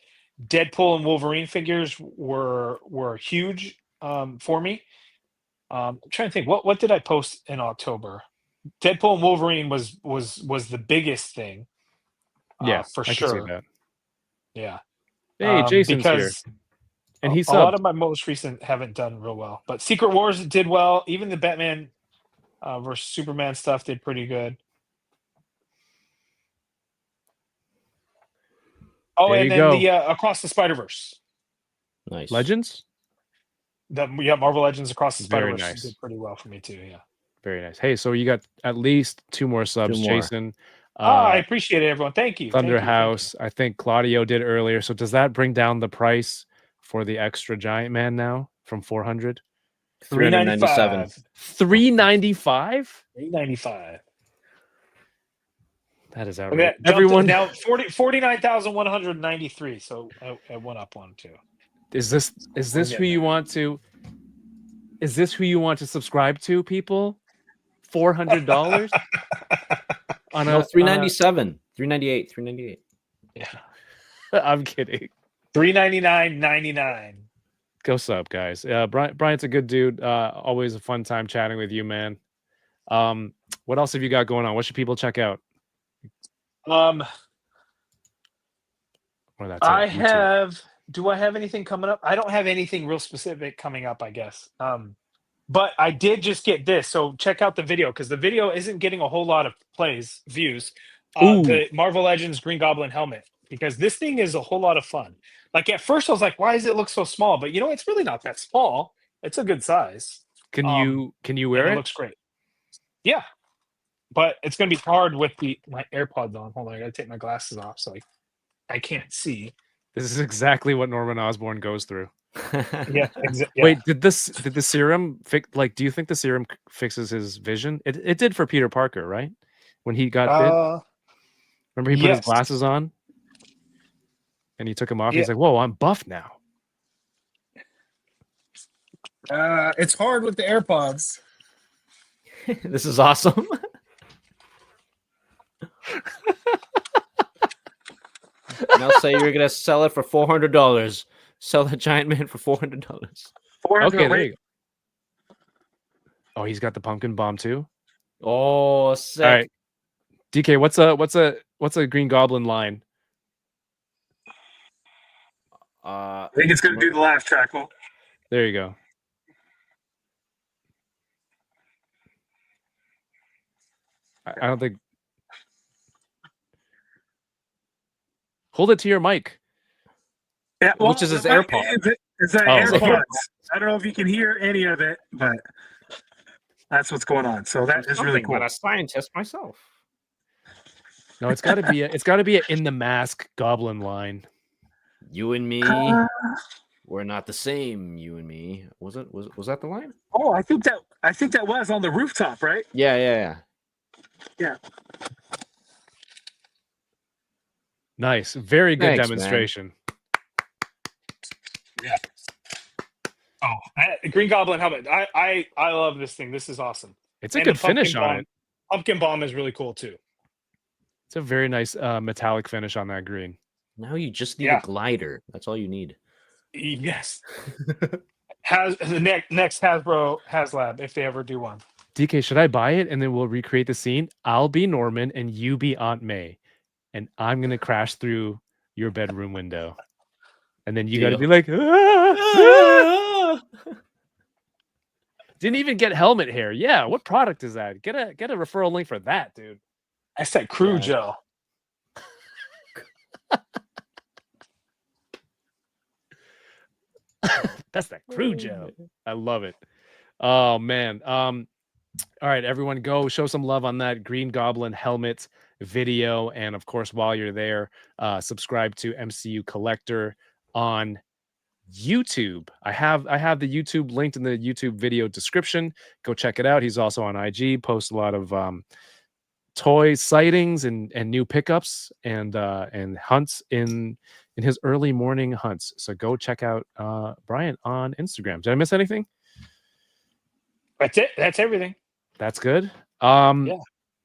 Deadpool and Wolverine figures were huge for me. I'm trying to think what did I post in October? Deadpool and Wolverine was the biggest thing. Yeah, For I can see sure. that. Yeah. Hey, Jason's here. Because And he a lot subbed. of my most recent haven't done real well. But Secret Wars did well. Even the Batman versus Superman stuff did pretty good. Oh, There and you then go. the Across the Spider-Verse. Nice. Legends? Marvel Legends Across the Very Spider-Verse nice. did pretty well for me too. Yeah. Very nice. Hey, so you got at least 2 more subs, more. Jason. I appreciate it, everyone. Thank you. Thunder Thank you. House. I think Claudio did earlier. So does that bring down the price for the extra Giant Man now from 400? $397. $395? $395. That is Okay, outrageous. Everyone, now 49,193. So I went up one too. is this who you want to? Is this who you want to subscribe to, people? $400 on No, a $397, $398, $398. Yeah. I'm kidding. $399.99. Go sub, guys. Brian's a good dude. Always a fun time chatting with you, man. What else have you got going on? What should people check out? Or that's I it, YouTube. have. Do I have anything coming up? I don't have anything real specific coming up, I guess. But I did just get this. So check out the video because the video isn't getting a whole lot of views. The Marvel Legends Green Goblin helmet, because this thing is a whole lot of fun. Like at first I was like, why does it look so small? But it's really not that small. It's a good size. Can you wear it? It Looks great. Yeah. But it's gonna be hard with my AirPods on. Hold on, I gotta take my glasses off so I can't see. This is exactly what Norman Osborn goes through. Yeah. Wait, did the serum fix? Like, do you think the serum fixes his vision? It did for Peter Parker, right? When he got bit. Remember he put his glasses on, and he took them off. Yeah. He's like, "Whoa, I'm buff now." It's hard with the AirPods. This is awesome. Now say you're gonna sell it for $400. Sell the Giant Man for $400. Okay, there you go. Oh, he's got the pumpkin bomb too. Oh, sick. All right, DK, what's a Green Goblin line? I think it's gonna do the laugh track. Well, There you go. I don't think. Hold it to your mic. yeah, Which is his AirPod. It's that Oh, so- AirPods. I don't know if you can hear any of it, but that's what's going on. So that is really cool. But a scientist myself. No, it's got to be a in the mask Goblin line. You and me, we're not the same. You and me. Was that the line? Oh, I think that was on the rooftop, right? Yeah. Yeah. Nice, very good Thanks, demonstration. Yeah. Oh, Green Goblin helmet. I love this thing. This is awesome. It's a And good the pumpkin finish on bomb. it. Pumpkin bomb is really cool too. It's a very nice metallic finish on that green. Now you just need a glider. That's all you need. Yes. The next Hasbro HasLab, if they ever do one. DK, should I buy it and then we'll recreate the scene? I'll be Norman and you be Aunt May, and I'm gonna crash through your bedroom window, and then you got to be like, "Ah!" Didn't even get helmet hair. Yeah, what product is that? Get a referral link for that, dude. That's that crew gel. That's that crew gel. I love it. Oh man. All right, everyone, go show some love on that Green Goblin helmet video, and of course, while you're there, subscribe to MCU Collector on YouTube. I have the YouTube linked in the YouTube video description. Go check it out. He's also on IG, posts a lot of toy sightings and new pickups and hunts in his early morning hunts. So go check out Brian on Instagram. Did I miss anything? That's it. That's everything. That's good. Yeah.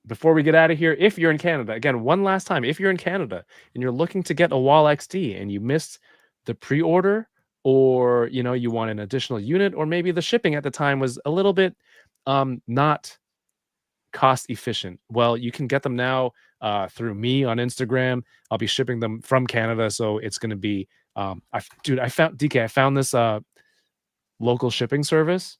Before we get out of here, if you're in Canada, again, one last time, if you're in Canada and you're looking to get a Wall XD and you missed the pre-order, or you want an additional unit, or maybe the shipping at the time was a little bit not cost efficient, well, you can get them now through me on Instagram. I'll be shipping them from Canada, so it's going to be I found this local shipping service.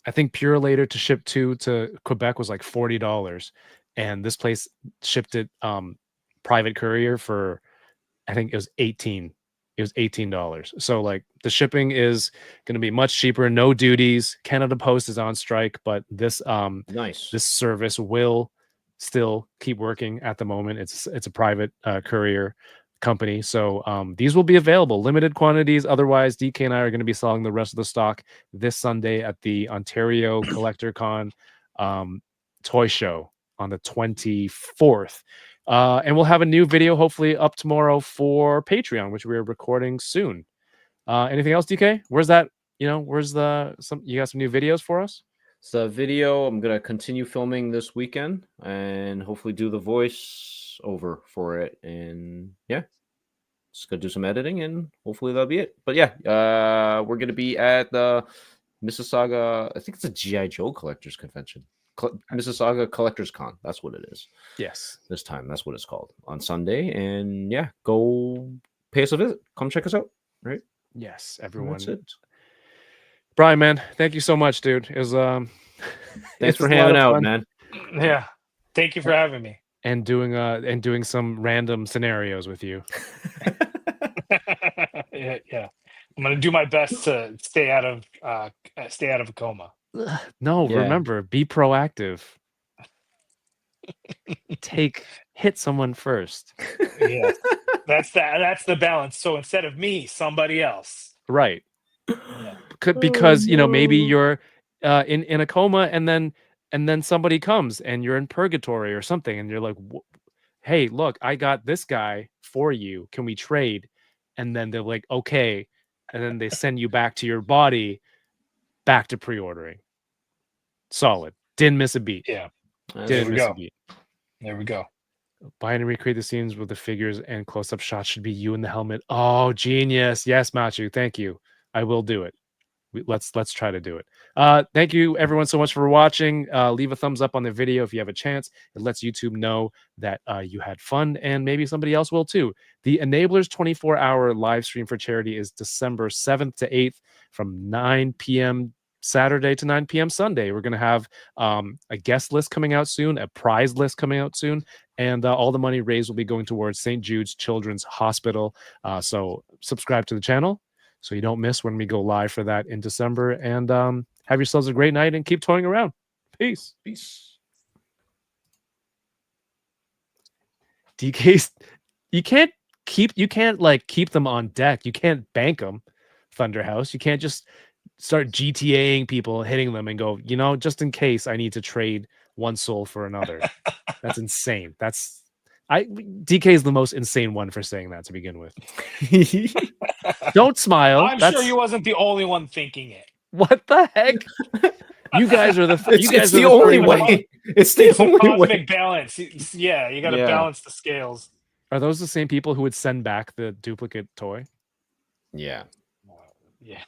I think Pure Later to ship to Quebec was like $40, and this place shipped it private courier for, I think it was $18. It was $18. So like the shipping is going to be much cheaper, no duties. Canada Post is on strike, but this this service will still keep working at the moment. It's a private courier company, so these will be available, limited quantities. Otherwise, DK and I are going to be selling the rest of the stock this Sunday at the Ontario Collector Con toy show on the 24th. And we'll have a new video hopefully up tomorrow for Patreon, which we're recording soon. Anything else, DK? Where's that? Where's you got some new videos for us? So video, I'm gonna continue filming this weekend and hopefully do the voice over for it, and yeah, just gonna do some editing and hopefully that'll be it. But yeah, we're gonna be at the Mississauga, I think it's a GI Joe collectors convention, Mississauga Collectors Con, that's what it is. Yes, this time that's what it's called, on Sunday. And yeah, go pay us a visit, come check us out. Right? Yes, everyone. That's it. Brian, man, thank you so much, dude. It was thanks for hanging out, man. Yeah, thank you for having me and doing some random scenarios with you. yeah, I'm gonna do my best to stay out of a coma. No, remember, be proactive. Hit someone first. Yeah, that's the balance. So instead of me, somebody else. Right. Yeah. Because maybe you're in a coma, and then somebody comes and you're in purgatory or something, and you're like, hey, look, I got this guy for you, can we trade? And then they're like, okay, and then they send you back to your body, back to pre-ordering. Solid. Didn't miss a beat. Yeah. Didn't miss a beat. There we go. Buy and recreate the scenes with the figures, and close-up shots should be you in the helmet. Oh, genius. Yes, Machu, thank you. I will do it. Let's try to do it. Thank you everyone so much for watching. Leave a thumbs up on the video if you have a chance. It lets YouTube know that you had fun, and maybe somebody else will too. The Enablers 24-hour live stream for charity is December 7th to 8th from 9 p.m. Saturday to 9 p.m. Sunday. We're going to have a guest list coming out soon, a prize list coming out soon, and all the money raised will be going towards St. Jude's Children's Hospital. So subscribe to the channel so you don't miss when we go live for that in December. And have yourselves a great night and keep toying around. Peace. Peace. DK's, you can't keep them on deck. You can't bank them, Thunderhouse. You can't just start GTAing people, hitting them, and go, just in case I need to trade one soul for another. That's insane. DK is the most insane one for saying that to begin with. Don't smile. I'm sure you wasn't the only one thinking it. What the heck? You guys are the. It's the only way. It's the only way. Balance. Yeah, you got to balance the scales. Are those the same people who would send back the duplicate toy? Yeah. Yeah.